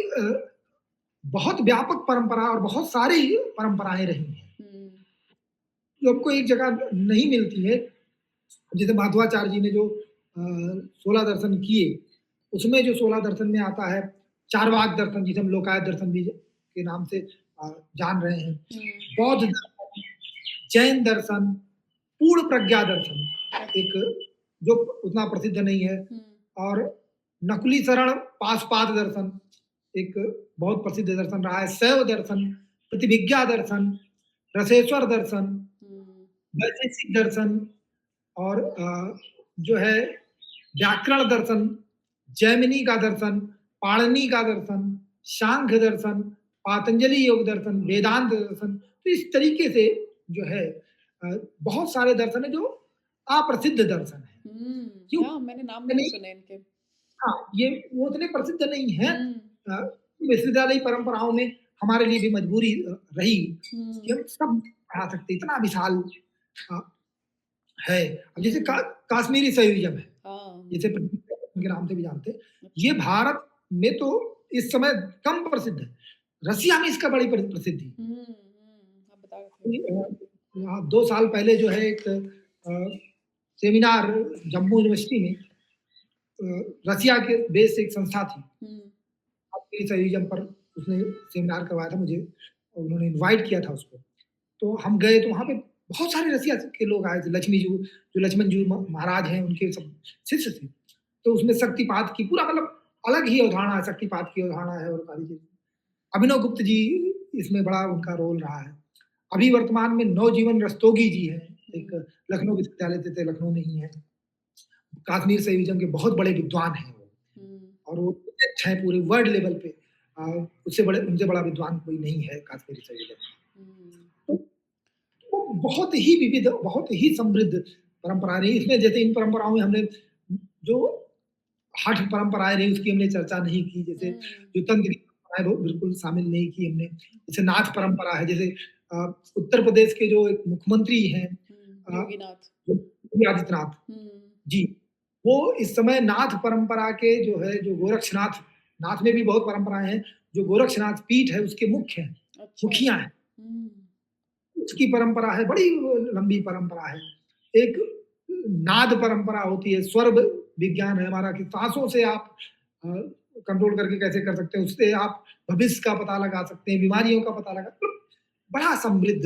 बहुत व्यापक परंपरा और बहुत सारी परंपराएँ रही हैं, हुँ, जो आपको एक जगह नहीं मिलती है। जैसे माधवाचार्य जी ने जो 16 दर्शन किए, उसमें जो 16 दर्शन में आता है, चारवाक दर्शन जिसे हम लोकायत दर्शन भी के नाम से जान रहे हैं, हुँ, बौद्ध दर्शन, जैन दर्शन, पूर्ण प्रज्ञा दर्शन, अच्छा। एक जो उतना प्रसिद्ध नहीं है, हुँ, और नकुली शरण पाशुपात दर्शन, एक बहुत प्रसिद्ध दर्शन रहा है, शैव दर्शन, प्रतिभिज्ञा दर्शन, रसेश्वर दर्शन, हुँ, वैशेषिक दर्शन और जो है व्याकरण दर्शन, जैमिनी का दर्शन, पाणिनि का दर्शन, सांख्य दर्शन, पातंजलि योग दर्शन, वेदांत दर्शन। तो इस तरीके से जो है बहुत सारे दर्शन है जो अप्रसिद्ध दर्शन है। क्यों? हाँ, मैंने नाम नहीं नहीं, सुने इनके। हाँ, ये वो उतने प्रसिद्ध नहीं है। हुँ, विश्वविद्यालयी परंपराओं में हमारे लिए भी मजबूरी रही कि हुँ, हम सब पढ़ा सकते, इतना विशाल अ, है। अब जैसे हुँ, कश्मीरी शहीदिज़्म है, हाँ, जिसे के नाम से भी जानते हैं। ये अच्छा। भारत में तो इस समय कम प्रसिद्ध है। रसिया में इसका बड़ी प्रसिद्धि है। हुँ, हुँ, आप बता रहे थे। कि, यहाँ 2 साल पहले जो है एक सेमिनार जम्मू यूनिवर्सिटी में रसिया के बेस से एक संस्था थी। हुँ, कश्मीरी शहीदिज़्म पर उसने सेमिनार करवाया था मुझे, और उन्होंने इनवाइट किया था उसको। तो हम गए तो वहाँ पे बहुत सारे रसिया के लोग आए थे। लक्ष्मी जी जो लक्ष्मण जी महाराज हैं उनके सब शिष्य थे। तो उसमें शक्तिपात की पूरा मतलब अलग ही अवधारणा है, शक्तिपात की अवधारणा है और सारी चीज़ें। अभिनव गुप्त जी इसमें बड़ा उनका रोल रहा है। अभी वर्तमान में नवजीवन रस्तोगी जी हैं, एक हुँ, लखनऊ विश्वविद्यालय से थे, लखनऊ में ही हैं। कश्मीर शहीदिज़्म के बहुत बड़े विद्वान हैं वो, हुँ, और वो अच्छे हैं पूरे वर्ल्ड लेवल पे। उससे बड़े उनसे बड़ा विद्वान कोई नहीं है कश्मीरी शहीदिज़्म। हुँ, तो वो बहुत ही विविध, बहुत ही समृद्ध परंपरा रही। इसमें जैसे इन परंपराओं में हमने जो हठ परंपराएँ रही उसकी हमने चर्चा नहीं की, जैसे हुँ, जो तंत्र की परंपराएँ वो बिल्कुल शामिल नहीं की हमने। जैसे नाथ परंपरा है, जैसे अ, उत्तर प्रदेश के जो एक मुख्यमंत्री हैं योगी नाथ। योगी आदित्यनाथ हुँ, जी, वो इस समय नाथ परंपरा के जो है जो गोरक्षनाथ, नाथ में भी बहुत परंपराएँ हैं, जो गोरक्षनाथ पीठ है उसके मुख्य हैं, अच्छा। मुखिया हैं। हुँ, उसकी परंपरा है, बड़ी लंबी परंपरा है। एक नाद परंपरा होती है, स्वर विज्ञान है हमारा कि साँसों से आप कंट्रोल करके कैसे कर सकते हैं, उससे आप भविष्य का पता लगा सकते हैं, बीमारियों का पता लगा मतलब बड़ा समृद्ध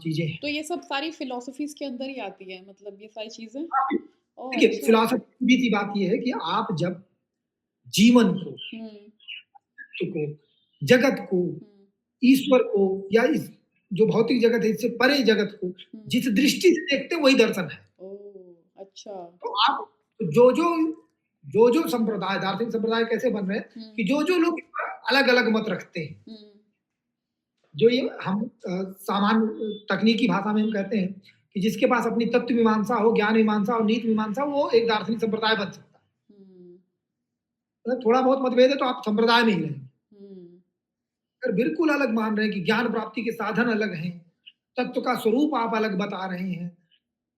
चीज़ें हैं। तो ये सब सारी फिलॉसफीज़ के अंदर ही आती है मतलब ये सारी चीज़ें? आप ओह! देखिए, अच्छा। फिलॉसफी की सीधी-सी बात ये है कि आप जब जीवन को, हुँ, अस्तित्व को, जगत को, हुँ, ईश्वर को या इस जो भौतिक जगत है इससे परे जगत को हुँ, जिस दृष्टि से देखते हैं वही दर्शन है। ओह! अच्छा। तो आप जो-जो जो-जो संप्रदाय दार्शनिक संप्रदाय कैसे बन रहे हैं हुँ, कि जो-जो लोग अलग-अलग मत रखते हैं। हुँ, जो ये हम सामान्य तकनीकी भाषा में हम कहते हैं कि जिसके पास अपनी तत्व मीमांसा हो, ज्ञान मीमांसा और नीति मीमांसा हो, वो एक दार्शनिक संप्रदाय बन सकता है। हुँ, मतलब थोड़ा बहुत मतभेद है तो आप संप्रदाय में ही रहेंगे। हुँ, अगर बिल्कुल अलग मान रहे हैं कि ज्ञान प्राप्ति के साधन अलग हैं, तत्व का स्वरूप आप अलग बता रहे हैं,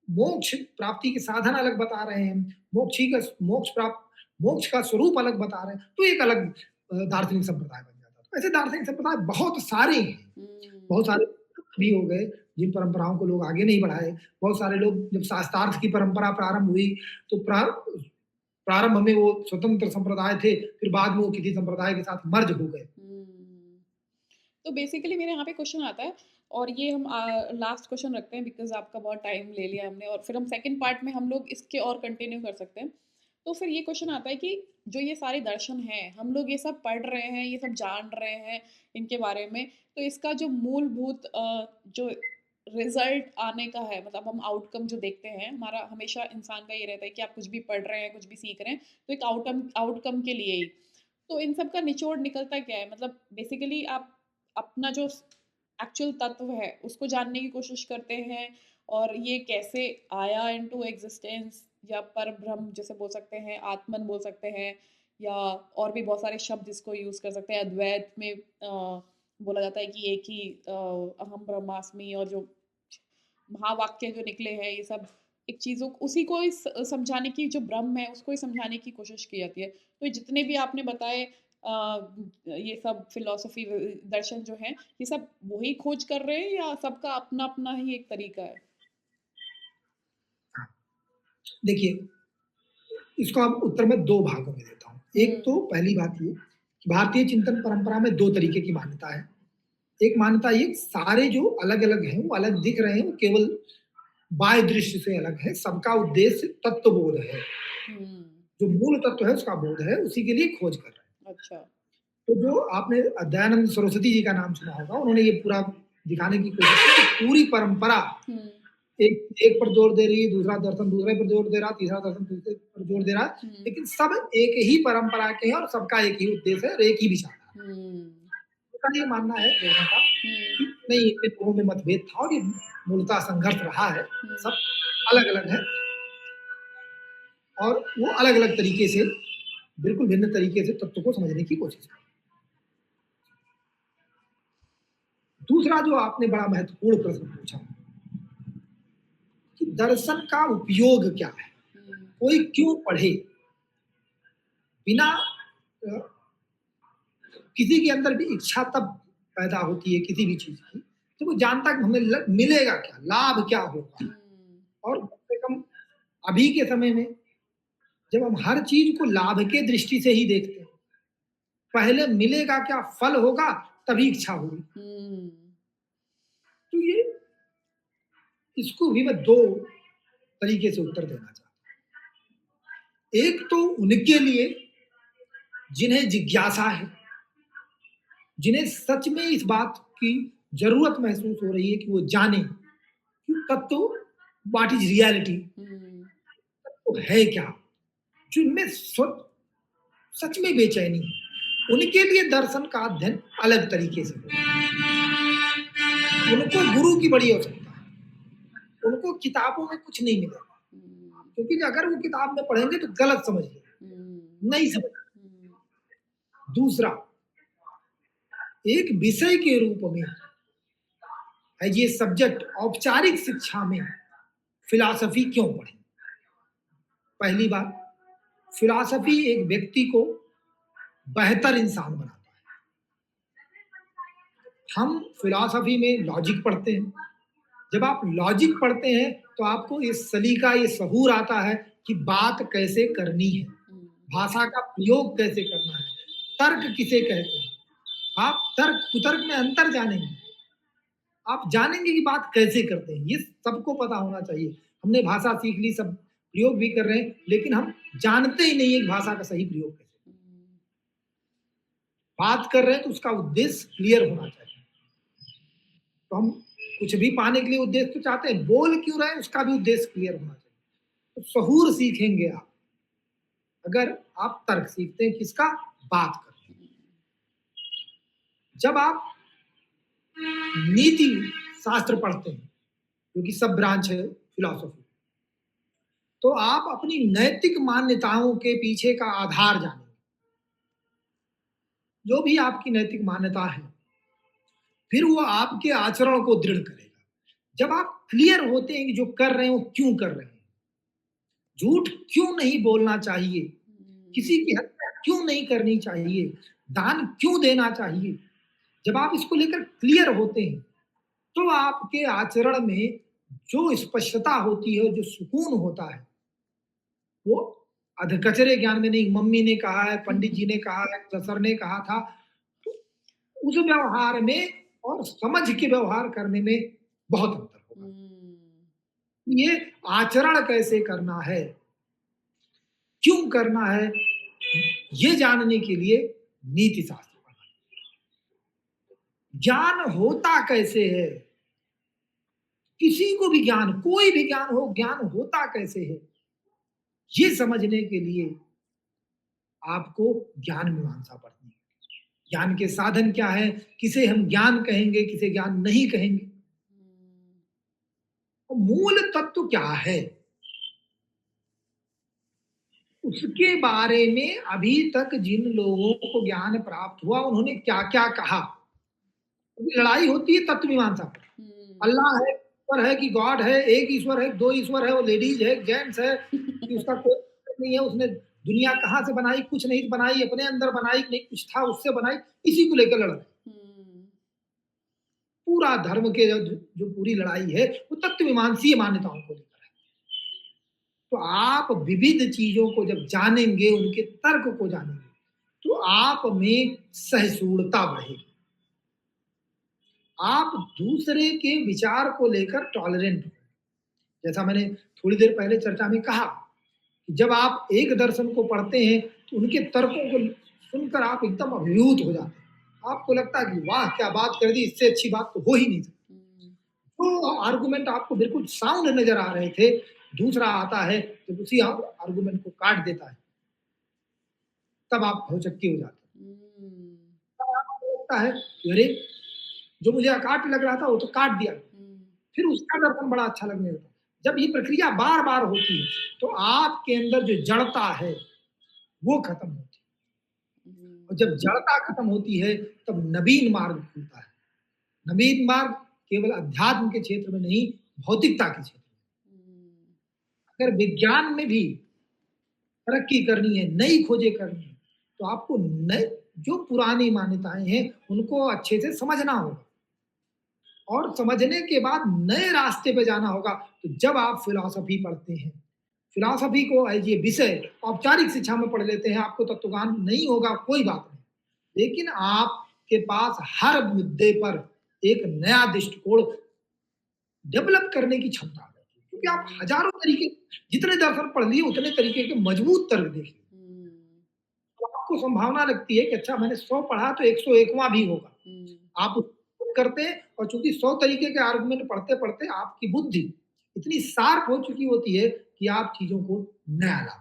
मोक्ष प्राप्ति के साधन अलग बता रहे हैं, मोक्ष का स्वरूप अलग बता रहे हैं, तो एक अलग दार्शनिक संप्रदाय बन जाता है। तो ऐसे दार्शनिक संप्रदाय बहुत सारे हैं, हुँ। बहुत सारे भी हो गए, जिन परंपराओं को लोग आगे नहीं बढ़ाए। बहुत सारे लोग जब शास्त्रार्थ की परंपरा प्रारंभ हुई, तो प्रारंभ में वो स्वतंत्र संप्रदाय थे, फिर बाद में वो किसी संप्रदाय के साथ मर्ज हो गए। हुँ। तो बेसिकली मेरे यहाँ पे क्वेश्चन आता है और ये हम लास्ट क्वेश्चन रखते हैं बिकॉज़ आपका बहुत टाइम ले लिया हमने और फिर हम सेकंड पार्ट में हम लोग इसके और कंटिन्यू कर सकते हैं। तो फिर ये क्वेश्चन आता है कि जो ये सारे दर्शन हैं, हम लोग ये सब पढ़ रहे हैं, ये सब जान रहे हैं इनके बारे में, तो इसका जो मूलभूत जो रिज़ल्ट आने का है मतलब हम आउटकम जो देखते हैं, हमारा हमेशा इंसान का ये रहता है कि आप कुछ भी पढ़ रहे हैं, कुछ भी सीख रहे हैं, तो एक आउटकम के लिए ही। तो इन सब का निचोड़ निकलता क्या है? मतलब बेसिकली आप अपना जो एक्चुअल तत्व है, उसको जानने की कोशिश करते हैं और ये कैसे आया इनटू एक्जिस्टेंस या परब्रह्म जिसे बोल सकते हैं, आत्मन बोल सकते हैं या और भी बहुत सारे शब्द जिसको यूज़ कर सकते हैं। अद्वैत में बोला जाता है कि एक ही अहम ब्रह्मास्मि और जो महावाक्य जो निकले हैं ये सब एक चीज़ों उसी को ही समझाने की जो ब्रह्म है उसको ही समझाने की कोशिश की जाती है। तो ये जितने भी आपने बताए ये सब फ़िलॉसफ़ी दर्शन जो हैं, ये सब वही खोज कर रहे हैं या सबका अपना-अपना ही एक तरीका है? हाँ, देखिए, इसको अब उत्तर मैं 2 भागों में देता हूँ। एक तो हुँ, पहली बात ये कि भारतीय चिंतन परंपरा में 2 तरीके की मान्यता है। एक मान्यता ये सारे जो अलग-अलग हैं, वो अलग दिख रहे हैं, वो केवल बाह्य दृश्य से अलग है, सबका उद्देश्य तत्वबोध है। हुँ, जो मूल तत्व है उसका बोध है, उसी के लिए खोज कर रहे हैं। अच्छा। तो जो आपने दयानंद सरस्वती जी का नाम सुना होगा, उन्होंने ये पूरा दिखाने की कोशिश की कि पूरी परंपरा हुँ, एक एक पर जोर दे रही है, दूसरा दर्शन दूसरे पर जोर दे रहा, तीसरा दर्शन तीसरे पर जोर दे रहा, हुँ, लेकिन सब एक ही परंपरा के हैं और सबका एक ही उद्देश्य है और एक ही विचार है। हुँ, उनका ये मानना है लोगों का हुँ, कि नहीं, इन लोगों में मतभेद था और ये मूलतः संघर्ष रहा है, हुँ, सब अलग-अलग हैं और वो अलग-अलग तरीके से, बिल्कुल भिन्न तरीके से तत्व को समझने की कोशिश की। दूसरा जो आपने बड़ा महत्वपूर्ण प्रश्न पूछा कि दर्शन का उपयोग क्या है? हुँ, कोई क्यों पढ़े? बिना किसी के अंदर भी इच्छा तब पैदा होती है किसी भी चीज़ की, तो वो जानता है कि हमें मिलेगा क्या? लाभ क्या होगा? हुँ, और कम से कम अभी के समय में जब हम हर चीज़ को लाभ के दृष्टि से ही देखते हैं, पहले मिलेगा क्या? फल होगा, तभी इच्छा होगी। हुँ, तो ये इसको भी मैं 2 तरीके से उत्तर देना चाहता हूँ। एक तो उनके लिए जिन्हें जिज्ञासा है, जिन्हें सच में इस बात की ज़रूरत महसूस हो रही है कि वो जानें कि तत्व व्हाट इज़ रियलिटी, हुँ, तो है क्या? जिनमें सच में बेचैनी है, उनके लिए दर्शन का अध्ययन अलग तरीके से होगा। उनको गुरु की बड़ी आवश्यकता है। उनको किताबों में कुछ नहीं मिलेगा, हुँ, क्योंकि अगर वो किताब में पढ़ेंगे तो गलत समझ लेंगे, हुँ, नहीं समझ। हुँ, दूसरा, एक विषय के रूप में है ये सब्जेक्ट औपचारिक शिक्षा में फिलॉसफी क्यों पढ़ें? पहली बात, फिलॉसफी एक व्यक्ति को बेहतर इंसान बनाता है। हम फिलॉसफी में लॉजिक पढ़ते हैं। जब आप लॉजिक पढ़ते हैं तो आपको ये सलीका, ये सहूर आता है कि बात कैसे करनी है, हुँ, भाषा का प्रयोग कैसे करना है, तर्क किसे कहते हैं। आप तर्क कुतर्क में अंतर जानेंगे, आप जानेंगे कि बात कैसे करते हैं, ये सबको पता होना चाहिए। हमने भाषा सीख ली, सब प्रयोग भी कर रहे हैं, लेकिन हम जानते ही नहीं है कि भाषा का सही प्रयोग कैसे। हुँ, बात कर रहे हैं तो उसका उद्देश्य क्लियर होना चाहिए। तो हम कुछ भी पाने के लिए उद्देश्य तो चाहते हैं, बोल क्यों रहे हैं उसका भी उद्देश्य क्लियर होना चाहिए। तो सहूर सीखेंगे आप, अगर आप तर्क सीखते हैं किसका? बात कर। हुँ, जब आप नीति शास्त्र पढ़ते हैं, जो कि सब ब्रांच है फिलॉसफी, तो आप अपनी नैतिक मान्यताओं के पीछे का आधार जानेंगे। जो भी आपकी नैतिक मान्यता है, फिर वो आपके आचरण को दृढ़ करेगा। जब आप क्लियर होते हैं कि जो कर रहे हैं वो क्यों कर रहे हैं, झूठ क्यों नहीं बोलना चाहिए, हुँ, किसी की हत्या क्यों नहीं करनी चाहिए, दान क्यों देना चाहिए, जब आप इसको लेकर क्लियर होते हैं, तो आपके आचरण में जो स्पष्टता होती है, जो सुकून होता है, वो अधकचरे ज्ञान में नहीं, मम्मी ने कहा है, पंडित जी ने कहा है, सर ने कहा था, तो उस व्यवहार में और समझ के व्यवहार करने में बहुत अंतर होगा। हुँ, ये आचरण कैसे करना है, क्यों करना है, ये जानने के लिए नीति शास्त्र पढ़ना। ज्ञान होता कैसे है, किसी को भी ज्ञान, कोई भी ज्ञान हो, ज्ञान होता कैसे है, ये समझने के लिए आपको ज्ञान मीमांसा पढ़नी है। ज्ञान के साधन क्या है, किसे हम ज्ञान कहेंगे, किसे ज्ञान नहीं कहेंगे, हुँ, और मूल तत्व क्या है, उसके बारे में अभी तक जिन लोगों को ज्ञान प्राप्त हुआ उन्होंने क्या क्या कहा। क्योंकि लड़ाई होती है तत्व मीमांसा पर। हुँ। अल्लाह है, ईश्वर है कि गॉड है, एक ईश्वर है, दो ईश्वर है, वो लेडीज है, जेंट्स है, कि उसका कोई मतलब नहीं है, उसने दुनिया कहाँ से बनाई, कुछ नहीं बनाई, अपने अंदर बनाई, नहीं कुछ था उससे बनाई, इसी को लेकर लड़ रहे हैं। हुँ, पूरा धर्म के जो पूरी लड़ाई है वो तत्व मीमांसीय मान्यताओं को लेकर है। तो आप विविध चीजों को जब जानेंगे, उनके तर्क को जानेंगे, तो आप में सहिष्णुता बढ़ेगी। आप दूसरे के विचार को लेकर टॉलरेंट हो। जैसा मैंने थोड़ी देर पहले चर्चा में कहा, कि जब आप एक दर्शन को पढ़ते हैं तो उनके तर्कों को सुनकर आप एकदम अभिभूत हो जाते हैं। आपको लगता है कि वाह क्या बात कर दी, इससे अच्छी बात तो हो ही नहीं सकती। हुँ, तो आर्गुमेंट आपको बिल्कुल साउंड नजर आ रहे थे, दूसरा आता है जब उसी आर्गुमेंट को काट देता है, तब आप भौचक्के हो जाते हैं। हुँ, तब आपको लगता है कि अरे जो मुझे अकाट लग रहा था वो तो काट दिया, हुँ, फिर उसका दर्शन बड़ा अच्छा लगने लगता है। जब ये प्रक्रिया बार बार होती है तो आपके अंदर जो जड़ता है वो खत्म होती है, और हुँ, जब जड़ता खत्म होती है तब नवीन मार्ग खुलता है। नवीन मार्ग केवल अध्यात्म के क्षेत्र में नहीं, भौतिकता के क्षेत्र में। हुँ, अगर विज्ञान में भी तरक्की करनी है, नई खोजें करनी है, तो आपको नए, जो पुरानी मान्यताएं हैं उनको अच्छे से समझना होगा, और समझने के बाद नए रास्ते पे जाना होगा। तो जब आप फिलॉसफी पढ़ते हैं, फिलॉसफी को एज ये विषय औपचारिक शिक्षा में पढ़ लेते हैं, आपको तत्वज्ञान नहीं होगा कोई बात नहीं, लेकिन आपके पास हर मुद्दे पर एक नया दृष्टिकोण डेवलप करने की क्षमता है, क्योंकि आप हुँ, हजारों तरीके, जितने दर्शन पढ़ लिए उतने तरीके के मजबूत तर्क देख लिए, हुँ, तो आपको संभावना लगती है कि अच्छा मैंने 100 पढ़ा तो 101वां भी होगा। हुँ, आप उसको करते हैं, और चूंकि 100 तरीके के आर्गुमेंट पढ़ते पढ़ते आपकी बुद्धि इतनी शार्प हो चुकी होती है कि आप चीजों को नया ला।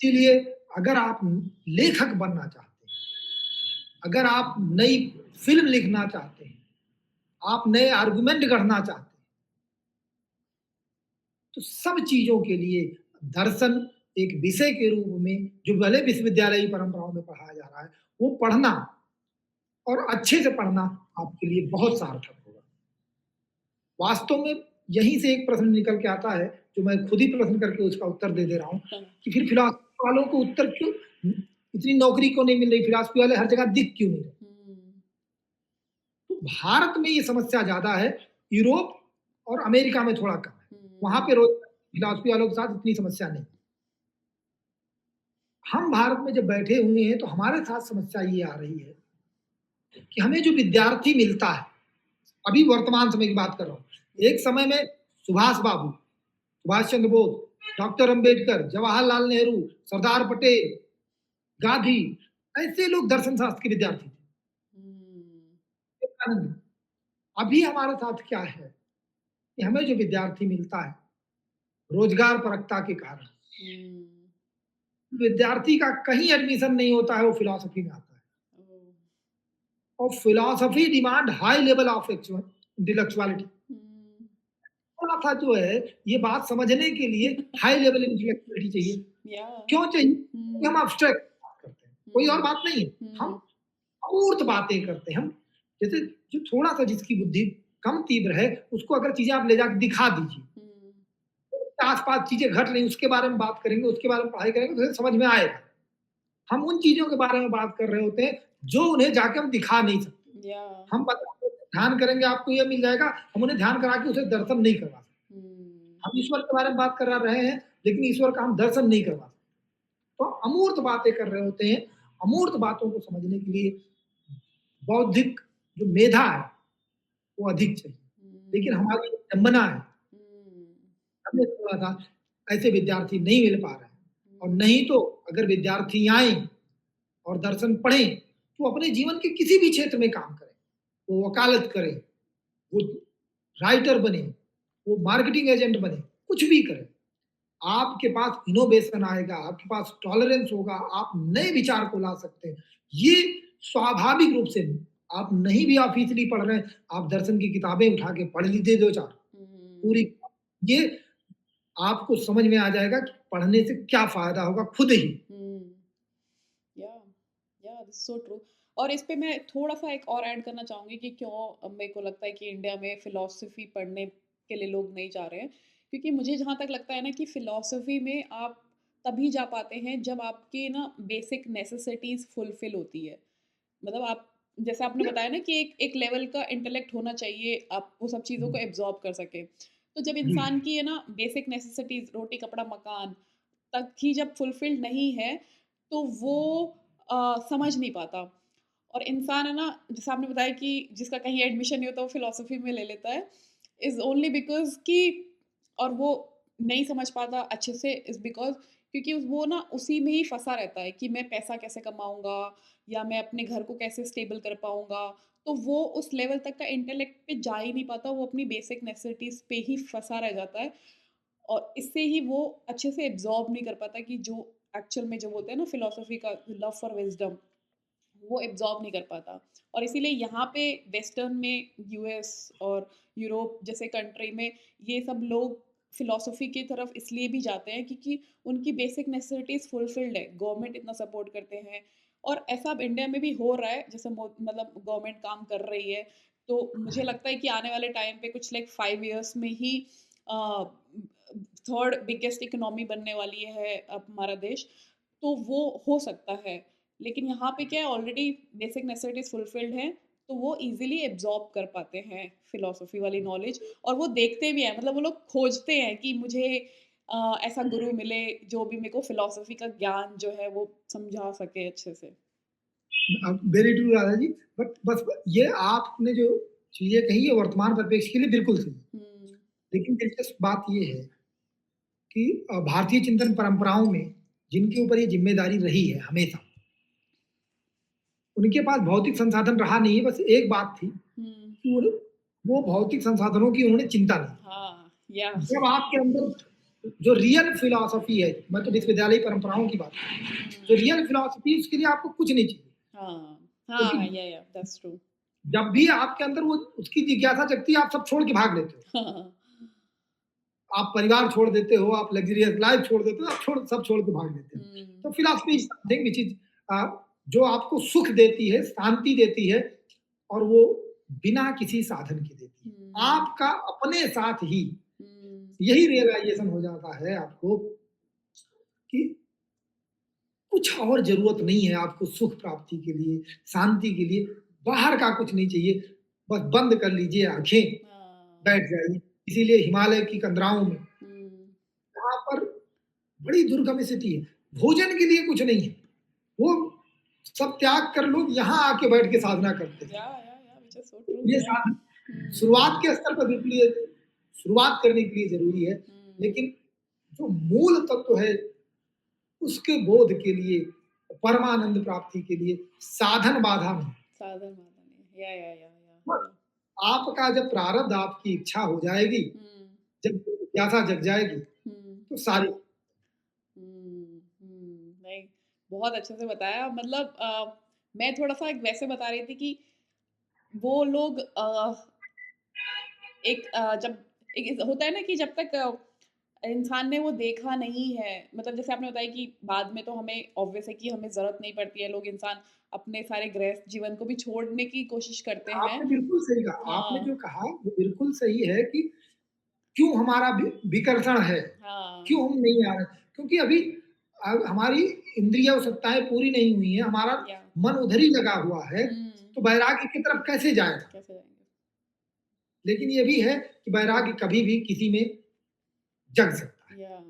इसीलिए अगर आप लेखक बनना चाहते हैं, अगर आप नई फिल्म लिखना चाहते हैं, आप नए आर्गुमेंट गढ़ना चाहते हैं, तो सब चीजों के लिए दर्शन एक विषय के रूप में, जो भले विश्वविद्यालयी परंपराओं में पढ़ाया जा रहा है, वो पढ़ना और अच्छे से पढ़ना आपके लिए बहुत सार्थक होगा। वास्तव में यहीं से एक प्रश्न निकल के आता है, जो मैं खुद ही प्रश्न करके उसका उत्तर दे दे रहा हूँ, हाँ, कि फिर फिलॉसफी वालों को उत्तर क्यों, इतनी नौकरी क्यों नहीं मिल रही, फिलॉसफी वाले हर जगह दिख क्यों नहीं रहे। हुँ, तो भारत में ये समस्या ज्यादा है, यूरोप और अमेरिका में थोड़ा कम है। वहां हुँ, पे रोज फिलॉसफी वालों के साथ इतनी समस्या नहीं। हम भारत में जब बैठे हुए हैं तो हमारे साथ समस्या ये आ रही है कि हमें जो विद्यार्थी मिलता है, अभी वर्तमान समय की बात कर रहा हूँ, एक समय में सुभाष बाबू, सुभाष चंद्र बोस, डॉक्टर अंबेडकर, जवाहरलाल नेहरू, सरदार पटेल, गांधी, ऐसे लोग दर्शन शास्त्र के विद्यार्थी हुँ, थे। अभी हमारे साथ क्या है, कि हमें जो विद्यार्थी मिलता है रोजगार परकता के कारण, हुँ, विद्यार्थी का कहीं एडमिशन नहीं होता है, वो फिलॉसफी में आता है। ओह! और philosophy demand high level of intellectuality. हुँ, थोड़ा सा जो है, ये बात समझने के लिए हाई लेवल इंटेलेक्चुअलिटी चाहिए। या क्यों चाहिए? क्योंकि हम हुँ, एब्स्ट्रैक्ट बात करते हैं, कोई और हुँ, बात नहीं है। हम हुँ, अमूर्त बातें करते हैं, हम जैसे जो थोड़ा-सा जिसकी बुद्धि कम तीव्र है, उसको अगर चीज़ें आप ले जाके दिखा दीजिए, हुँ, तो आस-पास चीज़ें घट रही हैं, उसके बारे में बात करेंगे, उसके बारे में पढ़ाई करेंगे, तो उसे समझ में आएगा। हम उन चीज़ों के बारे में बात कर रहे होते हैं, जो उन्हें जाके हम दिखा नहीं सकते। या हम बताते हैं, ध्यान करेंगे आपको ये मिल जाएगा, हम उन्हें ध्यान करा के उसे दर्शन नहीं करवा सकते। हुँ, हम ईश्वर के बारे में बात करा रहे हैं, लेकिन ईश्वर का हम दर्शन नहीं करवा सकते। तो अमूर्त बातें कर रहे होते हैं, अमूर्त बातों को समझने के लिए बौद्धिक जो मेधा है, वो अधिक चाहिए। हुँ, लेकिन हमारी विडंबना है, हुँ, हमें थोड़ा-सा ऐसे विद्यार्थी नहीं मिल पा रहे हैं। और हुँ, नहीं तो अगर विद्यार्थी आएँ और दर्शन पढ़ें, तो अपने जीवन के किसी भी क्षेत्र में काम करें। वो वकालत करें, वो राइटर बने, वो मार्केटिंग एजेंट बने, कुछ भी करें। आपके पास इनोवेशन आएगा, आपके पास टॉलरेंस होगा, आप नए विचार को ला सकते हैं। ये स्वाभाविक रूप से आप नहीं भी ऑफिशियली पढ़ रहे हैं, आप दर्शन की किताबें उठा के पढ़ लीजिए 2-4 हुँ, पूरी। ये आपको समझ में आ जाएगा कि पढ़ने से क्या फ़ायदा होगा खुद ही। हुँ। या दैट्स सो ट्रू। और इस पे मैं थोड़ा-सा एक और ऐड करना चाहूँगी कि क्यों मेरे को लगता है कि इंडिया में फ़िलॉसफ़ी पढ़ने के लिए लोग नहीं जा रहे हैं। क्योंकि मुझे जहाँ तक लगता है ना कि फ़िलॉसफ़ी में आप तभी जा पाते हैं जब आपकी ना बेसिक नेसेसिटीज़ फुलफ़िल होती है। मतलब आप जैसे आपने बताया ना कि एक एक लेवल का इंटेलेक्ट होना चाहिए, आप वो सब चीज़ों को हुँ, एब्ज़ॉर्ब कर सकें। तो जब जी, इंसान की है ना बेसिक नेसेसिटीज़ रोटी, कपड़ा, मकान तक ही जब फुलफ़िल्ड नहीं है, तो वो समझ नहीं पाता। और इंसान है ना, जैसे आपने बताया कि जिसका कहीं एडमिशन नहीं होता वो फ़िलॉसफ़ी में ले लेता है, इज़ ओनली बिकॉज़ कि और वो नहीं समझ पाता अच्छे से इज़ बिकॉज़ क्योंकि वो ना उसी में ही फँसा रहता है कि मैं पैसा कैसे कमाऊँगा या मैं अपने घर को कैसे स्टेबल कर पाऊँगा। तो वो उस लेवल तक का इंटेलेक्ट पे जा ही नहीं पाता, वो अपनी बेसिक नेसेसिटीज़ पे ही फँसा रह जाता है। और इससे ही वो अच्छे से एब्ज़ॉर्ब नहीं कर पाता कि जो एक्चुअल में जो बोलते हैं ना फ़िलॉसफ़ी का लव फॉर विज़डम, वो एब्ज़ॉर्ब नहीं कर पाता। और इसीलिए यहाँ पे वेस्टर्न में यूएस और यूरोप जैसे कंट्री में ये सब लोग फ़िलॉसफ़ी की तरफ इसलिए भी जाते हैं क्योंकि उनकी बेसिक नेसेसिटीज़ फुलफ़िल्ड है, गवर्नमेंट इतना सपोर्ट करते हैं। और ऐसा अब इंडिया में भी हो रहा है, जैसे मतलब गवर्नमेंट काम कर रही है। तो मुझे लगता है कि आने वाले टाइम पे कुछ लाइक 5 इयर्स में ही अ, 3rd बिगेस्ट इकोनॉमी बनने वाली है अब हमारा देश, तो वो हो सकता है। लेकिन यहाँ पे क्या है, ऑलरेडी बेसिक नेसेसिटीज़ फुलफिल्ड हैं, तो वो ईज़िली एब्ज़ॉर्ब कर पाते हैं फ़िलॉसफ़ी वाली नॉलेज। और वो देखते भी हैं, मतलब वो लोग खोजते हैं कि मुझे ऐसा गुरु मिले जो भी मेरे को फ़िलॉसफ़ी का ज्ञान जो है वो समझा सके अच्छे से। Very true Radha ji. But बस ये आपने जो चीज़ें कही है वर्तमान परिप्रेक्ष्य के लिए बिल्कुल सही है। हुँ, लेकिन दिलचस्प बात ये है कि भारतीय चिंतन परंपराओं में जिनके ऊपर ये ज़िम्मेदारी रही है हमेशा, उनके पास भौतिक संसाधन रहा नहीं है, बस एक बात थी हुँ, कि वो भौतिक संसाधनों की उन्होंने चिंता नहीं की। हाँ, या जब आपके अंदर जो रियल फिलॉसफी है, मैं तो विश्वविद्यालय परंपराओं की बात कर रहा हूँ, जो हुँ, रियल फिलॉसफी है उसके लिए आपको कुछ नहीं चाहिए। हाँ, क्योंकि हाँ, या दैट्स ट्रू। जब भी आपके अंदर वो उसकी जिज्ञासा जगती है, आप सब छोड़ के भाग लेते हो। हाँ, आप परिवार छोड़ देते हो, आप लग्ज़रियस लाइफ़ छोड़ देते हो, आप सब छोड़ के भाग देते हो। हुँ, तो philosophy is something which is जो आपको सुख देती है, शांति देती है और वो बिना किसी साधन के देती है। हुँ, आपका अपने साथ ही हुँ, यही रियलाइज़ेशन हो जाता है आपको कि कुछ और ज़रूरत नहीं है आपको सुख प्राप्ति के लिए, शांति के लिए, बाहर का कुछ नहीं चाहिए। बस बंद कर लीजिए आँखें, हाँ, बैठ जाइए। इसीलिए हिमालय की कंदराओं में हुँ, यहाँ पर बड़ी दुर्गम स्थिति है। भोजन के लिए कुछ नहीं है। वो सब त्याग कर लोग यहाँ आके बैठ के साधना करते हैं। व्हिच इज़ सो ट्रू, ये या साधन हुँ, शुरुआत के स्तर पर बिल्कुल ये शुरुआत करने के लिए ज़रूरी है। हुँ, लेकिन जो मूल तत्व है उसके बोध के लिए, परमानंद प्राप्ति के लिए साधन बाधा नहीं। साधन वादा नहीं, बस आपका जब प्रारब्ध आपकी इच्छा हो जाएगी, हुँ, जब जिज्ञासा जग जाएगी, हुँ, तो सारी नहीं, बहुत अच्छे से बताया। मतलब मैं थोड़ा-सा एक वैसे बता रही थी कि वो लोग जब एक होता है ना कि जब तक इंसान ने वो देखा नहीं है। मतलब जैसे आपने बताया कि बाद में तो हमें ऑब्वियस है कि हमें ज़रूरत नहीं पड़ती है, लोग इंसान अपने सारे गृहस्थ जीवन को भी छोड़ने की कोशिश करते हैं। आपने बिल्कुल सही कहा। आपने हाँ, जो कहा वो बिल्कुल सही है कि क्यों हमारा विकर्षण है? हाँ, क्यों हम नहीं आ रहे? क्योंकि अभी हमारी इंद्रिय अवसत्ताएँ पूरी नहीं हुई हैं, हमारा या मन उधर ही लगा हुआ है, हुँ, तो वैराग्य की तरफ कैसे जाएगा? कैसे जाएँगे? लेकिन ये भी है कि वैराग्य कभी भी किसी में जग सकता है। या।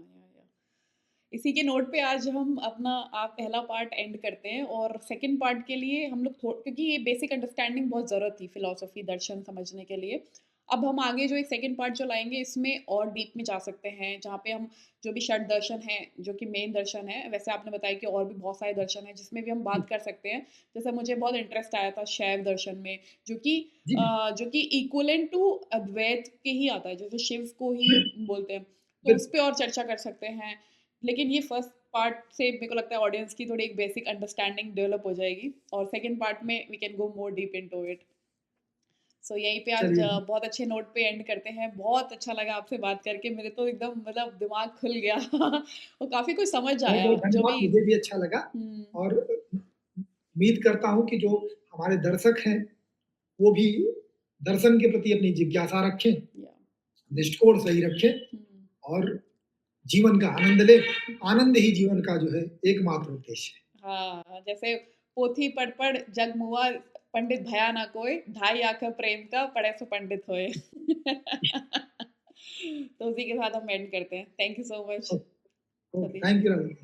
इसी के नोट पे आज हम अपना पहला पार्ट एंड करते हैं और सेकंड पार्ट के लिए हम लोग क्योंकि ये बेसिक अंडरस्टैंडिंग बहुत ज़रूरत थी फिलॉसफी दर्शन समझने के लिए। अब हम आगे जो एक सेकंड पार्ट जो लाएँगे इसमें और डीप में जा सकते हैं, जहाँ पे हम जो भी षट दर्शन हैं, जो कि मेन दर्शन है, वैसे आपने बताया कि और भी बहुत सारे दर्शन हैं जिसमें भी हम जी, बात कर सकते हैं। जैसे मुझे बहुत इंटरेस्ट आया था शैव दर्शन में, जो कि जी, जो कि इक्विवेलेंट टू अद्वैत के ही आता है, जैसे शिव को ही बिल बोलते हैं। तो उस बिल्कुल। पे और चर्चा कर सकते हैं। लेकिन ये फर्स्ट पार्ट से मेरे को लगता है ऑडियंस की थोड़ी एक बेसिक अंडरस्टैंडिंग डेवलप हो जाएगी और सेकंड पार्ट में we can go more deep into it. So यहीं पे आज चलिए, बहुत अच्छे नोट पे एंड करते हैं। बहुत अच्छा लगा आपसे बात करके, मेरे तो एकदम मतलब दिमाग खुल गया और काफ़ी कुछ समझ आया बहुत-बहुत जो धन्यवाद, भी मुझे भी अच्छा लगा हुँ, और उम्मीद करता हूँ कि जो हमारे दर्शक हैं, वो भी दर्शन के प्रति अपनी जिज्ञासा रखें, या दृष्टिकोण सही रखें हुँ, और जीवन का आनंद लें। आनंद ही जीवन का जो है एकमात्र उद्देश्य है। हाँ, जैसे पोथी पढ़ जग मुआ पंडित भया ना कोय, ढाई आँखें प्रेम का पढ़े सो पंडित होए। तो उसी के साथ हम एंड करते हैं। Thank you so much okay, Satish thank ji. You Ravi.